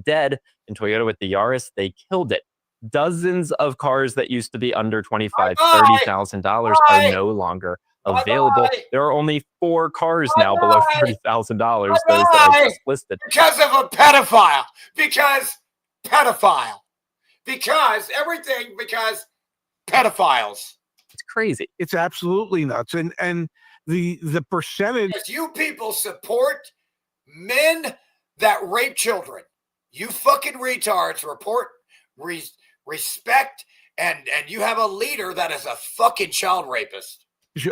Dead. And Toyota with the Yaris, they killed it. Dozens of cars that used to be under $25,000, Bye-bye. $30,000 are no longer available. Bye-bye. There are only 4 cars now below Bye-bye. $30,000, those that I Bye-bye. just listed. Because of a pedophile. Because pedophile. Because everything. Because pedophiles. It's crazy. It's absolutely nuts. And the percentage. Because you people support men that rape children. You fucking retards report, respect, and you have a leader that is a fucking child rapist.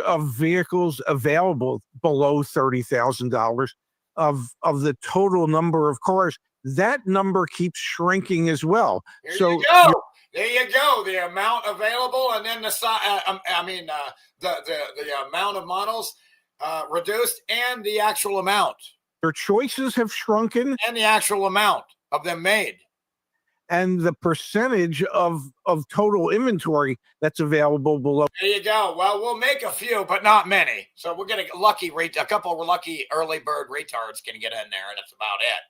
Of vehicles available below $30,000 of the total number of cars, that number keeps shrinking as well. There So you go. There you go. The amount available, and then the amount of models reduced, and the actual amount, their choices have shrunken, and the actual amount of them made, and the percentage of total inventory that's available below. There you go. Well, we'll make a few, but not many. So we're gonna a couple of lucky early bird retards can get in there, and that's about it.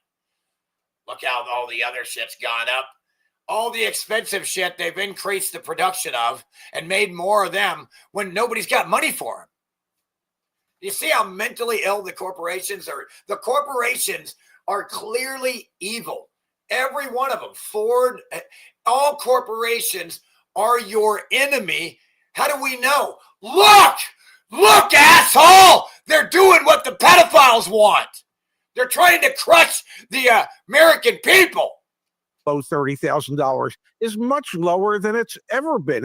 Look how all the other shit's gone up. All the expensive shit they've increased the production of and made more of them when nobody's got money for them. You see how mentally ill the corporations are? The corporations are clearly evil. Every one of them. Ford, all corporations are your enemy. How do we know? Look, asshole! They're doing what the pedophiles want. They're trying to crush the American people. Below $30,000 is much lower than it's ever been.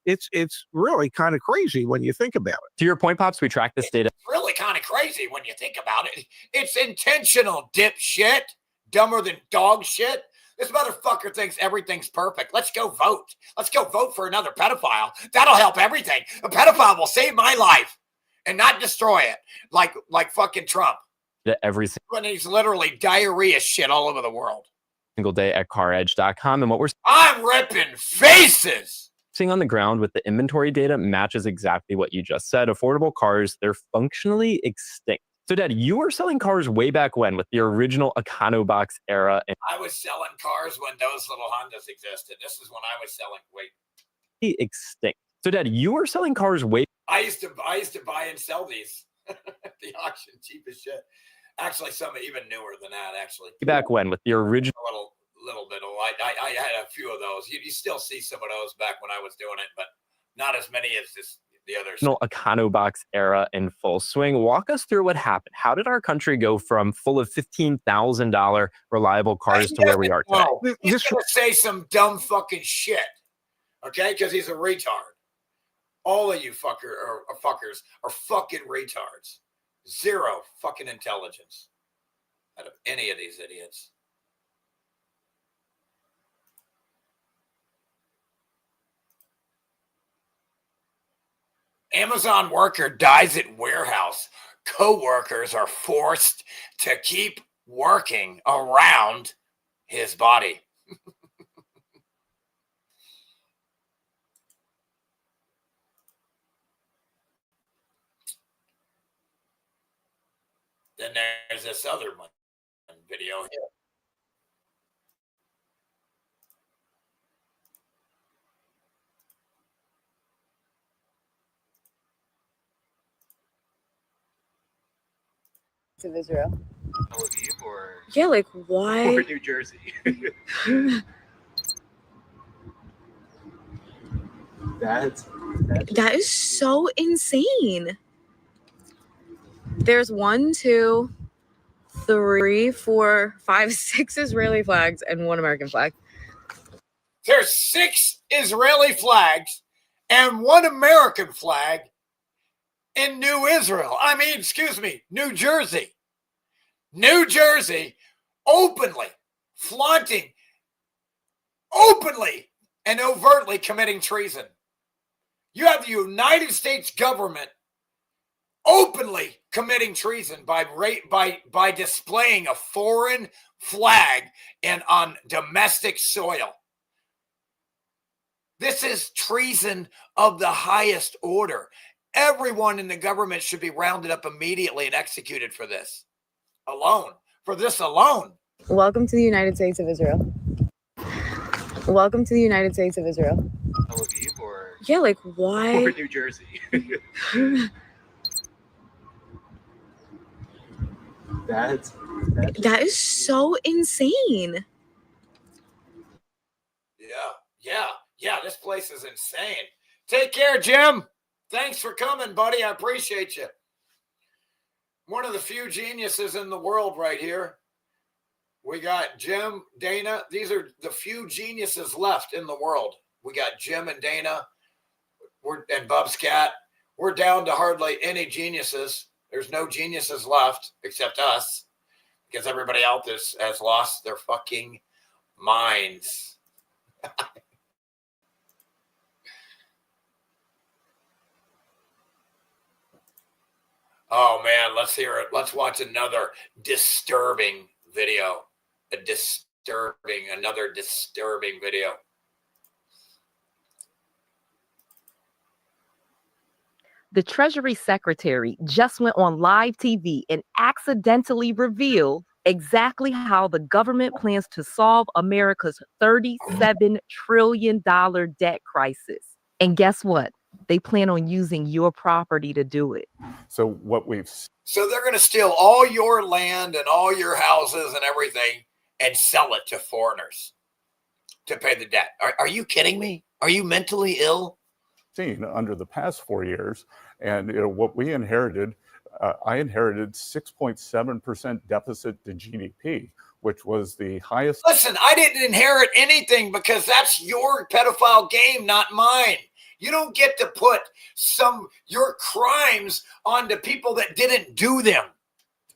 It's really kind of crazy when you think about it. To your point, Pops, we track this data. It's really kind of crazy when you think about it. It's intentional, dipshit. Dumber than dog shit. This motherfucker thinks everything's perfect. Let's go vote. Let's go vote for another pedophile. That'll help everything. A pedophile will save my life and not destroy it like fucking Trump. Every When he's literally diarrhea shit all over the world. single day at caredge.com. And what we're I'm ripping faces. seeing on the ground with the inventory data matches exactly what you just said. Affordable cars, they're functionally extinct. So, Dad, you were selling cars way back when with the original Econobox era. And I was selling cars when those little Hondas existed. This is when I was selling. extinct. So, Dad, you were selling cars way. I used to buy and sell these at the auction, cheap as shit. Actually, some even newer than that. Actually, back when with the original. Little bit of I had a few of those. You still see some of those back when I was doing it, but not as many as the others. Econobox era in full swing. Walk us through what happened. How did our country go from full of $15,000 reliable cars to where we are today? No, he's gonna say some dumb fucking shit, okay? Because he's a retard. All of you fuckers are fucking retards. Zero fucking intelligence out of any of these idiots. Amazon worker dies at warehouse. Co-workers are forced to keep working around his body. Then there's this other one video here. Of Israel. Yeah, like why? Or New Jersey. That is so insane. There's 1, 2, 3, 4, 5, 6 Israeli flags and 1 American flag. There's 6 Israeli flags and 1 American flag in New Jersey. New Jersey openly flaunting, openly and overtly committing treason. You have the United States government openly committing treason by displaying a foreign flag and on domestic soil. This is treason of the highest order. Everyone in the government should be rounded up immediately and executed for this alone. Welcome to the United States of Israel. Welcome to the United States of Israel. Tel Aviv or Yeah, like why? or New Jersey? That's That is so insane. Yeah. This place is insane. Take care, Jim. Thanks for coming, buddy. I appreciate you. One of the few geniuses in the world right here. We got Jim, Dana. These are the few geniuses left in the world. We got Jim and Dana. And Bub's cat. We're down to hardly any geniuses. There's no geniuses left except us, because everybody else has lost their fucking minds. Oh man, let's hear it. Let's watch another disturbing video. Another disturbing video. The Treasury Secretary just went on live TV and accidentally revealed exactly how the government plans to solve America's $37 trillion debt crisis. And guess what? They plan on using your property to do it. So they're going to steal all your land and all your houses and everything and sell it to foreigners to pay the debt. Are you kidding me? Are you mentally ill? Under the past 4 years, and what we inherited, I inherited 6.7% deficit to GDP, which was the highest. Listen, I didn't inherit anything because that's your pedophile game, not mine. You don't get to put your crimes onto people that didn't do them.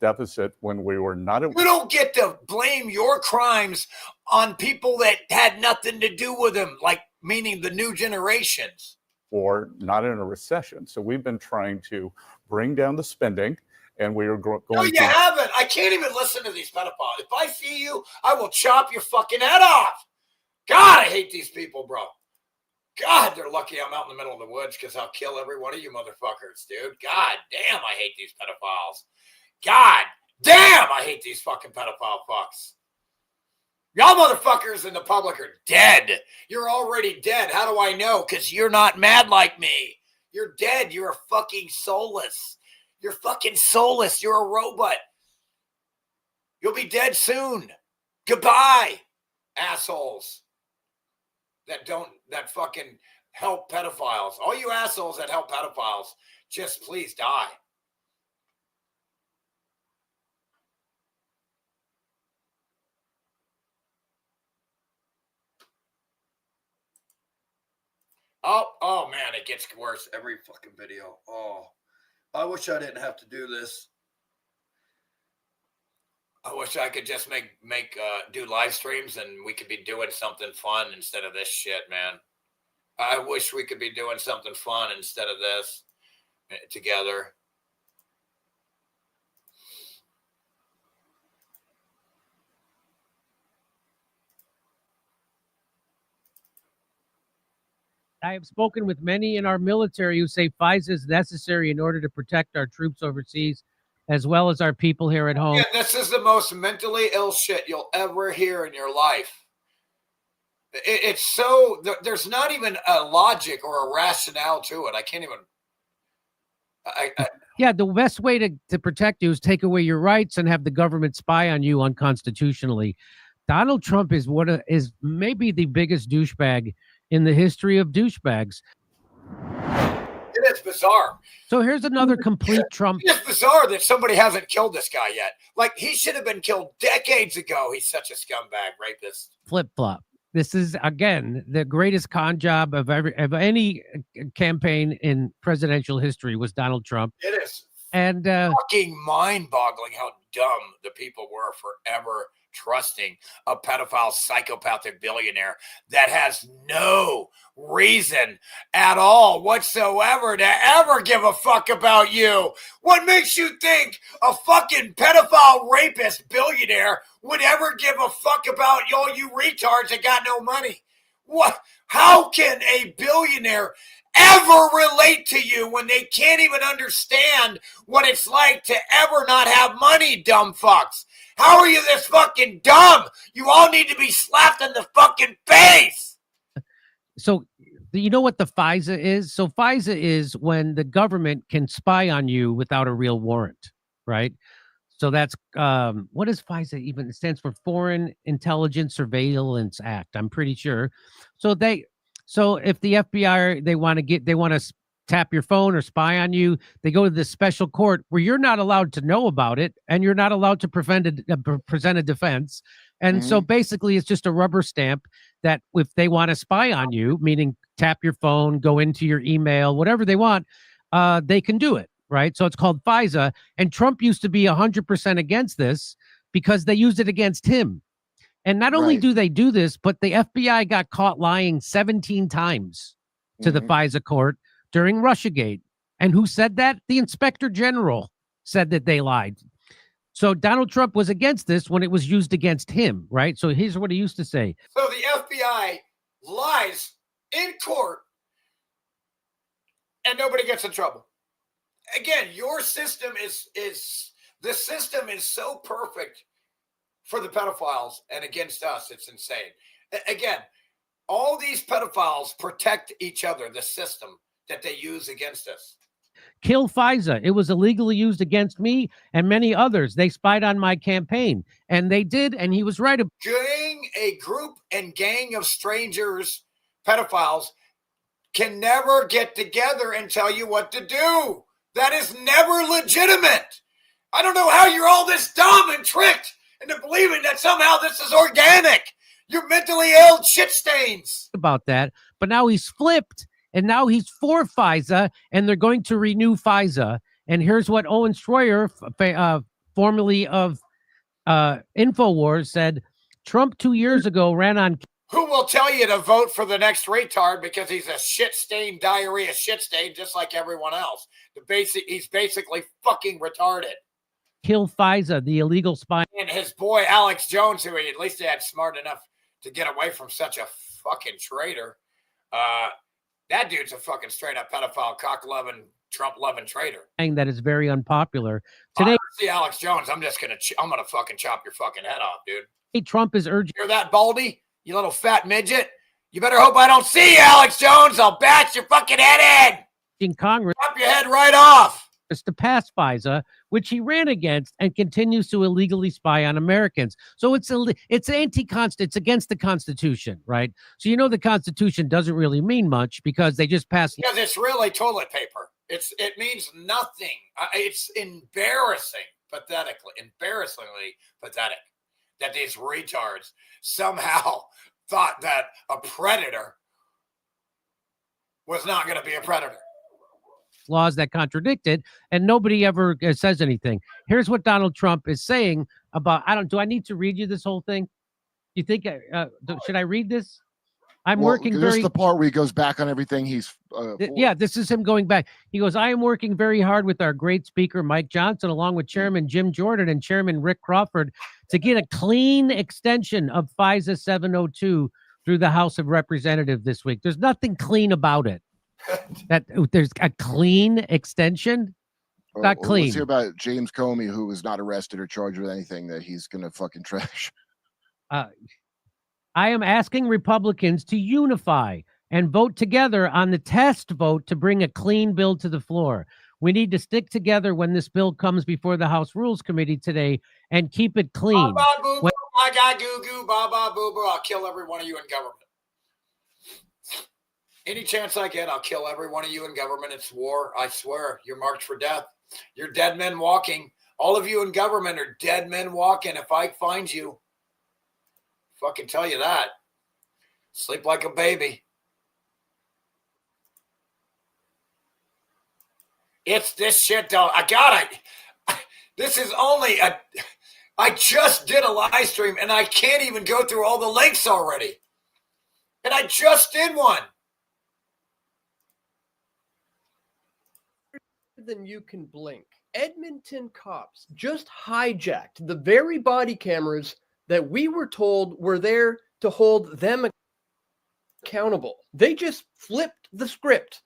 Deficit when we were not. You don't get to blame your crimes on people that had nothing to do with them, like meaning the new generations. Or not in a recession. So we've been trying to bring down the spending, and we are going No, you haven't. I can't even listen to these pedophiles. If I see you, I will chop your fucking head off. God, I hate these people, bro. God, they're lucky I'm out in the middle of the woods because I'll kill every one of you motherfuckers, dude. God damn, I hate these pedophiles. God damn, I hate these fucking pedophile fucks. Y'all motherfuckers in the public are dead. You're already dead. How do I know? Because you're not mad like me. You're dead. You're fucking soulless. You're fucking soulless. You're a robot. You'll be dead soon. Goodbye, assholes that fucking help pedophiles. All you assholes that help pedophiles, just please die. Oh man, it gets worse every fucking video. Oh, I wish I didn't have to do this. I wish I could just do live streams and we could be doing something fun instead of this shit, man. I wish we could be doing something fun instead of this together. I have spoken with many in our military who say FISA is necessary in order to protect our troops overseas, as well as our people here at home. Yeah, this is the most mentally ill shit you'll ever hear in your life. It's so, there's not even a logic or a rationale to it. I can't even. Yeah, the best way to protect you is take away your rights and have the government spy on you unconstitutionally. Donald Trump is is maybe the biggest douchebag in the history of douchebags. It is bizarre. So here's another complete Trump. It's bizarre that somebody hasn't killed this guy yet. Like, he should have been killed decades ago. He's such a scumbag rapist. Flip-flop. This is, again, the greatest con job of any campaign in presidential history was Donald Trump. It is And fucking mind-boggling how dumb the people were forever trusting a pedophile, psychopathic billionaire that has no reason at all whatsoever to ever give a fuck about you. What makes you think a fucking pedophile, rapist billionaire would ever give a fuck about all you retards that got no money? What? How can a billionaire ever relate to you when they can't even understand what it's like to ever not have money, dumb fucks? How are you this fucking dumb? You all need to be slapped in the fucking face. So you know what the FISA is? So FISA is when the government can spy on you without a real warrant, right? So that's what is FISA even? It stands for Foreign Intelligence Surveillance Act, I'm pretty sure. So if the FBI they want to tap your phone or spy on you, they go to this special court where you're not allowed to know about it and you're not allowed to present a defense. And so basically it's just a rubber stamp that if they want to spy on you, meaning tap your phone, go into your email, whatever they want, they can do it. Right. So it's called FISA. And Trump used to be 100% against this because they used it against him. And not only do they do this, but the FBI got caught lying 17 times to the FISA court during Russiagate. And who said that? The Inspector General said that they lied. So Donald Trump was against this when it was used against him. Right. So here's what he used to say. So the FBI lies in court and nobody gets in trouble. Again, your system is so perfect for the pedophiles and against us. It's insane. Again, all these pedophiles protect each other, the system that they use against us. Kill FISA. It was illegally used against me and many others. They spied on my campaign, and they did, and he was right. Doing a group and gang of strangers, pedophiles, can never get together and tell you what to do. That is never legitimate. I don't know how you're all this dumb and tricked into believing that somehow this is organic. You're mentally ill shit stains. About that, but now he's flipped, and now he's for FISA, and they're going to renew FISA. And here's what Owen Schroyer, formerly of InfoWars, said. Trump 2 years ago ran on. Who will tell you to vote for the next retard because he's a shit-stained diarrhea shit-stain just like everyone else. He's basically fucking retarded. Kill FISA, the illegal spy. And his boy Alex Jones, who at least he had smart enough to get away from such a fucking traitor. That dude's a fucking straight-up pedophile, cock-loving, Trump-loving traitor. That is very unpopular. Today, see Alex Jones, I'm gonna fucking chop your fucking head off, dude. Trump is urging. Hear that, Baldy? You little fat midget. You better hope I don't see you, Alex Jones. I'll bash your fucking head in Congress. Chop your head right off. To pass FISA, which he ran against and continues to illegally spy on Americans. So it's anti-constitutional. It's against the Constitution, right? So you know the Constitution doesn't really mean much because they just passed. Because it's really toilet paper. It means nothing. It's embarrassingly pathetic that these retards somehow thought that a predator was not going to be a predator. Laws that contradict it, and nobody ever says anything. Here's what Donald Trump is saying about. Do I need to read you this whole thing? You think? Should I read this? I'm working very. This is the part where he goes back on everything he's. Yeah, this is him going back. He goes, I am working very hard with our great speaker, Mike Johnson, along with Chairman Jim Jordan and Chairman Rick Crawford, to get a clean extension of FISA 702 through the House of Representatives this week. There's nothing clean about it. That there's a clean extension. Not clean. Let's hear about James Comey, who was not arrested or charged with anything that he's gonna fucking trash. I am asking Republicans to unify and vote together on the test vote to bring a clean bill to the floor. We need to stick together when this bill comes before the House Rules Committee today and keep it clean. I'll kill every one of you in government. Any chance I get, I'll kill every one of you in government. It's war. I swear. You're marked for death. You're dead men walking. All of you in government are dead men walking. If I find you, fucking tell you that. Sleep like a baby. It's this shit, though. This is only I just did a live stream and I can't even go through all the links already. And I just did one. Than you can blink. Edmonton cops just hijacked the very body cameras that we were told were there to hold them accountable. They just flipped the script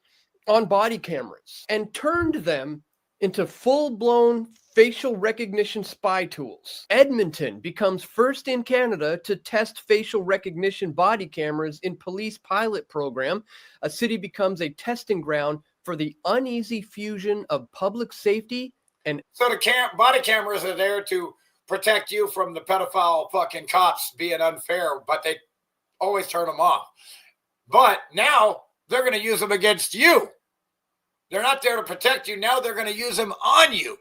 on body cameras and turned them into full-blown facial recognition spy tools. Edmonton becomes first in Canada to test facial recognition body cameras in police pilot program. A city becomes a testing ground for the uneasy fusion of public safety and... So the body cameras are there to protect you from the pedophile fucking cops being unfair, but they always turn them off. But now they're going to use them against you. They're not there to protect you. Now they're going to use them on you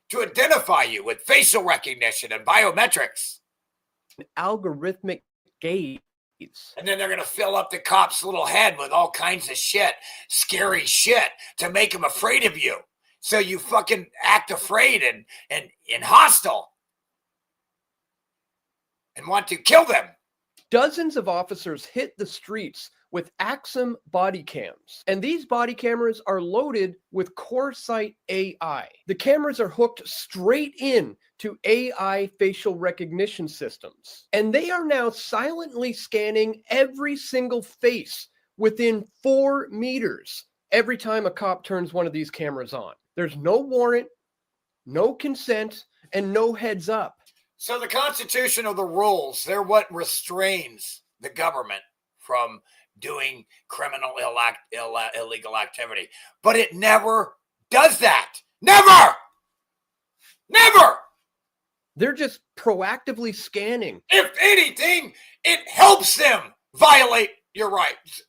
to identify you with facial recognition and biometrics. Algorithmic gaze. And then they're going to fill up the cop's little head with all kinds of shit, scary shit, to make him afraid of you. So you fucking act afraid and hostile and want to kill them. Dozens of officers hit the streets with Axum body cams, and these body cameras are loaded with CoreSight AI. The cameras are hooked straight in to AI facial recognition systems, and they are now silently scanning every single face within 4 meters every time a cop turns one of these cameras on. There's no warrant, no consent, and no heads up. So the Constitution of the rules, they're what restrains the government from doing criminal illegal activity. But it never does that. Never! Never! They're just proactively scanning. If anything, it helps them violate your rights.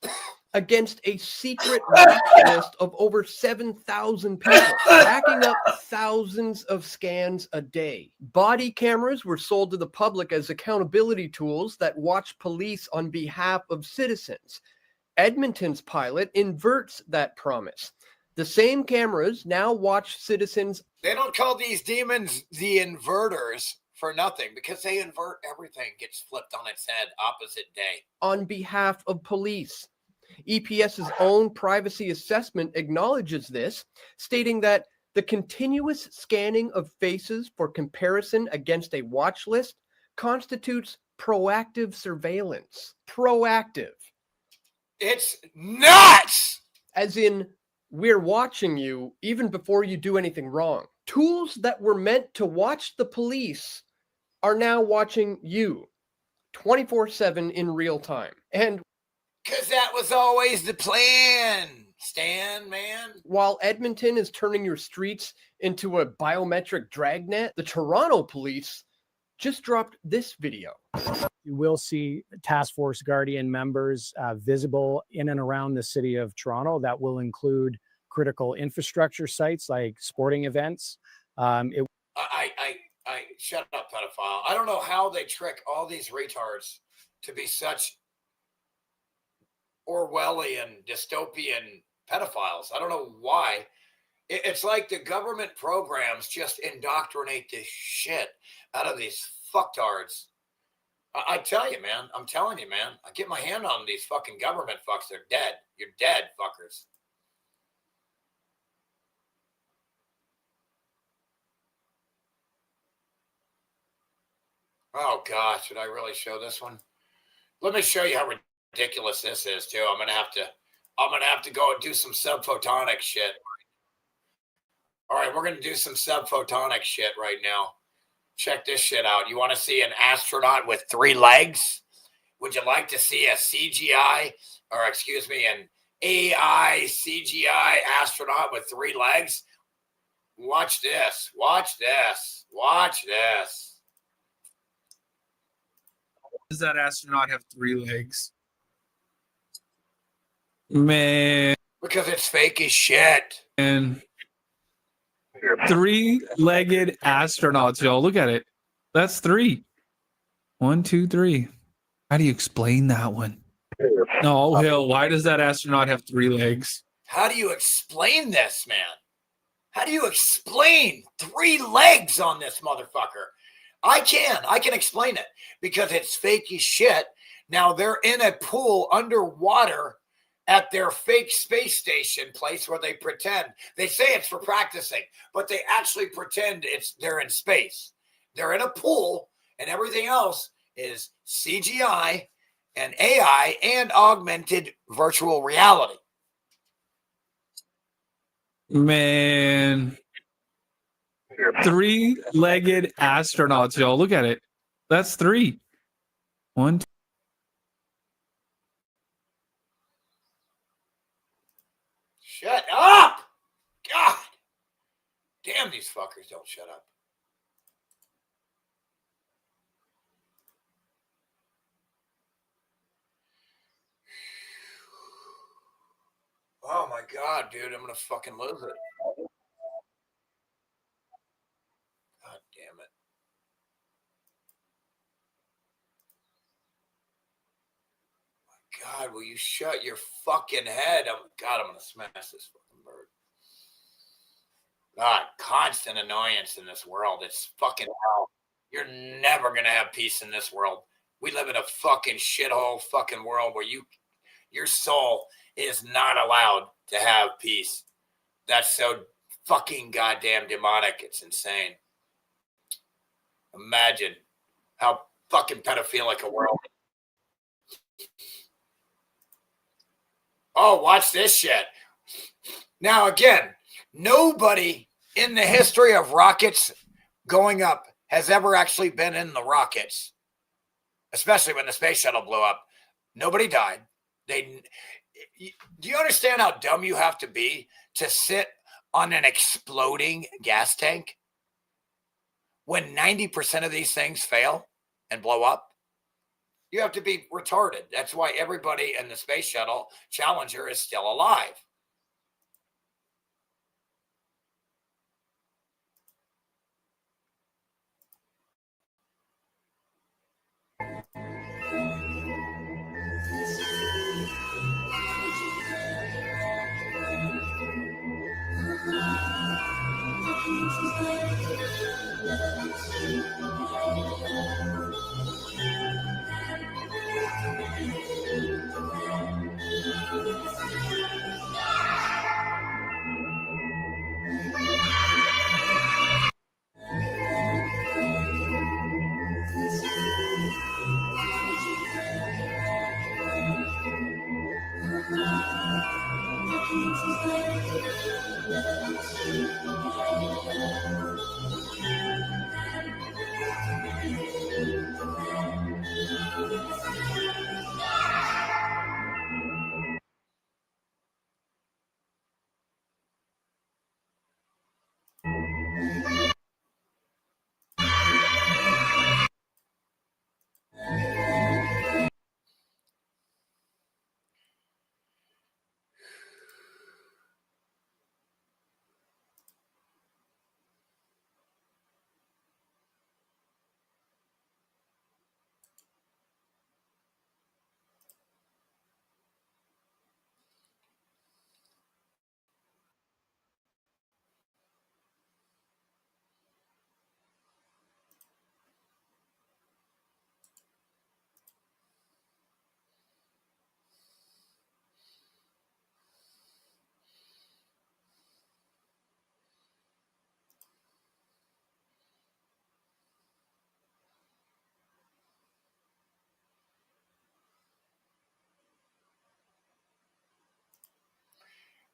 Against a secret watch list of over 7,000 people, racking up thousands of scans a day. Body cameras were sold to the public as accountability tools that watch police on behalf of citizens. Edmonton's pilot inverts that promise. The same cameras now watch citizens. They don't call these demons the inverters for nothing, because they invert everything, gets flipped on its head opposite day. On behalf of police. EPS's own privacy assessment acknowledges this, stating that the continuous scanning of faces for comparison against a watch list constitutes proactive surveillance. Proactive. It's nuts! As in, we're watching you even before you do anything wrong. Tools that were meant to watch the police are now watching you 24/7 in real time. And because that was always the plan, Stan, man. While Edmonton is turning your streets into a biometric dragnet, the Toronto police just dropped this video. You will see Task Force Guardian members visible in and around the city of Toronto. That will include critical infrastructure sites like sporting events. I shut up, pedophile. I don't know how they trick all these retards to be such Orwellian, dystopian pedophiles. I don't know why. It's like the government programs just indoctrinate this shit out of these fucktards. I tell you, man. I'm telling you, man. I get my hand on these fucking government fucks. They're dead. You're dead, fuckers. Oh, gosh. Should I really show this one? Let me show you how ridiculous this is too. I'm gonna have to go and do some subphotonic shit. All right, we're gonna do some subphotonic shit right now. Check this shit out. You want to see an astronaut with 3 legs? Would you like to see a CGI, or excuse me, an AI CGI astronaut with 3 legs? Watch this. Watch this. Watch this. Does that astronaut have 3 legs? Man. Because it's fake as shit. And 3-legged astronauts, y'all. Look at it. That's 3. 1, 2, 3. How do you explain that one? No, hell, why does that astronaut have 3 legs? How do you explain this, man? How do you explain 3 legs on this motherfucker? I can explain it because it's fake as shit. Now they're in a pool underwater at their fake space station place where they pretend. They say it's for practicing, but they actually pretend they're in space. They're in a pool, and everything else is CGI and AI and augmented virtual reality. Man, Three-legged astronauts, y'all. Look at it. That's three. One, two. Shut up! God damn, these fuckers don't shut up. Oh my God, dude, I'm gonna fucking lose it. God damn it. God, will you shut your fucking head? God, I'm gonna smash this fucking bird. God, constant annoyance in this world. It's fucking hell. You're never gonna have peace in this world. We live in a fucking shithole fucking world where your soul is not allowed to have peace. That's so fucking goddamn demonic. It's insane. Imagine how fucking pedophilic a world. Oh, watch this shit. Now, again, nobody in the history of rockets going up has ever actually been in the rockets, especially when the space shuttle blew up. Nobody died. Do you understand how dumb you have to be to sit on an exploding gas tank when 90% of these things fail and blow up? You have to be retarded. That's why everybody in the space shuttle Challenger is still alive.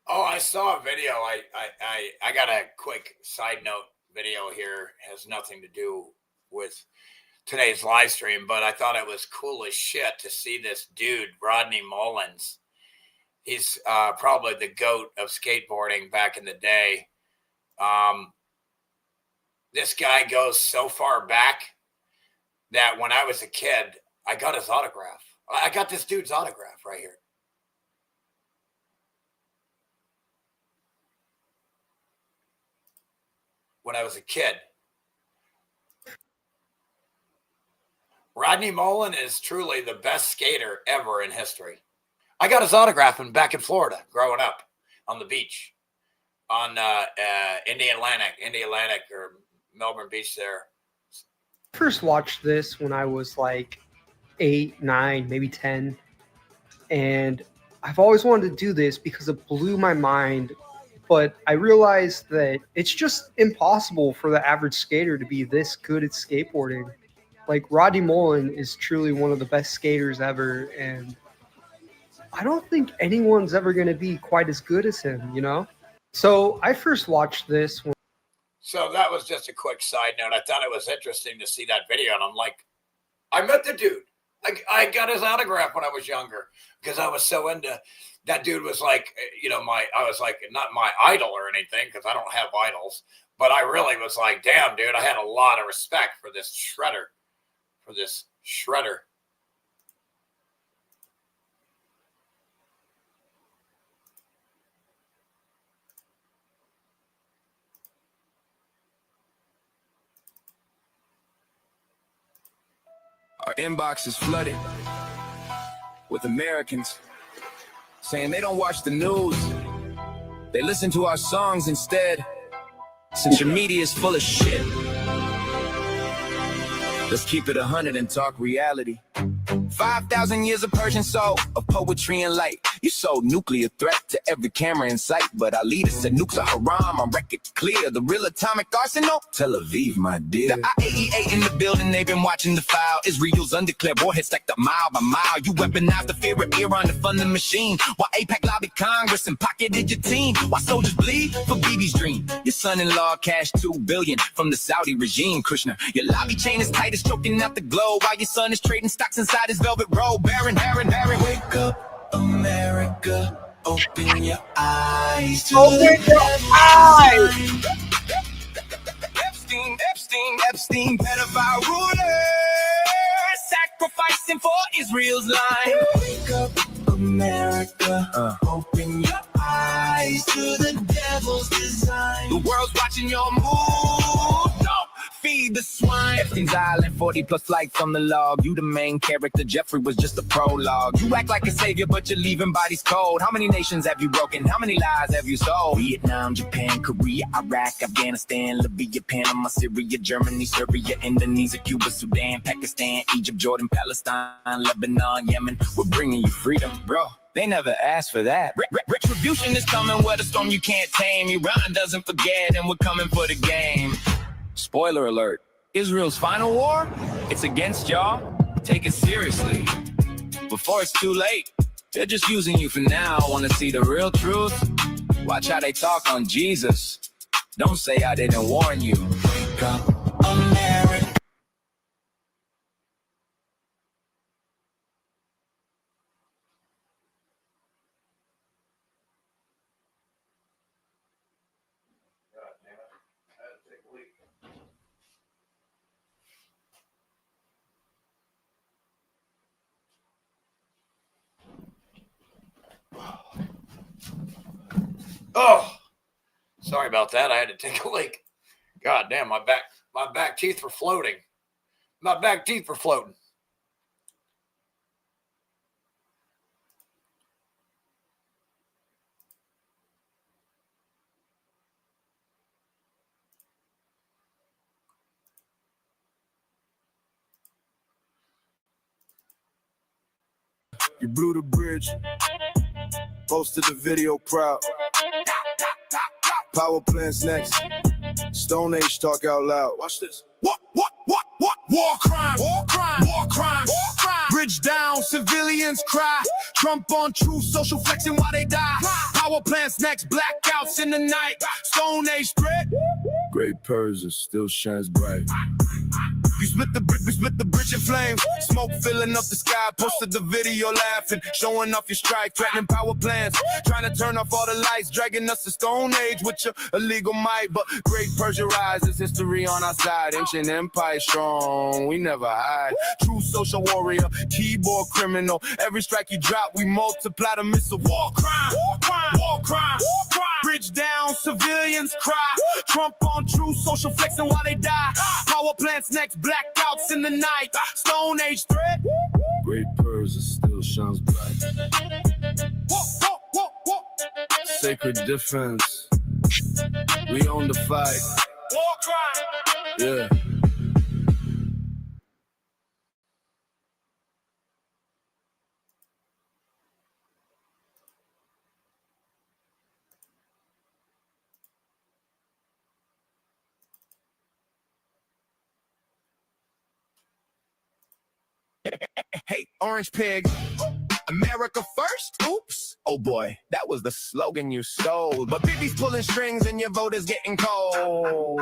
Oh, I saw a video. I got a quick side note video here. It has nothing to do with today's live stream, but I thought it was cool as shit to see this dude, Rodney Mullins. He's probably the GOAT of skateboarding back in the day. This guy goes so far back that when I was a kid, I got his autograph. I got this dude's autograph right here. When I was a kid. Rodney Mullen is truly the best skater ever in history. I got his autograph back in Florida growing up on the beach on Indian Atlantic or Melbourne Beach there. First watched this when I was like 8, 9, maybe 10. And I've always wanted to do this because it blew my mind. But I realized that it's just impossible for the average skater to be this good at skateboarding. Like Rodney Mullen is truly one of the best skaters ever. And I don't think anyone's ever going to be quite as good as him, you know? So I first watched this when So that was just a quick side note. I thought it was interesting to see that video, and I'm like, I met the dude. I got his autograph when I was younger because I was so into that dude. Was like, I was like, not my idol or anything because I don't have idols, but I really was like, damn, dude, I had a lot of respect for this shredder. Our inbox is flooded with Americans saying they don't watch the news. They listen to our songs instead, since your media is full of shit. Let's keep it 100 and talk reality. 5,000 years of Persian soul, of poetry and light. You sold nuclear threat to every camera in sight, but our leaders said nukes are haram on record clear. The real atomic arsenal, Tel Aviv, my dear. The IAEA in the building, they've been watching the file. Israel's undeclared warheads stacked up mile by mile. You weaponized the fear of Iran to fund the machine, while AIPAC lobbied Congress and pocketed your team. While soldiers bleed for Bibi's dream. Your son-in-law cashed $2 billion from the Saudi regime, Kushner. Your lobby chain is tight as choking out the globe, while your son is trading stocks inside his velvet robe. Baron, wake up, America, open your eyes to the eyes. Epstein, pedophile ruler, sacrificing for Israel's line. Wake up, America, open your eyes to the devil's design. The world's watching your move. Don't feed the swine. Epstein's Island, 40 plus flights on the log. You the main character, Jeffrey was just a prologue. You act like a savior, but you're leaving bodies cold. How many nations have you broken? How many lies have you sold? Vietnam, Japan, Korea, Iraq, Afghanistan, Libya, Panama, Syria, Germany, Serbia, Indonesia, Cuba, Sudan, Pakistan, Egypt, Jordan, Palestine, Lebanon, Yemen. We're bringing you freedom, bro. They never asked for that. Retribution is coming with a storm you can't tame. Iran doesn't forget, and we're coming for the game. Spoiler alert, Israel's final war, it's against y'all. Take it seriously before it's too late. They're just using you for now. Want to see the real truth? Watch how they talk on Jesus. Don't say I didn't warn you. Wake up, America. Oh, sorry about that. I had to take a leak. God damn, my back teeth were floating. My back teeth were floating. You blew the bridge, posted the video proud. Power plants next. Stone Age talk out loud. Watch this. What? War crime. Bridge down, civilians cry. Trump on truth, social flexing while they die. Power plants next, blackouts in the night. Stone Age threat. Great Persia still shines bright. You split the brick, we split the bridge in flames. Smoke filling up the sky, posted the video laughing, showing off your strike, threatening power plants, trying to turn off all the lights, dragging us to Stone Age with your illegal might. But Great Persia rises, history on our side. Ancient empire strong, we never hide. True social warrior, keyboard criminal. Every strike you drop, we multiply the missile. War crime. Bridge down, civilians cry. Trump on true social flexing while they die. Power plants next, blackouts in the night. Stone Age threat. Great Persia still shines bright. Sacred defense. We own the fight. War crime. Yeah. Hey, Orange Pig. America first? Oops. Oh boy, that was the slogan you stole. But Bibi's pulling strings and your vote is getting cold.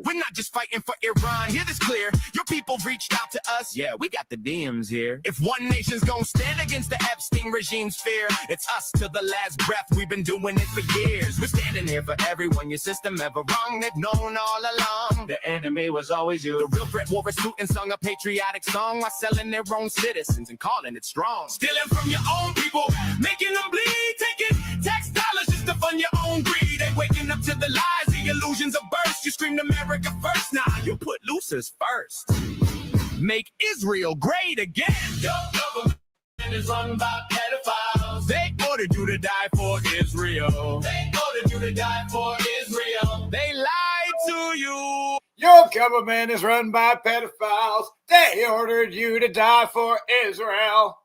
We're not just fighting for Iran. Hear this clear. Your people reached out to us. Yeah, we got the DMs here. If one nation's gonna stand against the Epstein regime's fear, it's us to the last breath. We've been doing it for years. We're standing here for everyone. Your system ever wrong, they've known all along. The enemy was always you. The real threat wore a suit and sung a patriotic song while selling their own citizens and calling it strong. Stealing from your own people, making them bleed, taking tax dollars just to fund your own greed. They waking up to the lies, the illusions of burst. You screamed America first, now you put losers first. Make Israel great again. Your government is run by pedophiles. They ordered you to die for Israel. They ordered you to die for Israel. They lied to you. Your government is run by pedophiles. They ordered you to die for Israel.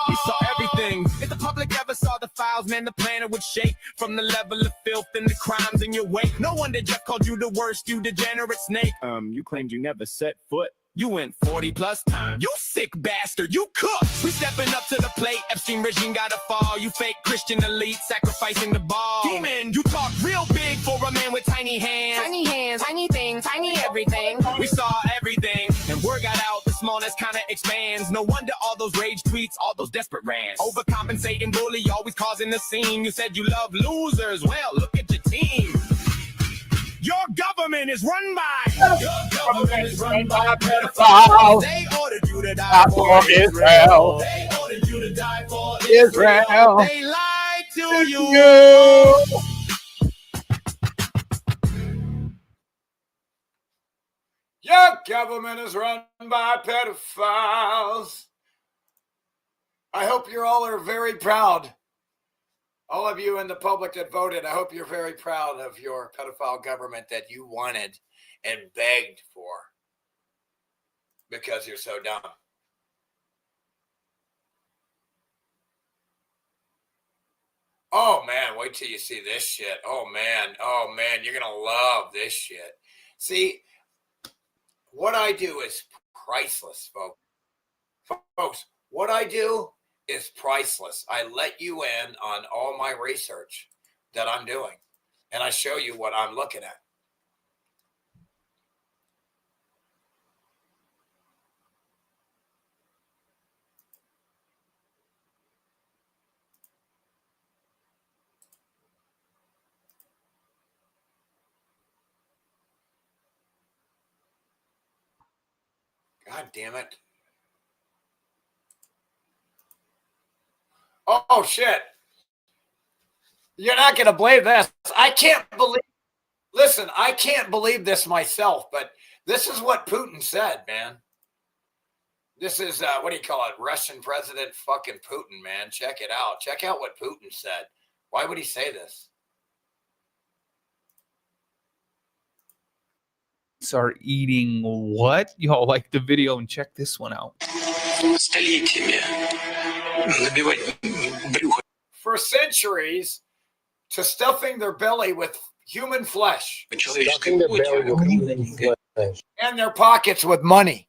We saw everything. If the public ever saw the files, man, the planet would shake from the level of filth and the crimes in your wake. No wonder Jeff called you the worst, you degenerate snake. You claimed you never set foot. You went 40 plus times. You sick bastard, you cooked. We stepping up to the plate. Epstein regime gotta fall. You fake Christian elite sacrificing the ball. Demon, you talk real big for a man with tiny hands. Tiny hands, tiny things, tiny everything. We saw everything, and word got out. The smallness kinda expands. No wonder all those rage tweets, all those desperate rants. Overcompensating bully, always causing the scene. You said you love losers. Well, look at your team. Your government is run by pedophiles. They ordered you to die for Israel. They ordered you to die for Israel. They lied to you. Your government is run by pedophiles. I hope you all are very proud. All of you in the public that voted, I hope you're very proud of your pedophile government that you wanted and begged for because you're so dumb. Oh, man, wait till you see this shit. Oh, man, you're going to love this shit. See, what I do is priceless, folks. Folks, what I do is priceless. I let you in on all my research that I'm doing, and I show you what I'm looking at. God damn it. Oh, shit. You're not going to believe this. I can't believe this myself, but this is what Putin said, man. This is, what do you call it? Russian President fucking Putin, man. Check it out. Check out what Putin said. Why would he say this? Are eating what? Y'all like the video and check this one out. For centuries, to stuffing their belly with human flesh. Stuffing their belly with human flesh. And their pockets with money.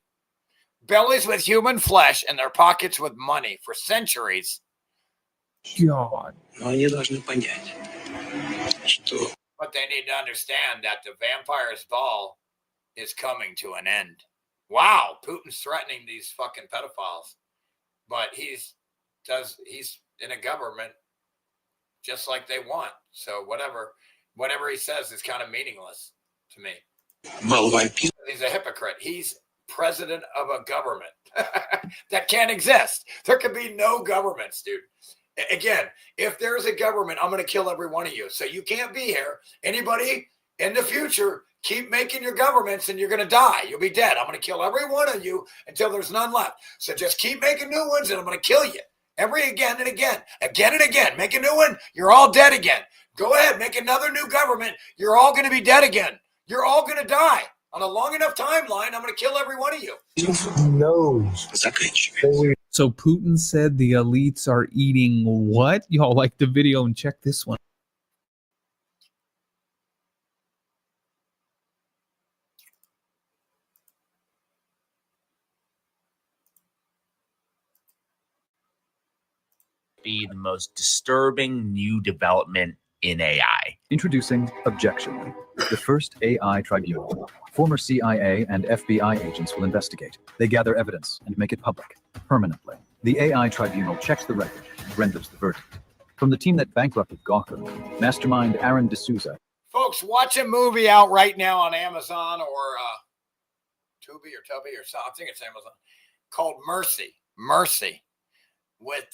Bellies with human flesh and their pockets with money for centuries. God. But they need to understand that the vampire's ball is coming to an end. Wow, Putin's threatening these fucking pedophiles. But he's in a government just like they want. So whatever he says is kind of meaningless to me. He's a hypocrite. He's president of a government that can't exist. There could be no governments, dude. Again, if there's a government, I'm going to kill every one of you. So you can't be here. Anybody in the future, keep making your governments and you're going to die. You'll be dead. I'm going to kill every one of you until there's none left. So just keep making new ones and I'm going to kill you. Again and again. Make a new one. You're all dead again. Go ahead. Make another new government. You're all going to be dead again. You're all going to die. On a long enough timeline, I'm going to kill every one of you. So Putin said the elites are eating what? Y'all like the video and check this one. be the most disturbing new development in AI. Introducing Objection, the first AI tribunal. Former CIA and FBI agents will investigate. They gather evidence and make it public, permanently. The AI tribunal checks the record and renders the verdict. From the team that bankrupted Gawker, mastermind Aaron D'Souza. Folks, watch a movie out right now on Amazon or Tubi or Tubby or something. I think it's Amazon, called Mercy, with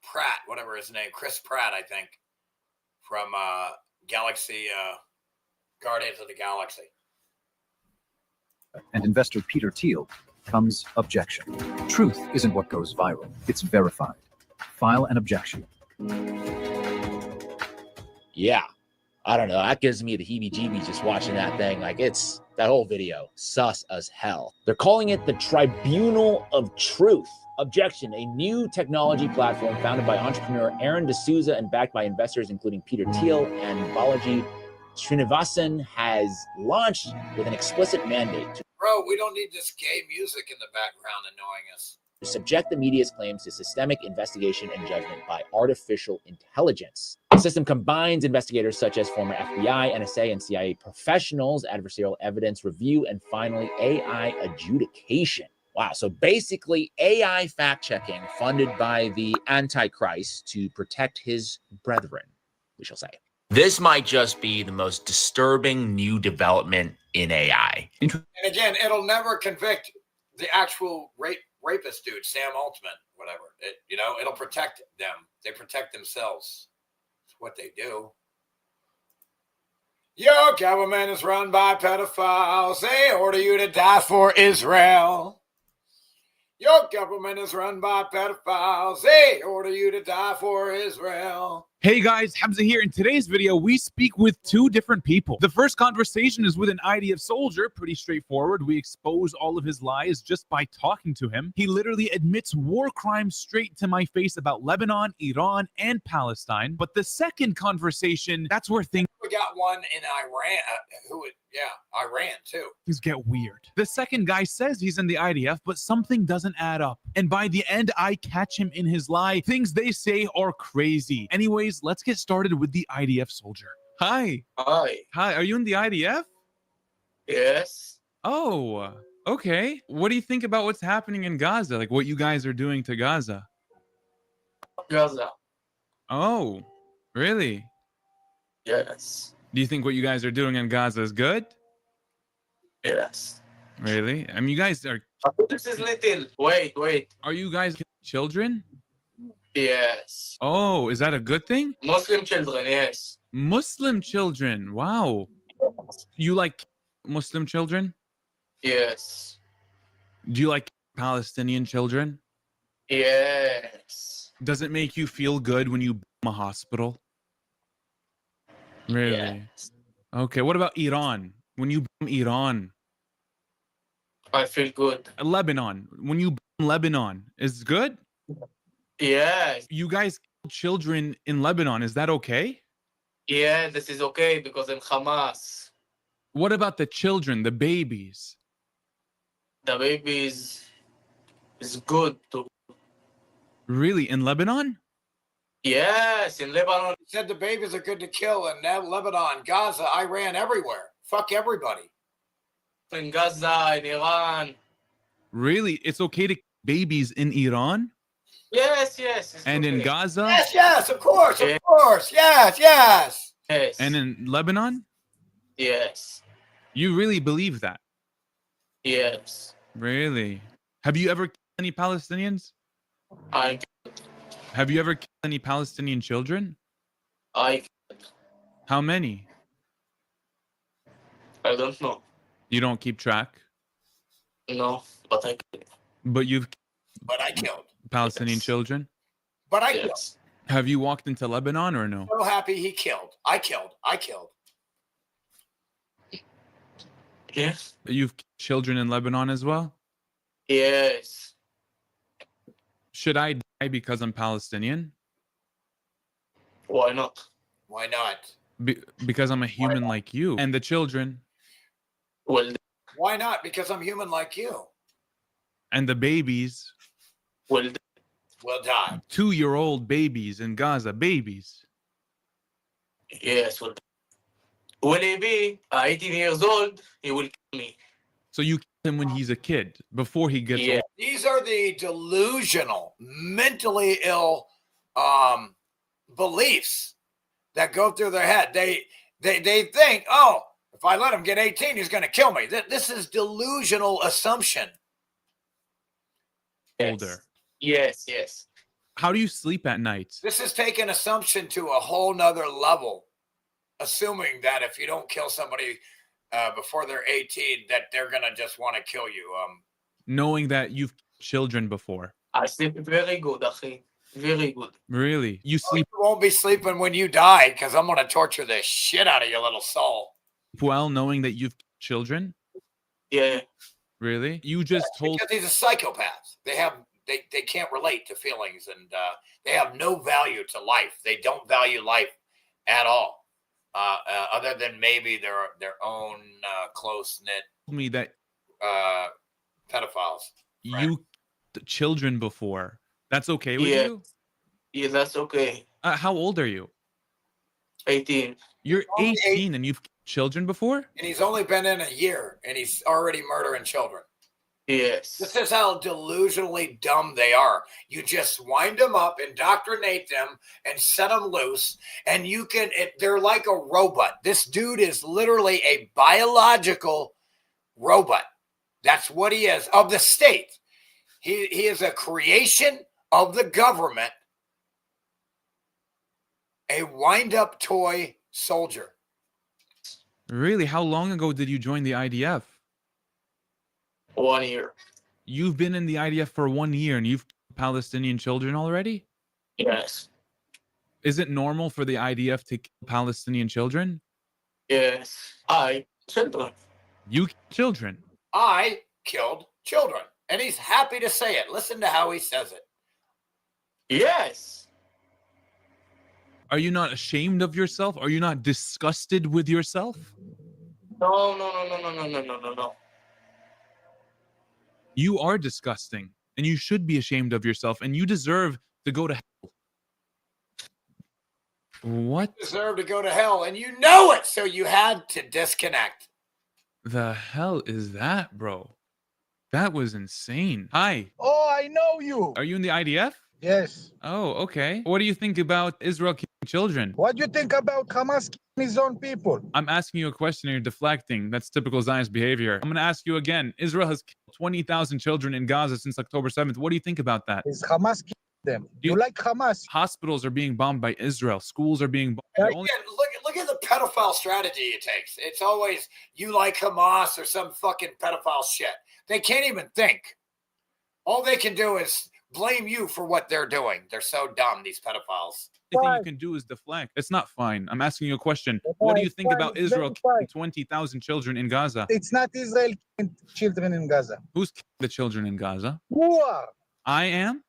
Pratt, whatever his name, Chris Pratt, I think, from Guardians of the Galaxy. And investor Peter Thiel comes Objection. Truth isn't what goes viral, it's verified. File an objection. Yeah, I don't know. That gives me the heebie-jeebies just watching that thing. Like, it's that whole video, sus as hell. They're calling it the Tribunal of Truth. Objection, a new technology platform founded by entrepreneur Aaron D'Souza and backed by investors including Peter Thiel and Balaji Srinivasan, has launched with an explicit mandate to Bro, we don't need this gay music in the background annoying us. subject the media's claims to systemic investigation and judgment by artificial intelligence. The system combines investigators such as former FBI, NSA, and CIA professionals, adversarial evidence review, and finally, AI adjudication. Wow, so basically AI fact-checking funded by the Antichrist to protect his brethren, we shall say. This might just be the most disturbing new development in AI. And again, it'll never convict the actual rapist dude, Sam Altman, whatever. It'll protect them. They protect themselves. It's what they do. Your government is run by pedophiles. They order you to die for Israel. Your government is run by pedophiles. They order you to die for Israel. Hey guys, Hamza here. In today's video, we speak with two different people. The first conversation is with an IDF soldier, pretty straightforward. We expose all of his lies just by talking to him. He literally admits war crimes straight to my face about Lebanon, Iran, and Palestine. But the second conversation, that's where things We got one in Iran. Iran too. get weird. The second guy says he's in the IDF, but something doesn't add up. And by the end, I catch him in his lie. Things they say are crazy. Anyways, let's get started with the IDF soldier. Hi. Hi. Hi, are you in the IDF? Yes. Oh, okay. What do you think about what's happening in Gaza? Like what you guys are doing to Gaza? Gaza. Oh, really? Yes. Do you think what you guys are doing in Gaza is good? Yes. Really? I mean, you guys are... This is little. Wait. Are you guys children? Yes. Oh, is that a good thing? Muslim children, yes. Muslim children. Wow. You like Muslim children? Yes. Do you like Palestinian children? Yes. Does it make you feel good when you bomb a hospital? Really? Yes. Okay. What about Iran? When you bomb Iran? I feel good. Lebanon. When you bomb Lebanon, is it good? Yes. You guys kill children in Lebanon. Is that okay? Yeah, this is okay because in Hamas, What about the children, the babies? the baby is good too. Really? In Lebanon? Yes, in Lebanon. Said the babies are good to kill in Lebanon, Gaza, Iran, everywhere. Fuck everybody. In Gaza, in Iran. Really? It's okay to kill babies in Iran? Yes. It's And okay. in Gaza? Yes, of course. Yes. Yes. And in Lebanon? Yes. You really believe that? Yes. Really? Have you ever killed any Palestinians? I Have you ever killed any Palestinian children? I How many? don't know. You don't keep track? No, but I But you've But I killed. Palestinian children? But I killed. Have you walked into Lebanon or no? So happy he killed. I killed. Yes. You've killed children in Lebanon as well? Yes. Should I die because I'm Palestinian? Why not? Why not? Because I'm a human like you. And the children? Well, Why not? Because I'm human like you. And the babies? Well, will die. 2-year-old babies in Gaza, babies. Yes. Will he be 18 years old? He will kill me. So you kill him when he's a kid, before he gets old. These are the delusional, mentally ill beliefs that go through their head. They think, oh, if I let him get 18, he's going to kill me. This is delusional assumption. Older. Yes, yes. How do you sleep at night? This is taking assumption to a whole nother level, assuming that if you don't kill somebody before they're 18, that they're going to just want to kill you. Knowing that you've children before. I sleep very good, Akhi. Very good. Really? You sleep You won't be sleeping when you die because I'm going to torture the shit out of your little soul. well knowing that you've children? Yeah. Really? You just told Because he's a psychopath. They can't relate to feelings, and they have no value to life. They don't value life at all, other than maybe their own close-knit me that pedophiles. you children before. That's okay with Yeah. you? Yeah, that's okay. How old are you? 18. You're 18 and you've children before? And he's only been in a year, and he's already murdering children. Yes. This is how delusionally dumb they are. You just wind them up, indoctrinate them, and set them loose, and they're like a robot. This dude is literally a biological robot. That's what he is, of the state. He is a creation of the government, a wind-up toy soldier. Really? How long ago did you join the IDF? 1 year. You've been in the IDF for 1 year and you've Palestinian children already? Yes. Is it normal for the IDF to kill Palestinian children? Yes. Children. You children. I killed children. And he's happy to say it. Listen to how he says it. Yes. Are you not ashamed of yourself? Are you not disgusted with yourself? No. You are disgusting and you should be ashamed of yourself and you deserve to go to hell. What? You deserve to go to hell, and you know it, so you had to disconnect. The hell is that, bro? That was insane. Hi. Oh, I know you. Are you in the IDF? Yes. Oh, okay. What do you think about Israel killing children? What do you think about Hamas killing his own people? I'm asking you a question and you're deflecting. That's typical Zionist behavior. I'm going to ask you again. Israel has killed 20,000 children in Gaza since October 7th. What do you think about that? Is Hamas killing them? You like Hamas? Hospitals are being bombed by Israel. Schools are being bombed. Look at the pedophile strategy it takes. It's always you like Hamas or some fucking pedophile shit. They can't even think. All they can do is blame you for what they're doing. They're so dumb, these pedophiles. The only thing you can do is deflect. It's not fine. I'm asking you a question. What do you think about Israel killing 20,000 children in Gaza? It's not Israel killing children in Gaza. Who's killing the children in Gaza? Who are? I am?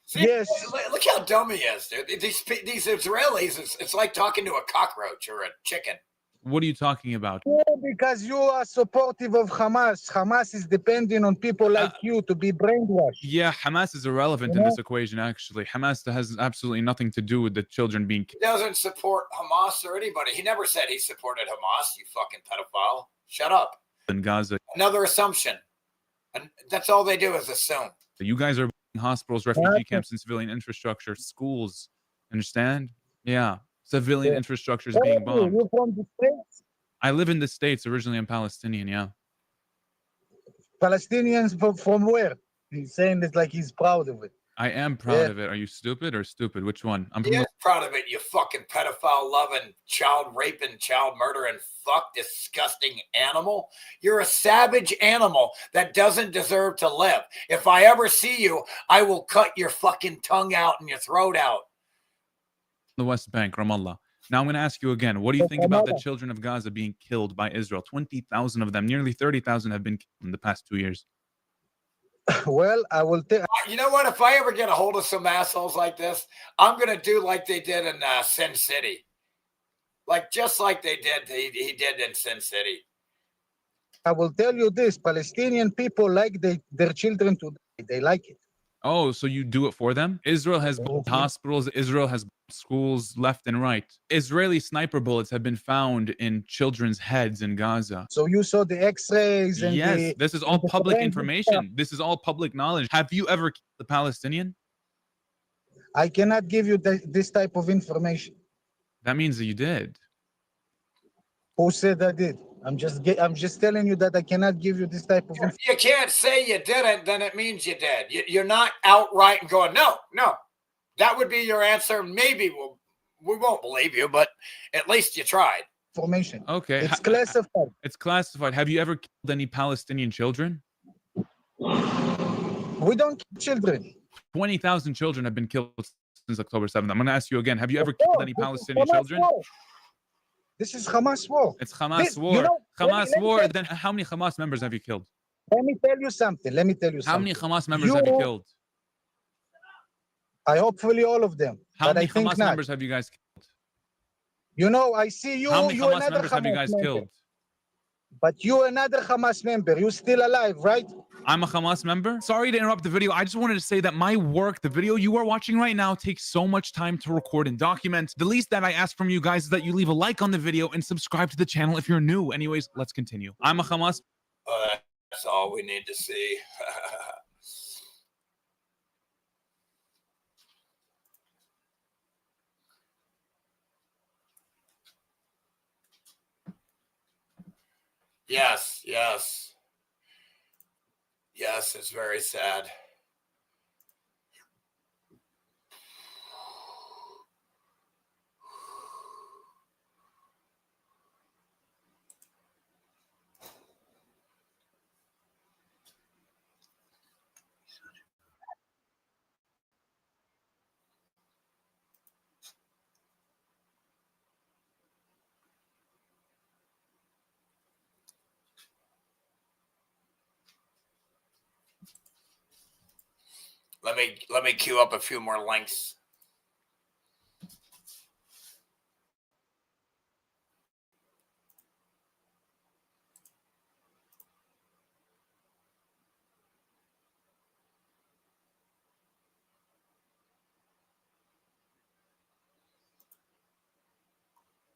See, yes. Look how dumb he is, dude. These Israelis, it's like talking to a cockroach or a chicken. What are you talking about? Yeah, because you are supportive of Hamas. Hamas is depending on people like you to be brainwashed. Yeah, Hamas is irrelevant in this equation, actually. Hamas has absolutely nothing to do with the children being killed. He doesn't support Hamas or anybody. He never said he supported Hamas, you fucking pedophile. Shut up. In Gaza. Another assumption. And that's all they do is assume. You guys are hospitals, refugee camps, and civilian infrastructure, schools. Understand? Yeah. Civilian infrastructure is being bombed. You from the States? I live in the States. Originally, I'm Palestinian, yeah. Palestinians from where? He's saying it like he's proud of it. I am proud of it. Are you stupid or stupid? Which one? I'm He is proud of it, you fucking pedophile-loving, child-raping, child-murdering, disgusting animal. You're a savage animal that doesn't deserve to live. If I ever see you, I will cut your fucking tongue out and your throat out. The West Bank, Ramallah. Now I'm going to ask you again. What do you think about the children of Gaza being killed by Israel? 20,000 of them, nearly 30,000 have been killed in the past 2 years. Well, I will tell you know what? If I ever get a hold of some assholes like this, I'm going to do like they did in Sin City. Like just like they did, he did in Sin City. I will tell you this: Palestinian people like their children to die. They like it. Oh, so you do it for them? Israel has hospitals. Israel has schools left and right. Israeli sniper bullets have been found in children's heads in Gaza. So you saw the X-rays and Yes, this is all and the public forensic information. stuff. This is all public knowledge. Have you ever killed a Palestinian? I cannot give you this type of information. That means that you did. Who said I did? I'm just telling you that I cannot give you this type of information. You can't say you didn't, then it means you did. You're not outright going, no. That would be your answer. Maybe we won't believe you, but at least you tried. Information. Okay. It's classified. It's classified. Have you ever killed any Palestinian children? We don't kill children. 20,000 children have been killed since October 7th. I'm going to ask you again. Have you ever killed any Palestinian children? This is Hamas war. It's Hamas war. You know, Hamas war. Then how many Hamas members have you killed? Let me tell you something. How many Hamas members have you killed? I hopefully all of them. How many I think Hamas not. members have you guys killed? You know, I see you. How many you're Hamas another members have you Hamas guys member. killed? But you're another Hamas member. You're still alive, right? I'm a Hamas member. Sorry to interrupt the video. I just wanted to say that my work, the video you are watching right now, takes so much time to record and document. The least that I ask from you guys is that you leave a like on the video and subscribe to the channel if you're new. Anyways, let's continue. I'm a Hamas. That's all we need to see. Yes. Yes, it's very sad. Let me queue up a few more links.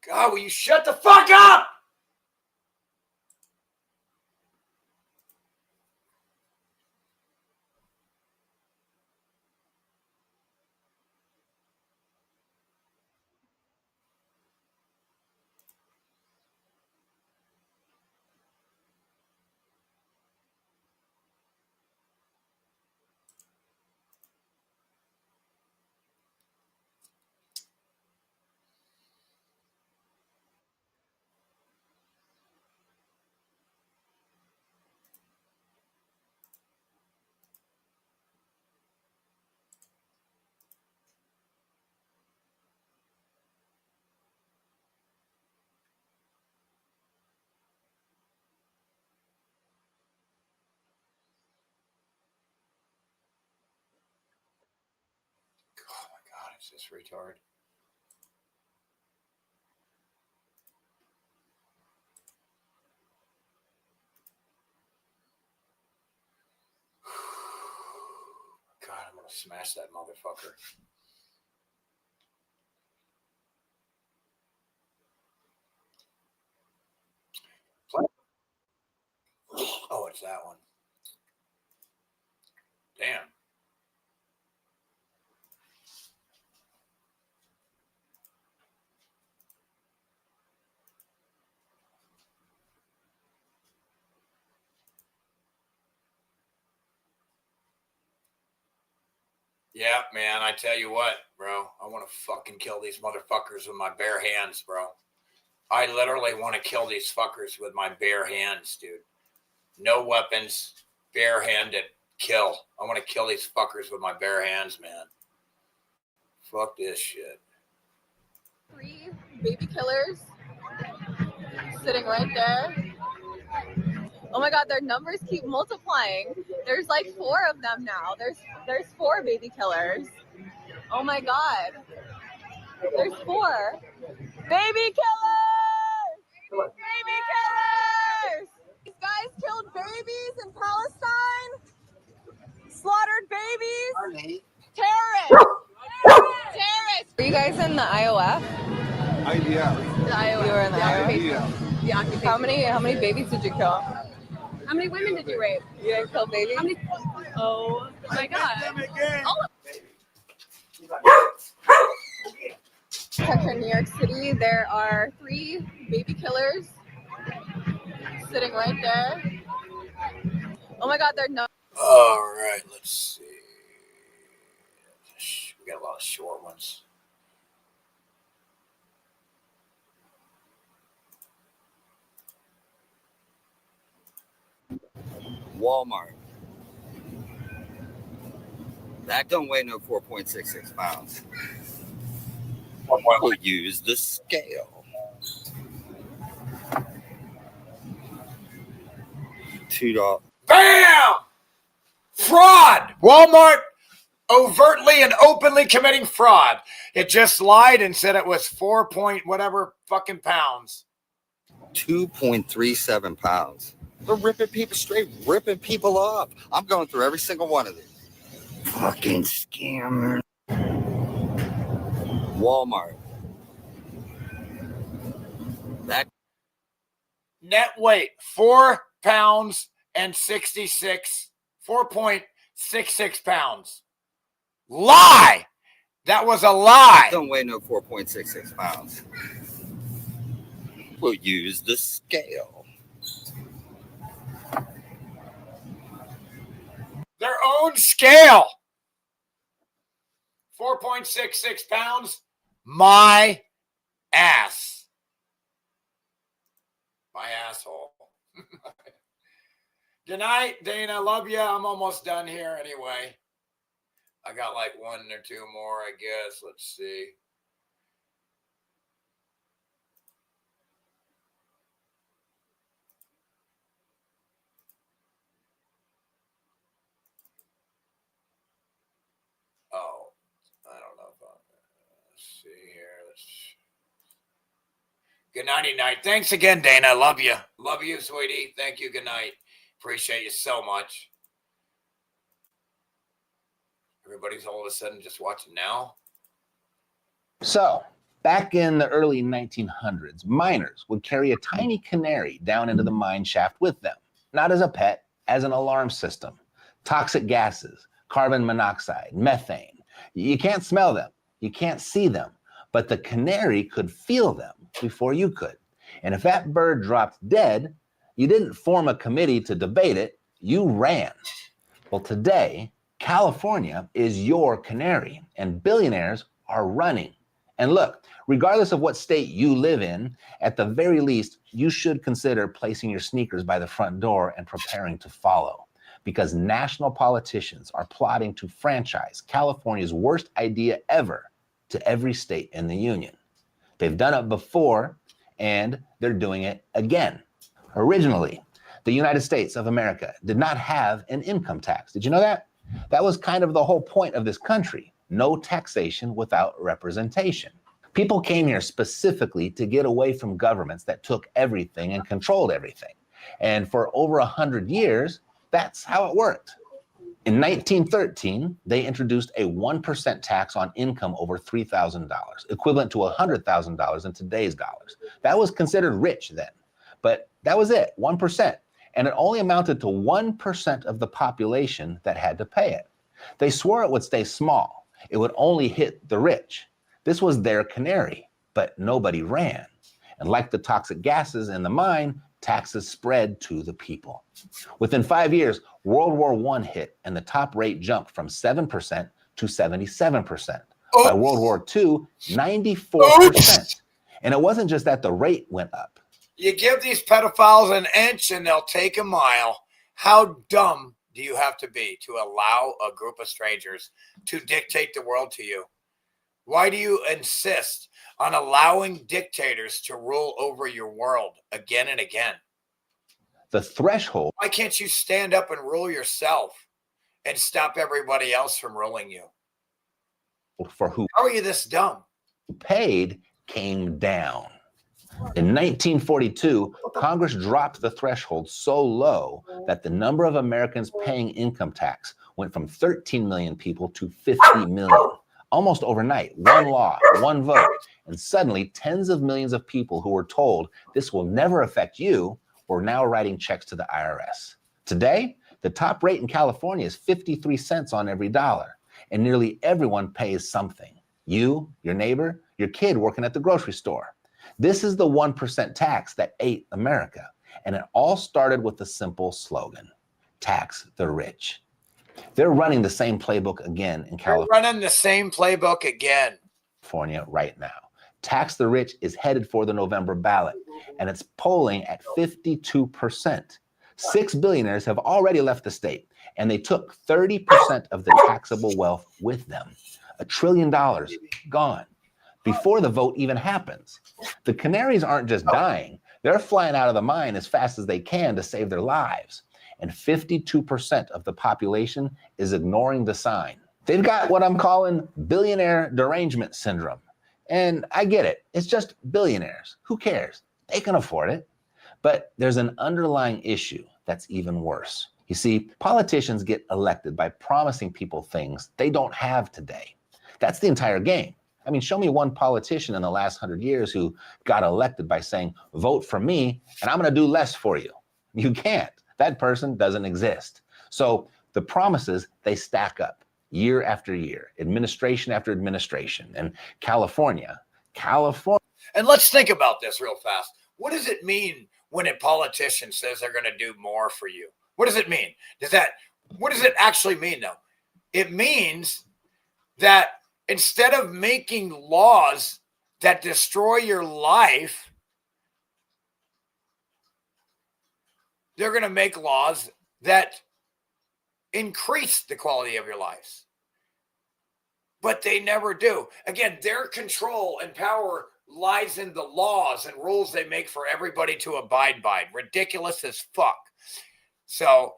God, will you shut the fuck up? Oh my God, it's this retard. God, I'm gonna smash that motherfucker. Oh, it's that one. Damn. Yeah, man, I tell you what, bro. I want to fucking kill these motherfuckers with my bare hands, bro. I literally want to kill these fuckers with my bare hands, dude. No weapons, barehanded, kill. I want to kill these fuckers with my bare hands, man. Fuck this shit. 3 baby killers sitting right there. Oh my God, their numbers keep multiplying. There's like 4 of them now. There's 4 baby killers. Oh my God. There's 4. Baby killers! Baby killers! These guys killed babies in Palestine. Slaughtered babies. Terrorists! Terrorists! Were you guys in the IOF? IDF. The IOF. You were in the IOF. IDF. The occupation. How many babies did you kill? How many women did you rape? You didn't kill babies? Oh my god. In New York City, there are 3 baby killers sitting right there. Oh my god, they're no. All right, let's see. We got a lot of short ones. Walmart. That don't weigh no 4.66 pounds. We'll use the scale. $2. Bam! Fraud! Walmart overtly and openly committing fraud. It just lied and said it was 4 point whatever fucking pounds. 2.37 pounds. They're ripping people straight, ripping people off. I'm going through every single one of these. Fucking scammer. Walmart. That Net weight 4 pounds and 66, 4.66 pounds. Lie! That was a lie. don't weigh no 4.66 pounds. We'll use the scale. Their own scale. 4.66 pounds. My ass. My asshole. Good night, Dana. Love you. I'm almost done here anyway. I got like 1 or 2 more, I guess. Let's see. Oh, I don't know if let's see here. Good nighty night. Thanks again, Dana. Love you. Love you, sweetie. Thank you. Good night. Appreciate you so much. Everybody's all of a sudden just watching now. So, back in the early 1900s, miners would carry a tiny canary down into the mine shaft with them, not as a pet, as an alarm system. Toxic gases, carbon monoxide, methane. You can't smell them, you can't see them, but the canary could feel them before you could. And if that bird dropped dead, you didn't form a committee to debate it, you ran. Well, today, California is your canary, and billionaires are running. And look, regardless of what state you live in, at the very least, you should consider placing your sneakers by the front door and preparing to follow. Because national politicians are plotting to franchise California's worst idea ever to every state in the union. They've done it before, and they're doing it again. Originally, the United States of America did not have an income tax. Did you know that? That was kind of the whole point of this country. No taxation without representation. People came here specifically to get away from governments that took everything and controlled everything. And for over 100 years, that's how it worked. In 1913, they introduced a 1% tax on income over $3,000, equivalent to $100,000 in today's dollars. That was considered rich then, but that was it, 1%. And it only amounted to 1% of the population that had to pay it. They swore it would stay small. It would only hit the rich. This was their canary, but nobody ran. And like the toxic gases in the mine, taxes spread to the people. Within 5 years, World War I hit, and the top rate jumped from 7% to 77%. By World War II, 94%. And it wasn't just that the rate went up. You give these pedophiles an inch and they'll take a mile. How dumb do you have to be to allow a group of strangers to dictate the world to you? Why do you insist on allowing dictators to rule over your world again and again? The threshold. Why can't you stand up and rule yourself and stop everybody else from ruling you? For who How are you this dumb? paid came down. In 1942, Congress dropped the threshold so low that the number of Americans paying income tax went from 13 million people to 50 million. Almost overnight, one law, one vote, and suddenly tens of millions of people who were told this will never affect you were now writing checks to the IRS. Today, the top rate in California is 53 cents on every dollar, and nearly everyone pays something. You, your neighbor, your kid working at the grocery store. This is the 1% tax that ate America, and it all started with a simple slogan: tax the rich. They're running the same playbook again in California. They're running the same playbook again. California right now. Tax the rich is headed for the November ballot, and it's polling at 52%. 6 billionaires have already left the state, and they took 30% of the taxable wealth with them. $1 trillion gone before the vote even happens. The canaries aren't just dying, they're flying out of the mine as fast as they can to save their lives. And 52% of the population is ignoring the sign. They've got what I'm calling billionaire derangement syndrome. And I get it, it's just billionaires. Who cares? They can afford it. But there's an underlying issue that's even worse. You see, politicians get elected by promising people things they don't have today. That's the entire game. I mean, show me one politician in the last 100 years who got elected by saying, vote for me, and I'm going to do less for you. You can't. That person doesn't exist. So the promises, they stack up year after year, administration after administration. And California. And let's think about this real fast. What does it mean when a politician says they're going to do more for you? What does it mean? What does it actually mean, though? It means that instead of making laws that destroy your life, they're going to make laws that increase the quality of your lives. But they never do. Again, their control and power lies in the laws and rules they make for everybody to abide by. Ridiculous as fuck. So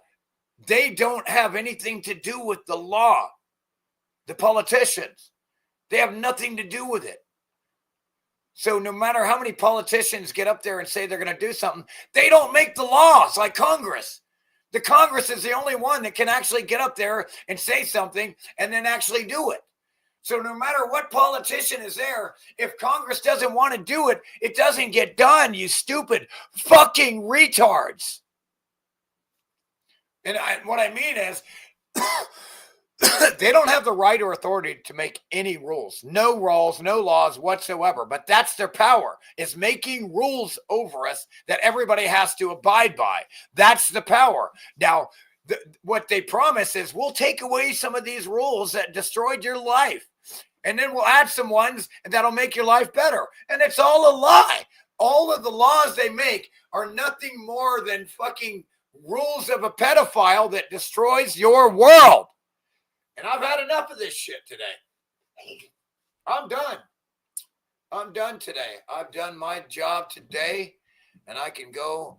they don't have anything to do with the law. The politicians, they have nothing to do with it. So no matter how many politicians get up there and say they're going to do something, they don't make the laws like Congress. The Congress is the only one that can actually get up there and say something and then actually do it. So no matter what politician is there, if Congress doesn't want to do it, it doesn't get done, you stupid fucking retards. And what I mean is, they don't have the right or authority to make any rules. No rules, no laws whatsoever. But that's their power, is making rules over us that everybody has to abide by. That's the power. Now, what they promise is we'll take away some of these rules that destroyed your life. And then we'll add some ones that'll make your life better. And it's all a lie. All of the laws they make are nothing more than fucking rules of a pedophile that destroys your world. And I've had enough of this shit today. I'm done. I'm done today. I've done my job today, and I can go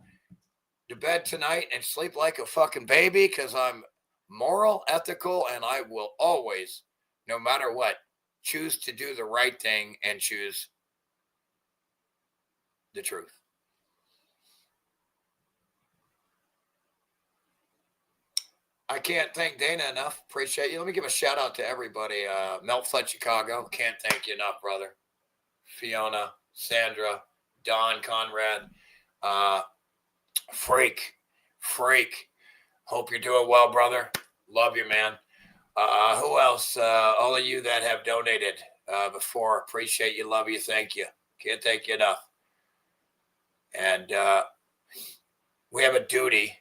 to bed tonight and sleep like a fucking baby because I'm moral, ethical, and I will always, no matter what, choose to do the right thing and choose the truth. I can't thank Dana enough. Appreciate you. Let me give a shout out to everybody. Melt Flood Chicago. Can't thank you enough, brother. Fiona, Sandra, Don, Conrad, Freak. Hope you're doing well, brother. Love you, man. Who else? All of you that have donated before. Appreciate you. Love you. Thank you. Can't thank you enough. And we have a duty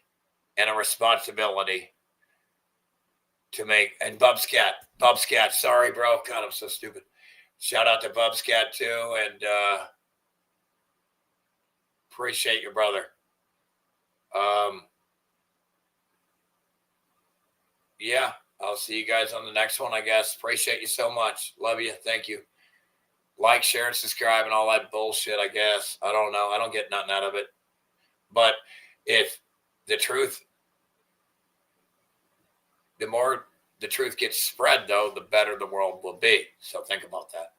and a responsibility to make, and Bubscat, sorry, bro. God, I'm so stupid. Shout out to Bubscat too, and appreciate your brother. Yeah, I'll see you guys on the next one, I guess. Appreciate you so much. Love you. Thank you. Like, share, and subscribe, and all that bullshit, I guess. I don't know. I don't get nothing out of it. But if the truth, the more the truth gets spread, though, the better the world will be. So think about that.